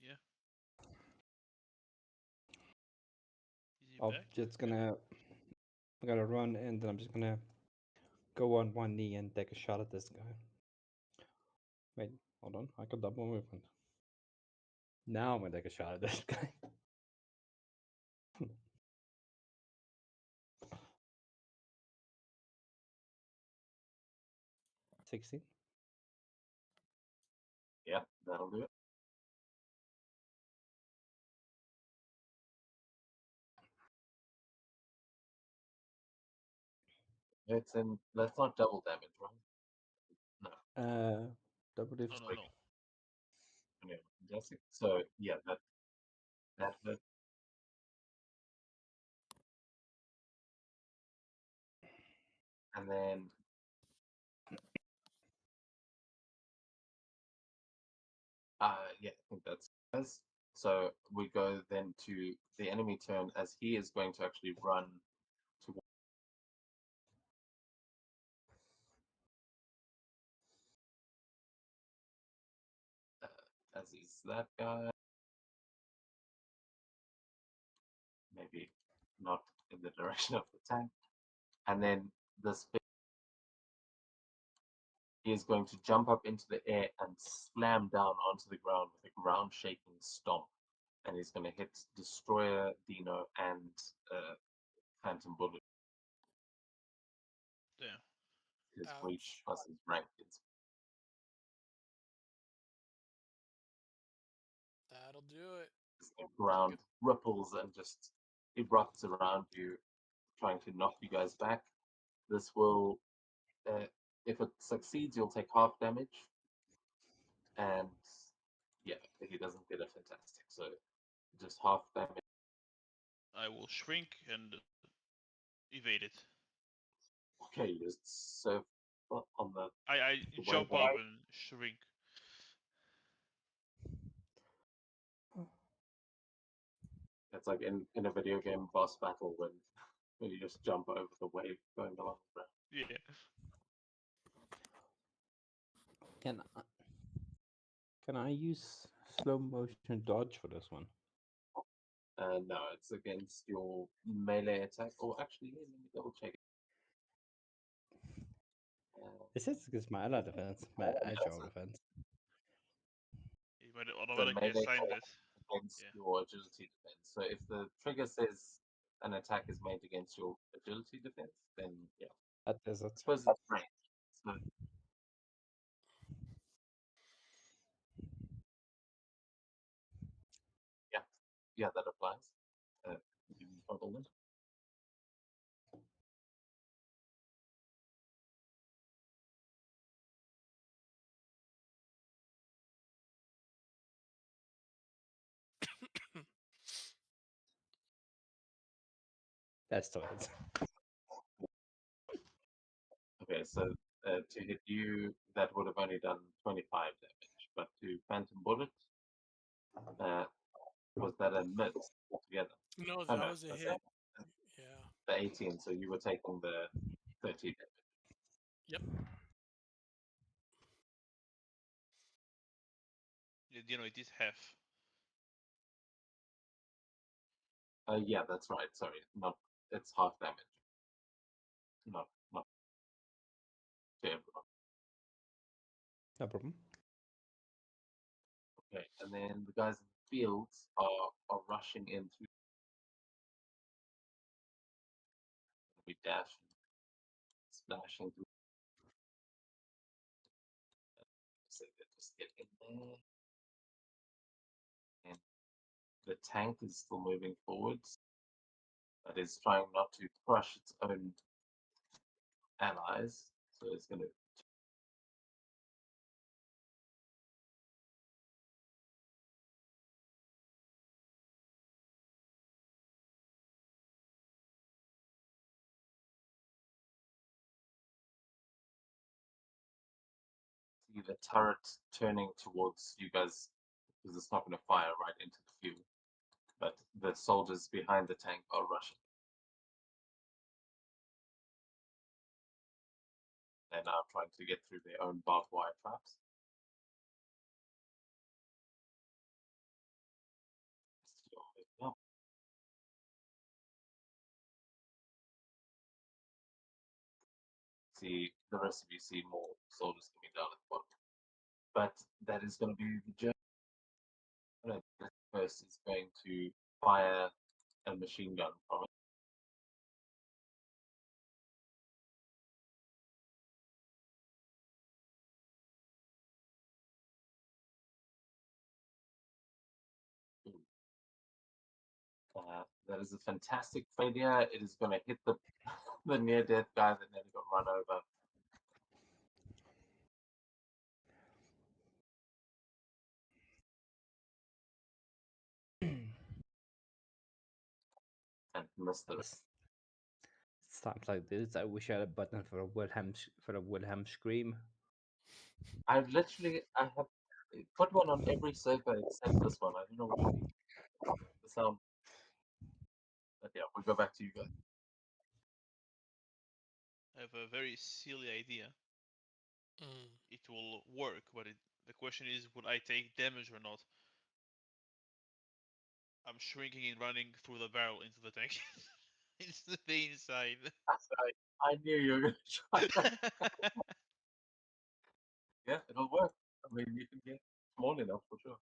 Yeah. Is he I'm back? just gonna run and then I'm just gonna go on one knee and take a shot at this guy. Wait, hold on. I got double movement. Now I'm gonna take a shot at this guy. 16. Yeah, that'll do it. That's not double damage, right? No. Double diff. No. Anyway, fantastic. So yeah, that hurt. And then yeah, I think that's us. So we go then to the enemy turn as he is going to actually run to as is that guy. Maybe not in the direction of the tank. And then this he is going to jump up into the air and slam down onto the ground with a ground shaking stomp. And he's going to hit Destroyer, Dino, and Phantom Bullet. Damn. His Ouch. reach plus his rank. That'll do it. The ground ripples and just erupts around you, trying to knock you guys back. This will, if it succeeds, you'll take half damage, and yeah, if he doesn't get a fantastic, so just half damage. I will shrink and evade it. Okay, you just surf on the I the jump wave. up and shrink. It's like in a video game boss battle when you just jump over the wave going along the ground. Yeah. Can I use slow motion dodge for this one? No, it's against your melee attack. Or actually, let me double check it. It says against my ally defense, my agile defense. You might The automatically melee assign that. against Yeah. your agility defense. So if the trigger says an attack is made against your agility defense, then yeah. That is I it. suppose it's range. So yeah, yeah, that applies. You can toggle it. That's still hits. Okay, so to hit you, that would have only done 25 damage, but to Phantom Bullet, was that a miss altogether? No, Oh that no, was a that's hit. Yeah. the 18, so you were taking the 30 damage. Yep. You know, it is half. Yeah, that's right. Sorry, not it's half damage. Not to everyone. No problem. Okay, and then the guys in the fields are rushing in through. We dashing, splashing through. So they just get in there, and the tank is still moving forwards, but is trying not to crush its own allies. So it's going to. See the turret turning towards you guys because it's not going to fire right into the field. But the soldiers behind the tank are rushing. They're now trying to get through their own barbed wire traps. Yeah. See, the rest of you see more soldiers coming down at the bottom. But that is going to be the German. First is going to fire a machine gun from it. That is a fantastic failure. It is going to hit the the near death guy that nearly got run over. And missed the. It's times like this. I wish I had a button for a Wilhelm scream. I have put one on every server except this one. I don't know why. The sound. But yeah, we'll go back to you guys. I have a very silly idea. Mm. It will work, but the question is, would I take damage or not? I'm shrinking and running through the barrel into the tank. Into the inside. I knew you were going to try that. Yeah, it'll work. I mean, you can get small enough for sure.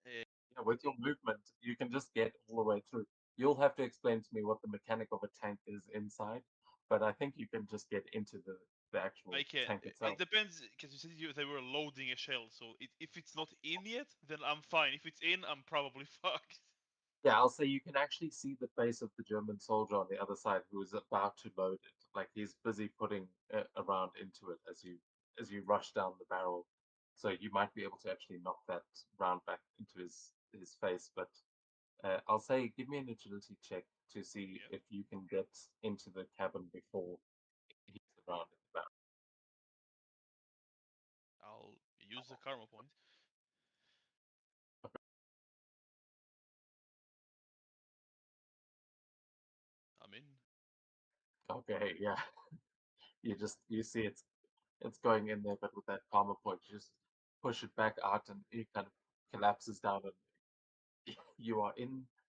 Yeah, with your movement, you can just get all the way through. You'll have to explain to me what the mechanic of a tank is inside, but I think you can just get into the actual I can. tank It itself. depends, because you said they were loading a shell. So if it's not in yet, then I'm fine. If it's in, I'm probably fucked. Yeah, I'll say you can actually see the face of the German soldier on the other side who is about to load it. Like he's busy putting a round into it as you rush down the barrel. So you might be able to actually knock that round back into his face. But I'll say give me an agility check to see Yeah. if you can get into the cabin before he hits the round in the barrel. I'll use the karma point. I'm in. Okay, yeah. You see it's going in there, but with that karma point, you just push it back out, and it kind of collapses down, and you are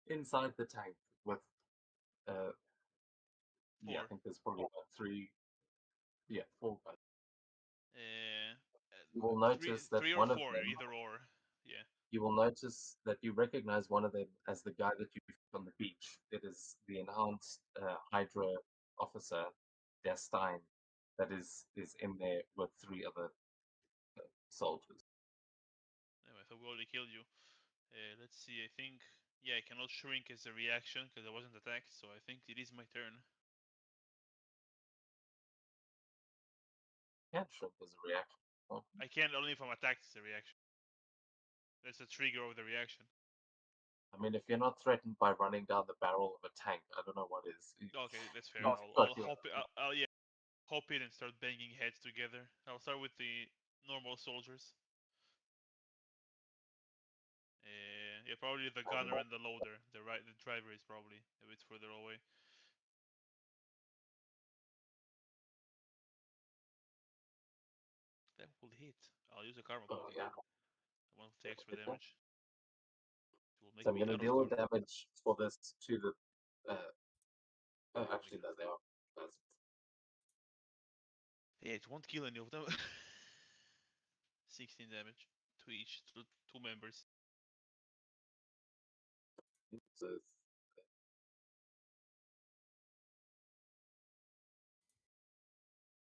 inside the tank with yeah, I 4. think there's probably about four guys. Uh, You will three, notice that 3 or one of 4, them, either or. Yeah. you will notice that you recognize one of them as the guy that you found on the beach. It is the enhanced Hydra officer, Der Stein, that is in there with 3 other soldiers. Anyway, I thought we already killed you. Let's see. I think I cannot shrink as a reaction because I wasn't attacked. So I think it is my turn. Can't shrink as a reaction. Oh, I can only if I'm attacked as a reaction. That's the trigger of the reaction. I mean, if you're not threatened by running down the barrel of a tank, I don't know what is. Okay, that's fair. You've I'll got your- hop. I'll hop in and start banging heads together. I'll start with the normal soldiers. Yeah, probably the gunner and the loader. The driver is probably a bit further away. That will hit. I'll use a karma point yeah. again. I want the extra damage. It will make So I'm me going to out of deal karma. damage for this to the. Actually, no, they are. That's, Yeah, it won't kill any of them. 16 damage to each, to 2 members. so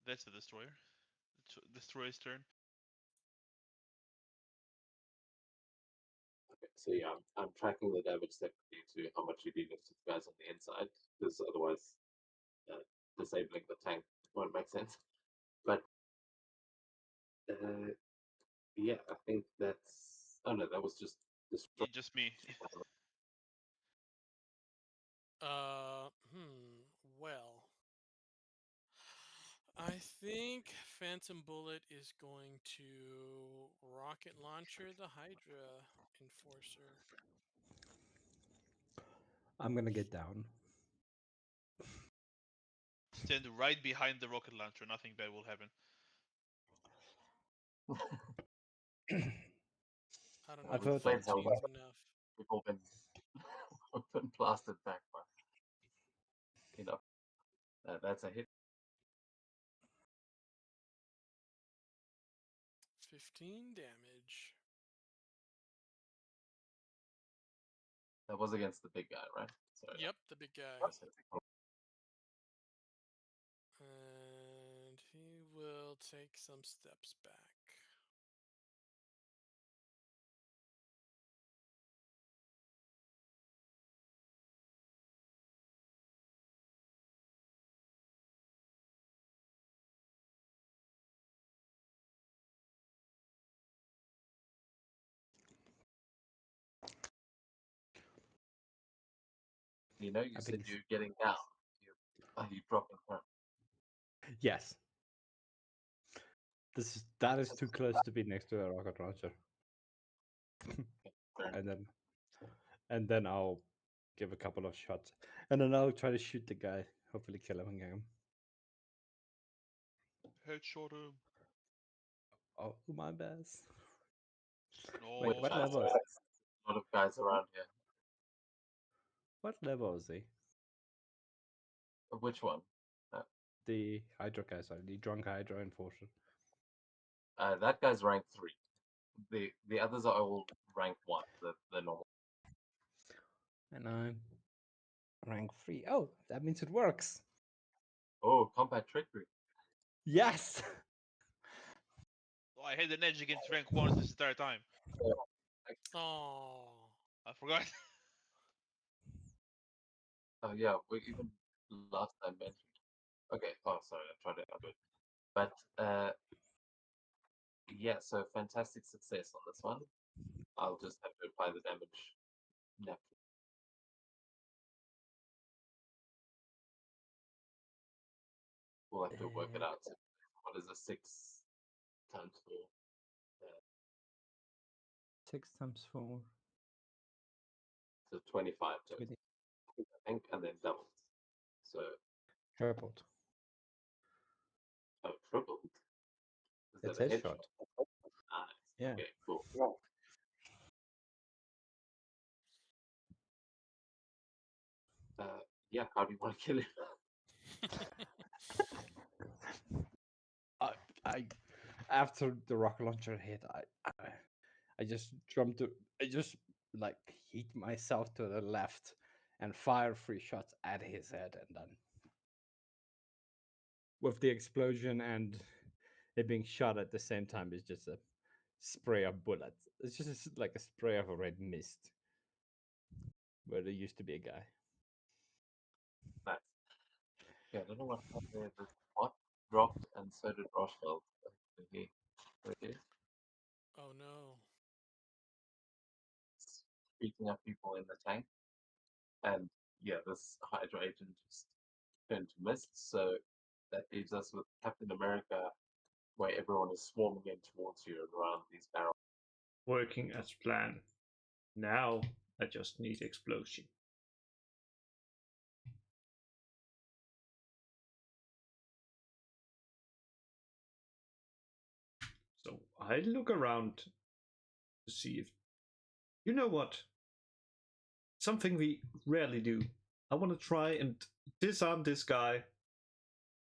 That's the destroyer. Destroyer's turn. okay, so yeah, I'm tracking the damage separately to how much you do to the guys on the inside, because otherwise, disabling the tank won't make sense. But yeah, I think that's. Oh no, that was just destroy. Just me. Well, I think Phantom Bullet is going to rocket launcher the Hydra Enforcer. I'm gonna get down. Stand right behind the rocket launcher. Nothing bad will happen. I don't know I've if the heard Flames that are fancy too. is enough. we've all been blasted back by. That's a hit. 15 damage. That was against the big guy, right? So Yep, the big guy. that's it. And he will take some steps back. You know, you I said think you're getting down. You dropping her. yes. That is too close to be next to a rocket launcher. and then I'll give a couple of shots, and then I'll try to shoot the guy. Hopefully, kill him again. Headshot him. Oh, my best. No. Wait, what level? A lot of guys around here. What level is he? Which one? The Hydra guy, sorry, the drunk Hydra enforcer. That guy's rank 3. The others are all rank 1. The normal. And I'm rank 3. Oh, that means it works. Oh, combat trickery. Yes. Oh, I had an edge against rank 1s this entire time. Oh. I forgot. Oh yeah, we even last time mentioned. Okay. Oh, sorry, I tried to undo it. But yeah, so fantastic success on this one. I'll just have to apply the damage naturally. We'll have to work it out. So what is a 6 times 4? 6 times 4. So 25 total, 20. I think, and then doubled. So Tripled. oh, tripled. Is It's that a headshot. headshot? Nice. Yeah. Okay, cool. Yeah, how do you want to kill him? I after the rocket launcher hit, I just jumped to, I just like hit myself to the left and fire 3 shots at his head, and then with the explosion and it being shot at the same time is just a spray of bullets. It's just like a spray of a red mist where there used to be a guy. Nice. Yeah, I don't know what happened there. The bot dropped, and so did Rochfeld. Okay, there it is. Oh no. Beating up people in the tank. And yeah, this Hydra agent just turned to mist. So that leaves us with Captain America, where everyone is swarming in towards you and around these barrels. Working as planned. Now I just need explosion. So I look around to see if you know what. Something we rarely do. I want to try and disarm this guy,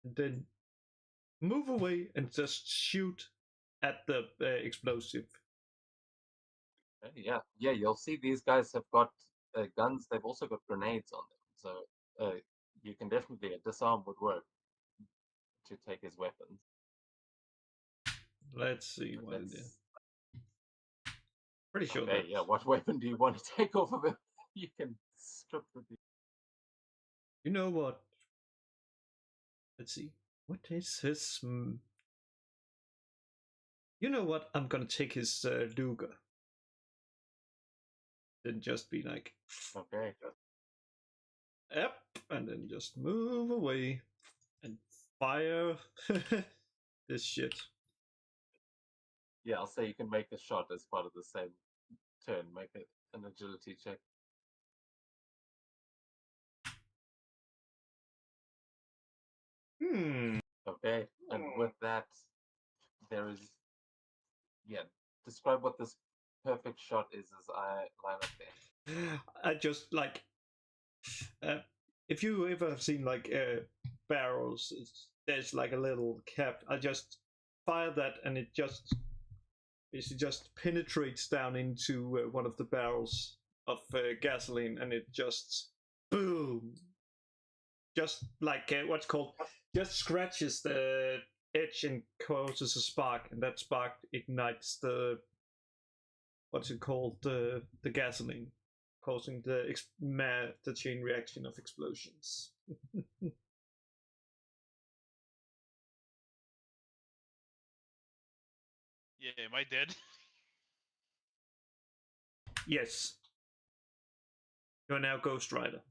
and then move away and just shoot at the explosive. Yeah, yeah, you'll see these guys have got guns. They've also got grenades on them. So you can definitely, a disarm would work to take his weapons. Let's see But what it is. let's Pretty sure okay, that. yeah. What weapon do you want to take off of him? You can strip the. You know what? Let's see. What is his? You know what? I'm gonna take his Luger. Then just be like, Okay. yep, and then just move away and fire this shit. Yeah, I'll say you can make a shot as part of the same turn. Make it an agility check. Okay, and with that, there is. Yeah, describe what this perfect shot is as I line up there. I just like if you ever have seen like barrels, there's like a little cap. I just fire that, and it just penetrates down into one of the barrels of gasoline, and it just boom, just like what's called, just scratches the edge and causes a spark, and that spark ignites the what's it called, the gasoline, causing the chain reaction of explosions. Yeah, am I dead? Yes, you're now Ghost Rider,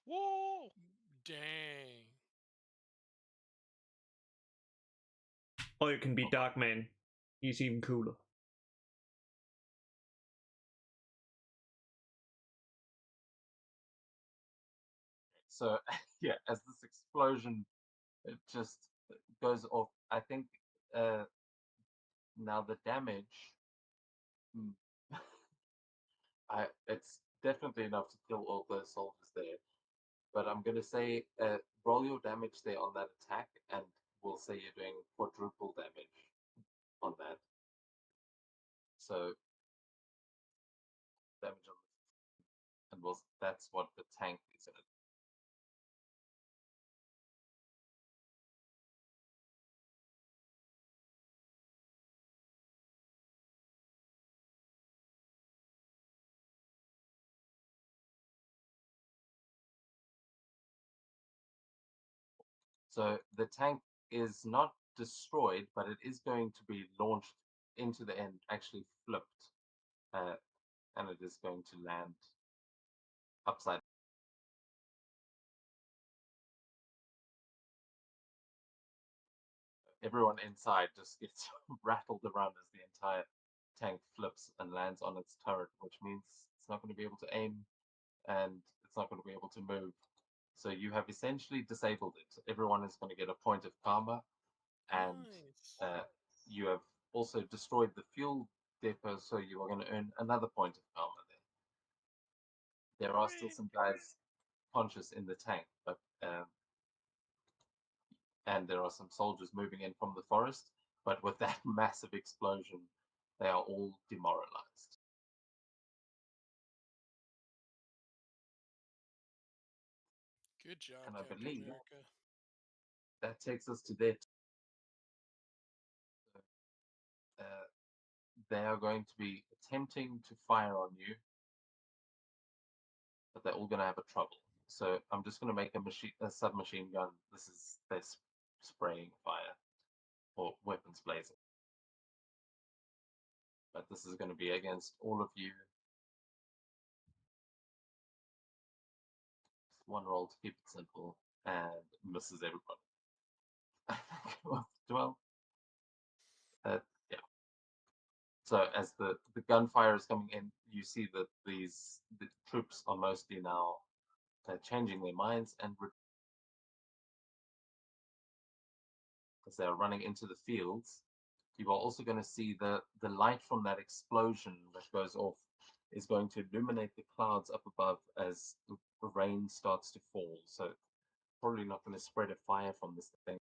Whoa! Dang. or you can be Darkman. He's even cooler. So yeah, as this explosion it just goes off. I think now the damage. It's definitely enough to kill all those soldiers there. But I'm gonna say roll your damage there on that attack, and we'll say you're doing quadruple damage on that. So damage on the, and that's what the tank is in it. So the tank is not destroyed, but it is going to be launched into the end, actually flipped, and it is going to land upside. Everyone inside just gets rattled around as the entire tank flips and lands on its turret, which means it's not going to be able to aim and it's not going to be able to move. So you have essentially disabled it. Everyone is going to get a point of karma, and Nice. you have also destroyed the fuel depot, so you are going to earn another point of karma there. There are still Hooray! some guys conscious in the tank, but and there are some soldiers moving in from the forest, but with that massive explosion, they are all demoralized. Good job, And I Captain believe America. that takes us to their. Uh, they are going to be attempting to fire on you, but they're all going to have a trouble. So I'm just going to make a submachine gun. This is their spraying fire or weapons blazing. But this is going to be against all of you. Just one roll to keep it simple, and misses everybody. Well, yeah. So as the gunfire is coming in, you see that the troops are mostly now changing their minds and as they are running into the fields. You are also going to see the light from that explosion that goes off is going to illuminate the clouds up above as the rain starts to fall. So probably not going to spread a fire from this thing,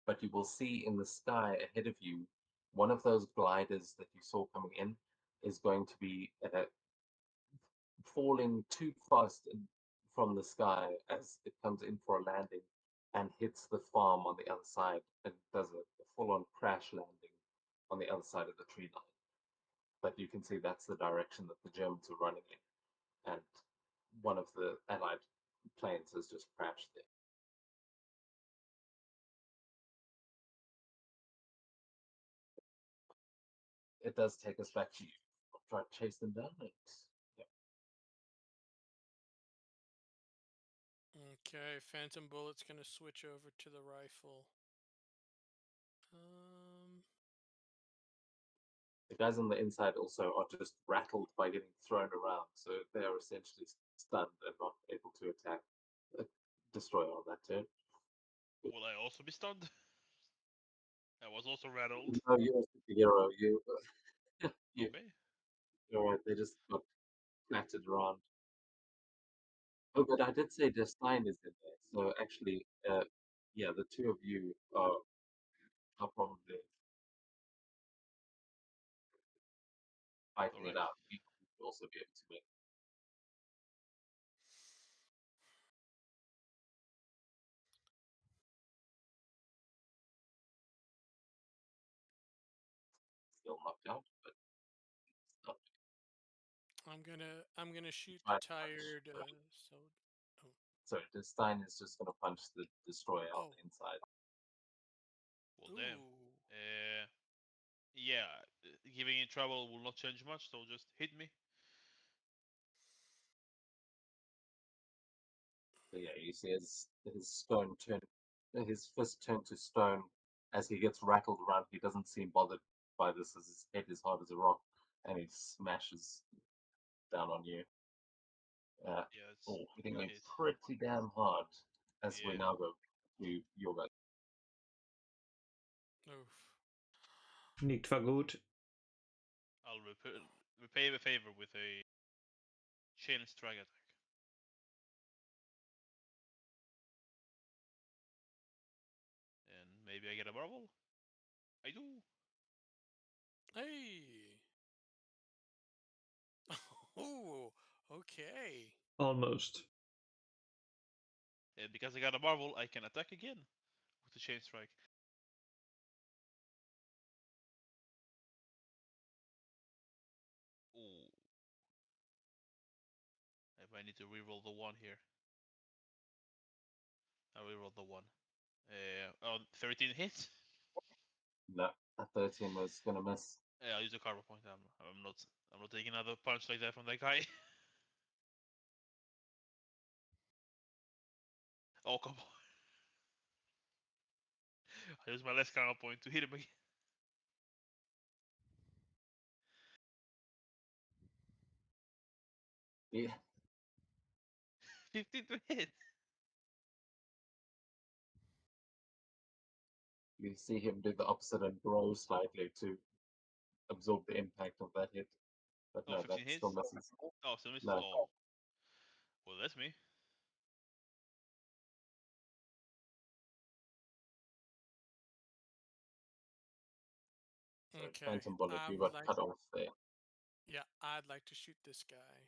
but you will see in the sky ahead of you, one of those gliders that you saw coming in is going to be falling too fast from the sky as it comes in for a landing and hits the farm on the other side and does a full-on crash landing on the other side of the tree line. But you can see that's the direction that the Germans are running in, and one of the Allied planes has just crashed there. It does take us back to you. I'll try to chase them down. Okay, Phantom Bullet's gonna switch over to the rifle. The guys on the inside also are just rattled by getting thrown around, so they are essentially stunned and not able to attack a destroyer on that turn. Will I also be stunned? I was also rattled. No, you're a hero. You, Okay. you're right. They just got flattened around. Oh, but I did say Destine is in there, so actually, yeah, the two of you are probably fighting it Alright. out. You will also be able to win. Still knocked out, but it's not. I'm gonna shoot the Try to punch. tired. So, oh, So Destine is just going to punch the destroyer on oh, the inside. Well, damn. ooh. Yeah, giving in trouble will not change much, so just hit me. So yeah, you see his fist turn to stone as he gets rattled around. He doesn't seem bothered by this as his head is hard as a rock, and he smashes down on you. Yeah, it's Hitting one you hit. pretty damn hard. As we Yeah. now go to your guys. Oof. Nicht war gut. I'll repay the favor with a chain strike attack. And maybe I get a marble? I do. Hey. Oh, okay. Almost. And because I got a marble, I can attack again with the chain strike. Ooh. If I need to reroll the one here. I reroll the one. On 13 hits. No, a 13 is gonna miss. I'll use a karma point. I'm not taking another punch like that from that guy. Oh come on! I use my last karma point to hit him again. 15 to hit. You see him do the opposite and grow slightly to absorb the impact of that hit. But Oh, no, 15 that hits. still misses. Oh, still misses. No. Oh, well, that's me. So Okay. Phantom Bullet, I you would got like. cut off there. Yeah, I'd like to shoot this guy.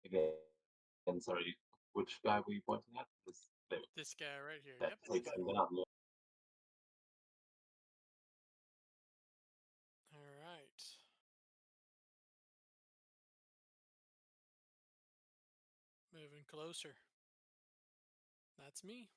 Again, sorry, which guy were you pointing at? This guy right here. That Yep. takes him down. Yeah. All right. Moving closer. That's me.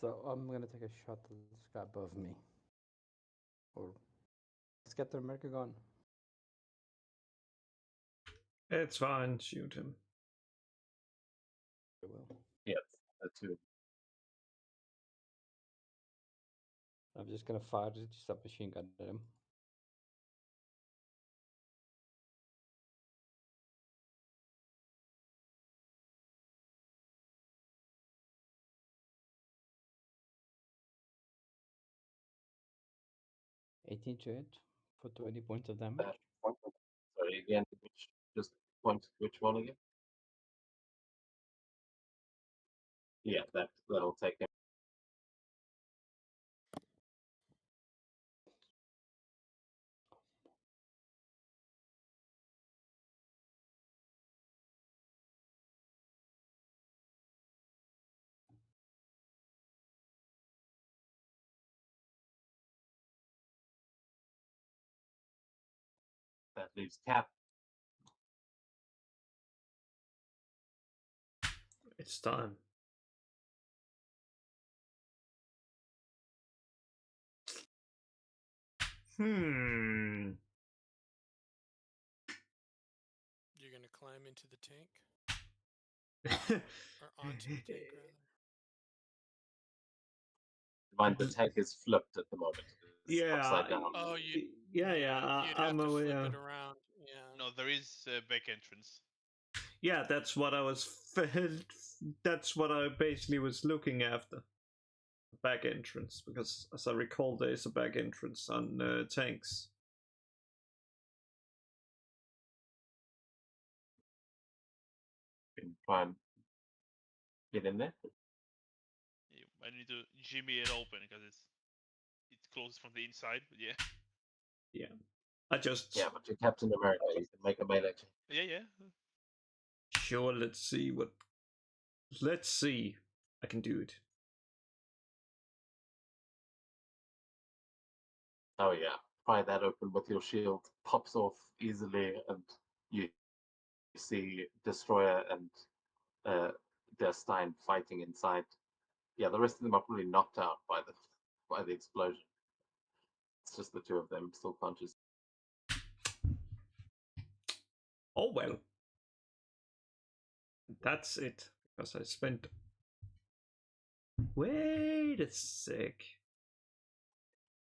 So I'm gonna take a shot at this guy above me. Or let's get the America gun. It's fine, shoot him. I will. Yes, the two. I'm just gonna fire the submachine gun at him. $18 to hit for 20 points of damage. Sorry, again, just point which one again? Yeah, that'll take him. That leaves Cap. It's time. Hmm. You're gonna climb into the tank or onto the tank rather. Mind the tank is flipped at the moment. It's Yeah. upside down. Oh, you. Yeah. You'd I'm have to flip aware. it around. Yeah. No, there is a back entrance. Yeah, that's what I was. That's what I basically was looking after. Back entrance, because as I recall, there is a back entrance on tanks. Can try and get in there. I need to jimmy it open because it's closed from the inside. But yeah, Yeah, I just Yeah, but you're Captain America. You can make a melee check. yeah. sure. Let's see what. Let's see. I can do it. Oh yeah, pry that open with your shield. Pops off easily, and you see Destroyer and Der Stein fighting inside. Yeah, the rest of them are probably knocked out by the explosion. It's just the two of them still conscious. Oh well. That's it. Because I spent. Wait a sec.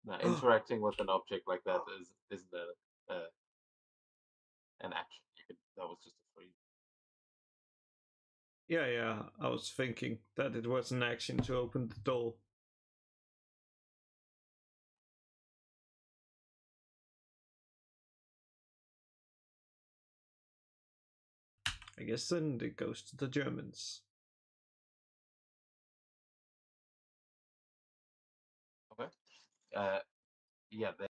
Now, interacting with an object like that isn't an action. That was just a free. Yeah. I was thinking that it was an action to open the door. I guess then it goes to the Germans. Okay. Yeah, they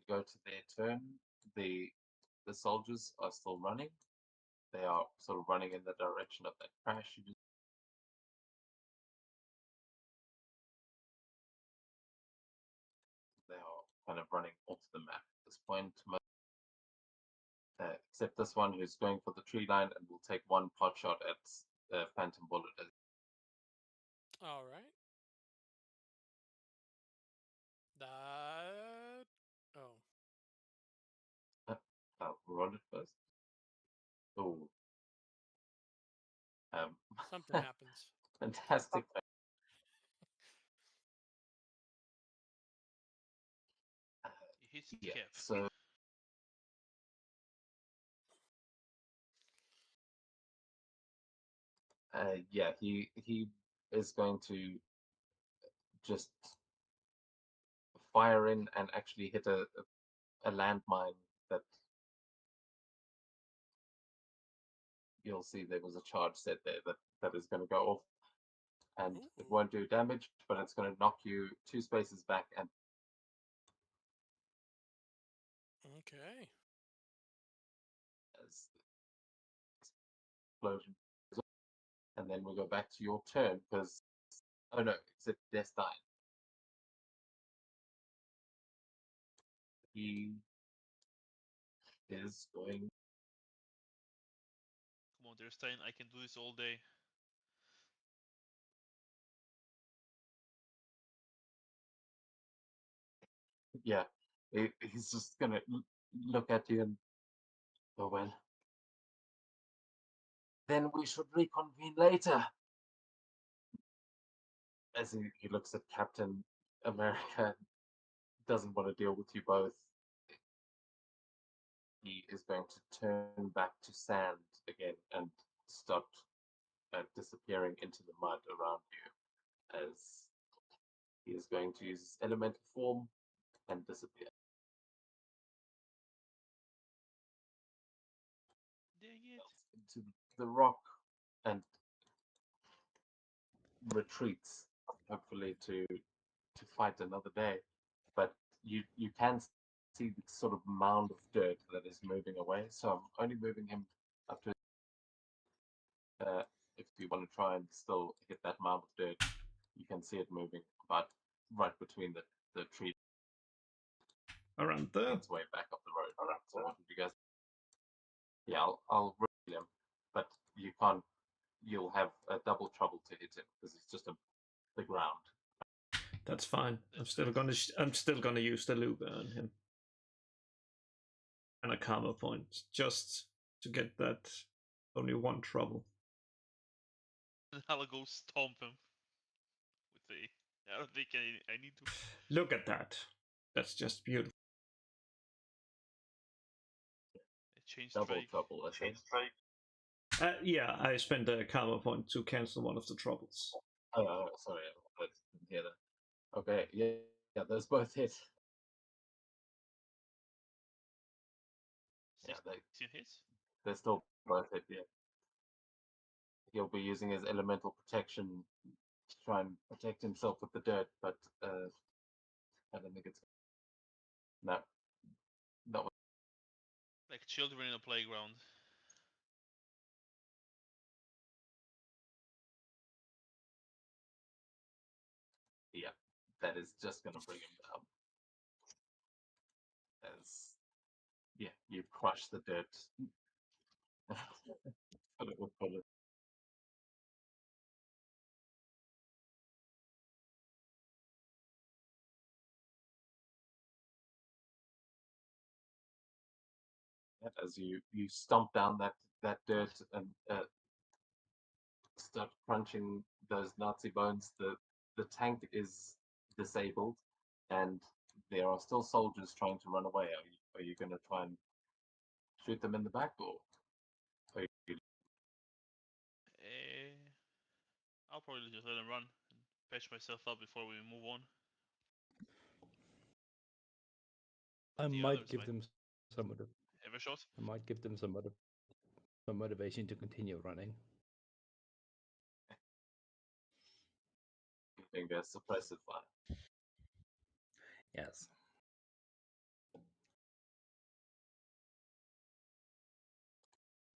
go to their turn. The soldiers are still running. They are sort of running in the direction of that crash. They are kind of running off the map at this point. Except this one who's going for the tree line and will take one pot shot at the Phantom Bullet. All right. That. Oh, I'll roll it first. Oh, something happens. fantastic. He hits Yeah, Kev. so yeah, he is going to just fire in and actually hit a landmine that you'll see there was a charge set there that is going to go off, and Ooh. it won't do damage, but it's going to knock you 2 spaces back and Okay. as explosion. And then we go back to your turn because oh no, except Destine. He is going. Come on, Stein. I can do this all day. Yeah, he's just gonna look at you and oh well. Then we should reconvene later. As he looks at Captain America, doesn't want to deal with you both. He is going to turn back to sand again and start disappearing into the mud around you as he is going to use his elemental form and disappear Dang it. into the rock and retreats, hopefully to fight another day. But you can see the sort of mound of dirt that is moving away. So I'm only moving him up to if you want to try and still hit that mound of dirt, you can see it moving about right between the tree. Around there. Its way back up the road. So what did you guys? Yeah, I'll roll him, but you can't. You'll have a double trouble to hit him because it's just the ground. That's fine. I'm still gonna use the Luga on him. And a karma point just to get that only one trouble. And I'll go stomp him. With the. I don't think I need to. Look at that. That's just beautiful. Change Double strike. trouble. I think. Yeah, I spent a karma point to cancel one of the troubles. Oh, sorry, I didn't hear that. Okay, yeah, those both hit. Yeah, 16 hits. they're still both hit. Yeah, he'll be using his elemental protection to try and protect himself with the dirt, but I don't think it's no, not Like children in a playground. yeah. That is just going to bring him down. As yeah, you crush the dirt. But it will probably as you stomp down that dirt and start crunching those Nazi bones. The tank is disabled, and there are still soldiers trying to run away. Are you going to try and shoot them in the back, or are you, Eh, I'll probably just let him run and patch myself up before we move on. I The might others give might them some of the. have a shot. I might give them some of the The motivation to continue running. Using their suppressive fire. Yes.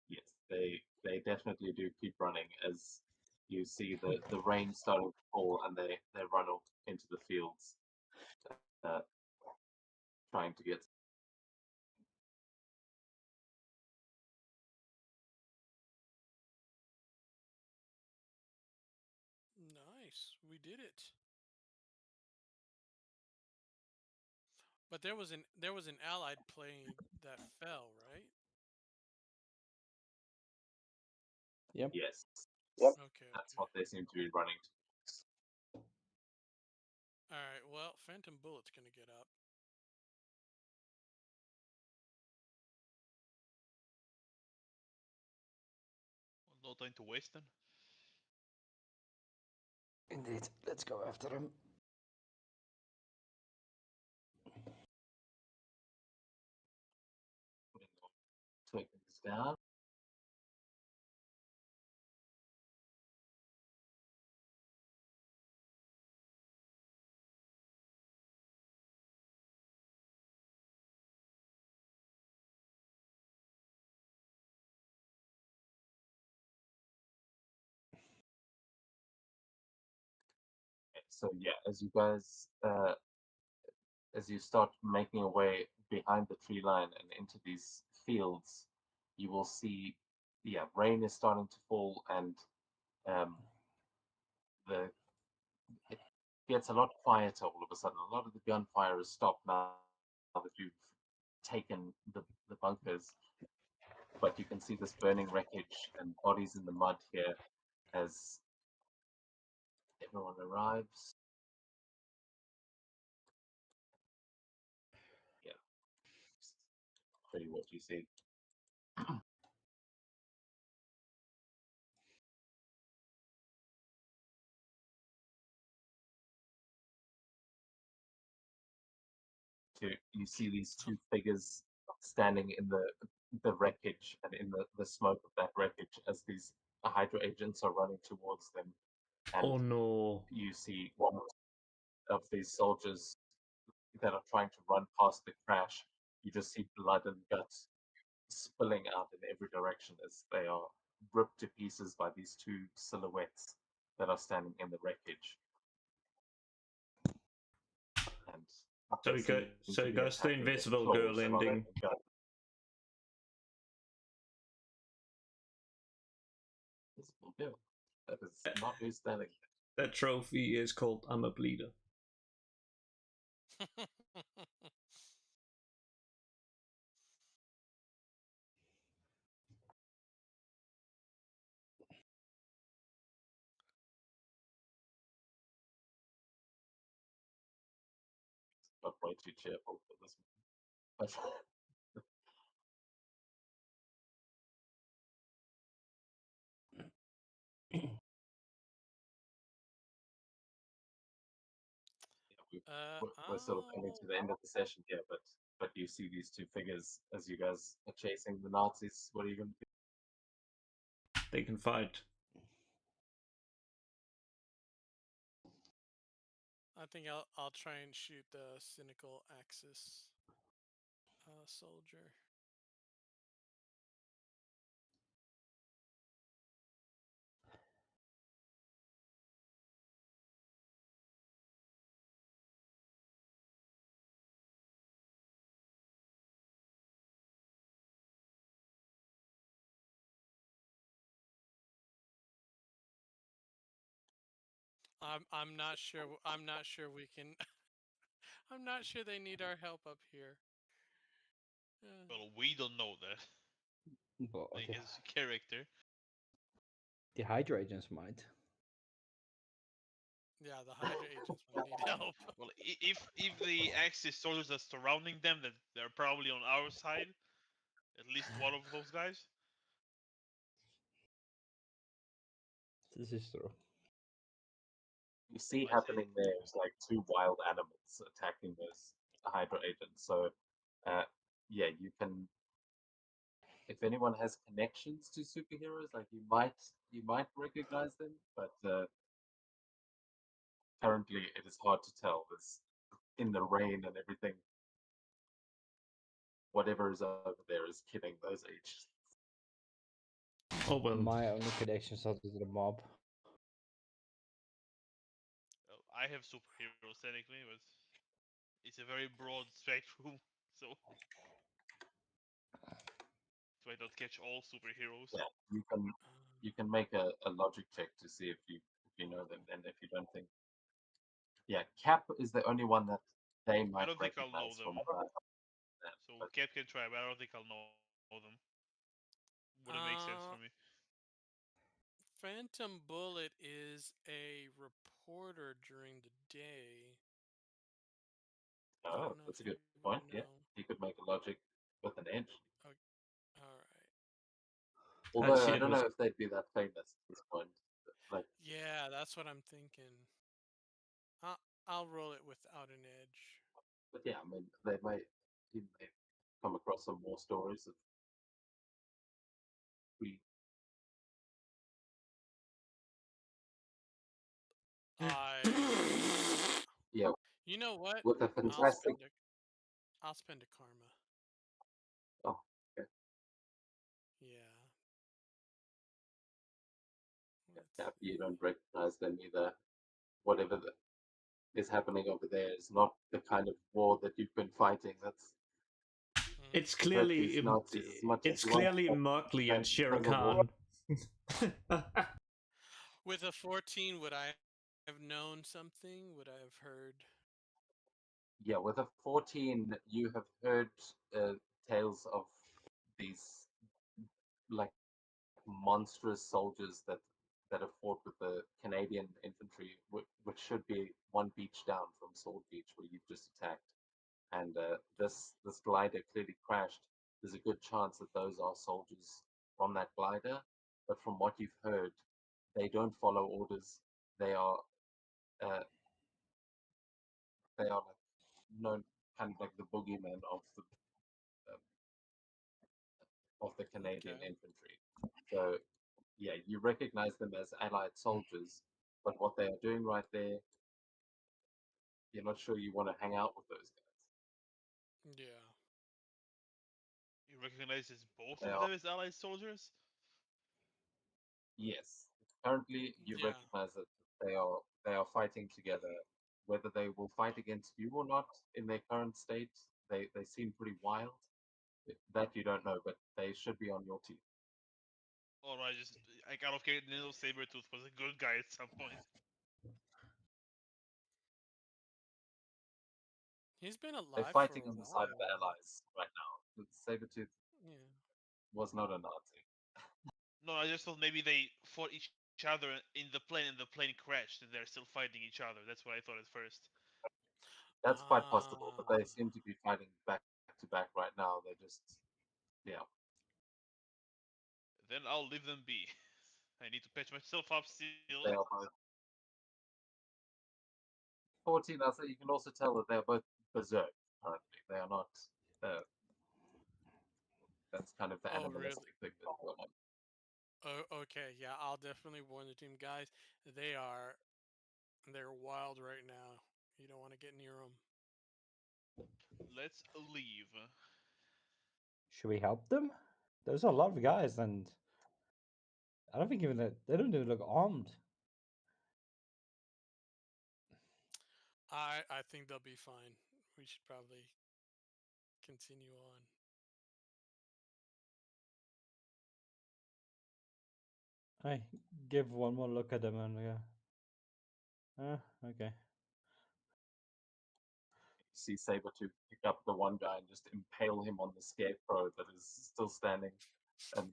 Yes, they definitely do keep running as you see the rain starting to fall, and they run off into the fields, uh, trying to get. Nice, we did it. But there was an allied plane that fell, right? Yep. Yes, Okay, that's okay. what they seem to be running towards. All right. Well, Phantom Bullet's gonna get up. Well, no time to waste then. Indeed. Let's go after him. Taking this down. So yeah, as you guys as you start making your way behind the tree line and into these fields, you will see, yeah, rain is starting to fall, and um, the it gets a lot quieter all of a sudden. A lot of the gunfire has stopped now that you've taken the bunkers, but you can see this burning wreckage and bodies in the mud here as everyone arrives. Yeah, show you what you see. You see these two figures standing in the wreckage and in the smoke of that wreckage as these Hydra agents are running towards them, and Oh no. you see one of these soldiers that are trying to run past the crash. You just see blood and guts spilling out in every direction as they are ripped to pieces by these two silhouettes that are standing in the wreckage. And So they we got seem so to we be got the attacking with invisible girl claws rather ending. than guns. Invisible girl. That is not who's standing. That trophy is called I'm a Bleeder. But way too cheerful for this one. Yeah, uh, we're sort of coming to oh, the end of the session here, but you see these two figures as you guys are chasing the Nazis. What are you going to do? They can fight. I think I'll try and shoot the cynical Axis soldier. I'm not sure. I'm not sure we can. I'm not sure they need our help up here. Well, we don't know that. Well, Like his character. the Hydra agents might. Yeah, the Hydra agents will need help. Well, if the Axis soldiers are surrounding them, then they're probably on our side. At least one of those guys. This is true. You see I say, happening there is like two wild animals attacking those Hydra agents. So, uh, yeah, you can if anyone has connections to superheroes, like you might recognize them, but currently it is hard to tell. This in the rain and everything, whatever is over there is killing those agents. Oh well. My only connections are to the mob. I have superheroes technically, but it's a very broad spectrum, so I don't catch all superheroes. Yeah, you can Um, you can make a logic check to see if you know them, and if you don't think, yeah, Cap is the only one that they I might don't think I'll know recognize them. from that. So But Cap can try, but I don't think I'll know them. Wouldn't make sense for me. Phantom Bullet is a reporter during the day. I oh, don't know that's a if you good would point. know. Yeah, he could make a logic with an edge. Oh, all right. Although I Shit don't was know if they'd be that famous at this point. Like, Yeah, that's what I'm thinking. I'll, I'll roll it without an edge. but yeah, I mean, he may come across some more stories of we. I. Yeah, You know what? with a I'll fantastic. spend a. I'll spend a karma. Oh, okay. Yeah. Let's Yeah, you see. don't recognize them either. Whatever is happening over there is not the kind of war that you've been fighting. That's Mm. it's you've hurt these clearly Nazis as much as it's you want to clearly Mowgli and Shere bring a war. Khan. With a 14, would I have known something? Would I have heard? Yeah, with a 14, you have heard tales of these like monstrous soldiers that have fought with the Canadian infantry, which should be one beach down from Sword Beach where you've just attacked. And this glider clearly crashed. There's a good chance that those are soldiers from that glider, but from what you've heard, they don't follow orders. They are uh, they are like known kind of like the boogeyman of the Canadian Okay. infantry. So yeah, you recognize them as Allied soldiers, but what they are doing right there, you're not sure you want to hang out with those guys. Yeah. He recognizes both They of are them as allied soldiers. yes. Currently, you Yeah. recognize that they are fighting together. Whether they will fight against you or not in their current state, they seem pretty wild. That you don't know, but they should be on your team. Or I just I kind of get Nino Sabretooth was a good guy at some point. He's been They're alive for fighting a on the side of the while. Allies right now. Sabretooth Yeah. was not a Nazi. No, I just thought maybe they fought each other in the plane and the plane crashed and they're still fighting each other. That's what I thought at first. That's quite possible, but they Ah. seem to be fighting back to back right now. They're just, yeah, Then I'll leave them be. I need to patch myself up still. they are both 14. I say you can also tell that they are both berserk currently. They are not. Uh, that's kind of the Oh, really? animalistic thing that's going on. Oh, okay. Yeah, I'll definitely warn the team, guys. They are. They're wild right now. You don't want to get near them. Let's leave. Should we help them? There's a lot of guys, and I don't think even that they don't even look armed. I think they'll be fine. We should probably continue on. I give one more look at them and go, okay. You see Sabretooth pick up the one guy and just impale him on the scarecrow that is still standing and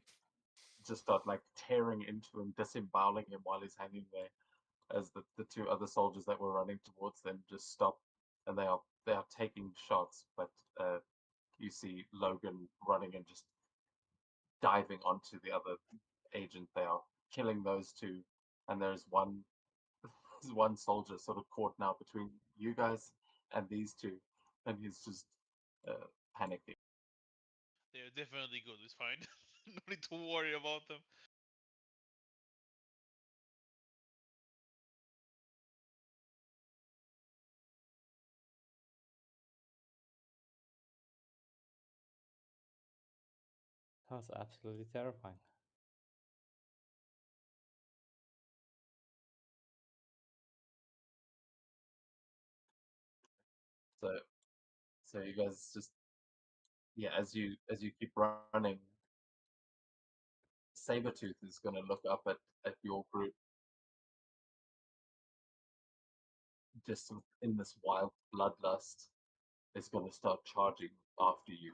just start like tearing into him, disemboweling him while he's hanging there as the two other soldiers that were running towards them just stop and they are taking shots, but you see Logan running and just diving onto the other agent. They are killing those two, and there's one there's one soldier sort of caught now between you guys and these two, and he's just panicking. They're definitely good. It's fine. No need to worry about them. That was absolutely terrifying. So so you guys just as you keep running, Sabretooth is gonna look up at your group just in this wild bloodlust, is gonna start charging after you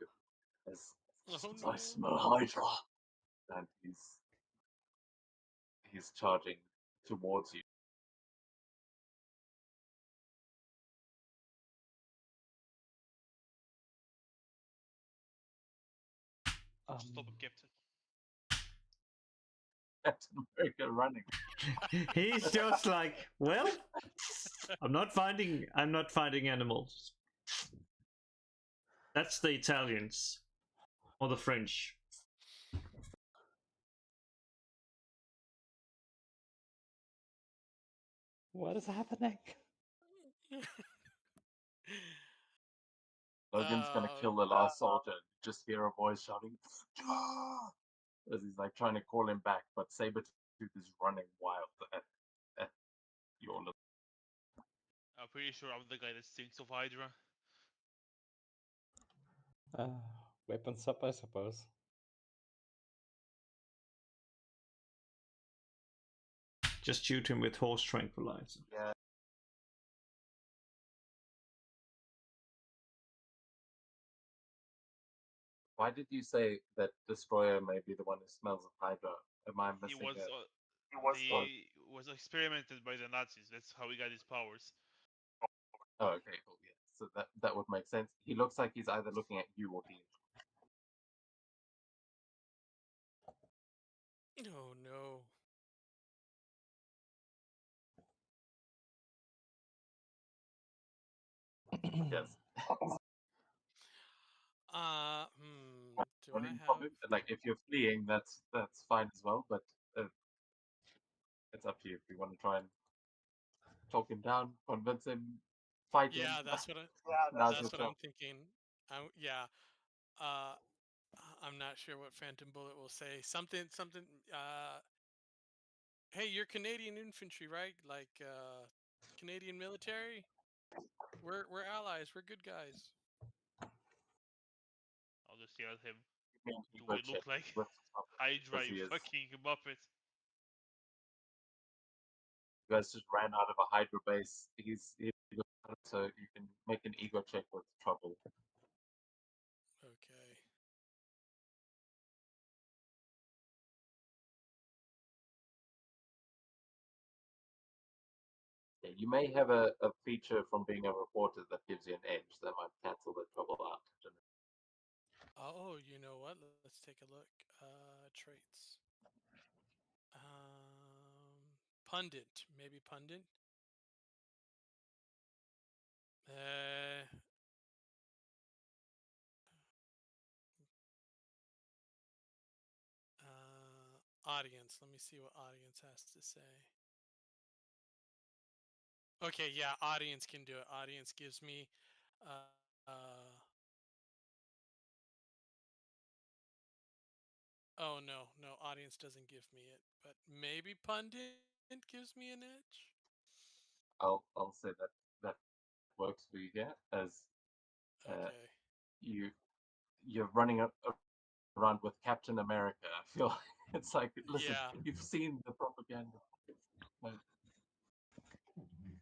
as Oh I no. smell Hydra. And he's charging towards you. Stop him, Captain. Captain America running. He's just like, well, I'm not finding animals. That's the Italians or the French. What is happening? Logan's gonna kill the last soldier. Just hear a voice shouting as he's like trying to call him back, but Sabretooth is running wild at your little. I'm pretty sure I'm the guy that stinks of Hydra. Weapons up, I suppose. Just shoot him with horse tranquilizer. Yeah. Why did you say that Destroyer may be the one who smells of Hydra? Am I He missing was it? he was experimented by the Nazis. That's how he got his powers. Oh, okay, cool. Yeah, so that would make sense. He looks like he's either looking at you or Dean. Oh no. Yes. Do I Running have? from him. Like if you're fleeing, that's fine as well. But it's up to you if you want to try and talk him down, convince him, fight him. Yeah, that's what I. Now's your That's what chance. I'm thinking. Yeah. Uh, I'm not sure what Phantom Bullet will say. Something. Hey, you're Canadian infantry, right? Like Canadian military. We're allies. We're good guys. I'll just yell at him. Give me an Do ego we check look like with Hydra, because you he is. fucking muppet? You guys just ran out of a Hydra base. So you can make an ego check with trouble. Okay. Yeah, you may have a feature from being a reporter that gives you an edge that might cancel the trouble out. Oh, you know what? Let's take a look. Traits. Pundit. Maybe pundit. Uh, audience. Let me see what audience has to say. Okay, yeah, audience can do it. Audience gives me oh no, audience doesn't give me it, but maybe pundit gives me an edge. I'll say that works for you here as Okay. you you're running around with Captain America. I feel like it's like listen, Yeah. you've seen the propaganda. Like,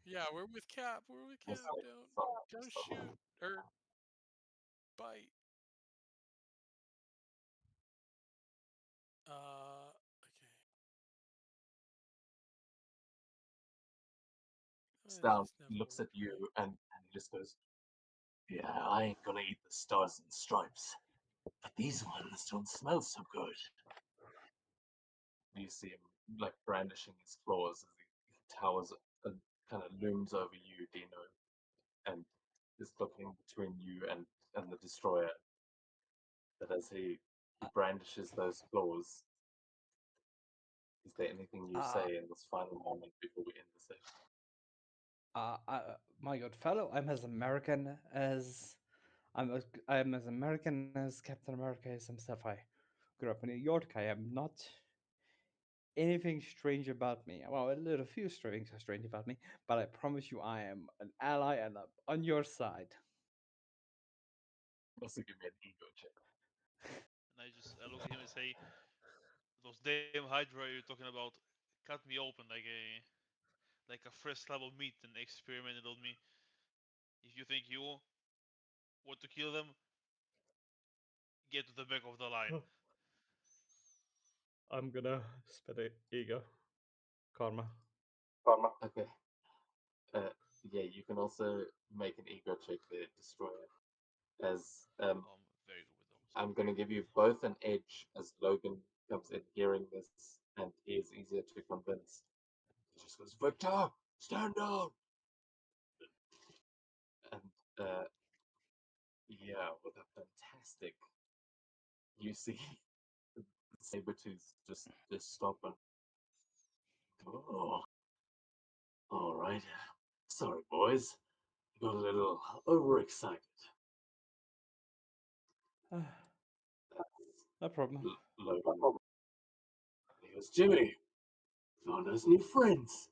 Yeah, we're with Cap. We're with Cap. sorry, Don't sorry. shoot or bite. Okay. Sits It's down, just never looks at worked you, right. and he just goes, "Yeah, I ain't gonna eat the stars and stripes, but these ones don't smell so good." You see him like brandishing his claws as he towers and kind of looms over you, Dino, and is looking between you and the destroyer. But as he he brandishes those claws. Is there anything you say in this final moment before we end the session? My good fellow, I'm as American as Captain America is himself. I grew up in New York. I am not anything strange about me. Well, a little few things are strange about me, but I promise you, I am an ally and I'm on your side. Also, give me an ego check. And I look at him and say, "Those damn Hydra you're talking about cut me open like a fresh slab of meat and experimented on me. If you think you want to kill them, get to the back of the line." I'm gonna spend a ego. Karma. Okay. Yeah, you can also make an ego check there, Destroyer. As I'm very good with those. I'm going to give you both an edge as Logan comes in hearing this, and he is easier to convince. He just goes, Victor, stand down! And yeah, with a fantastic, you see Sabretooth just stop and oh, all right. Sorry, boys. Got a little overexcited. No problem. Logan. He goes, Jimmy, found us new friends.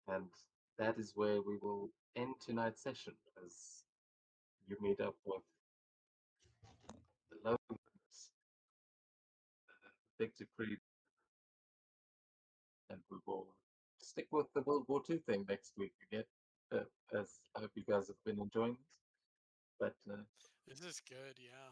And that is where we will end tonight's session as you meet up with the Logans, Victor Creed, and we will stick with the World War II thing next week again. As I hope you guys have been enjoying this. But This is good, yeah.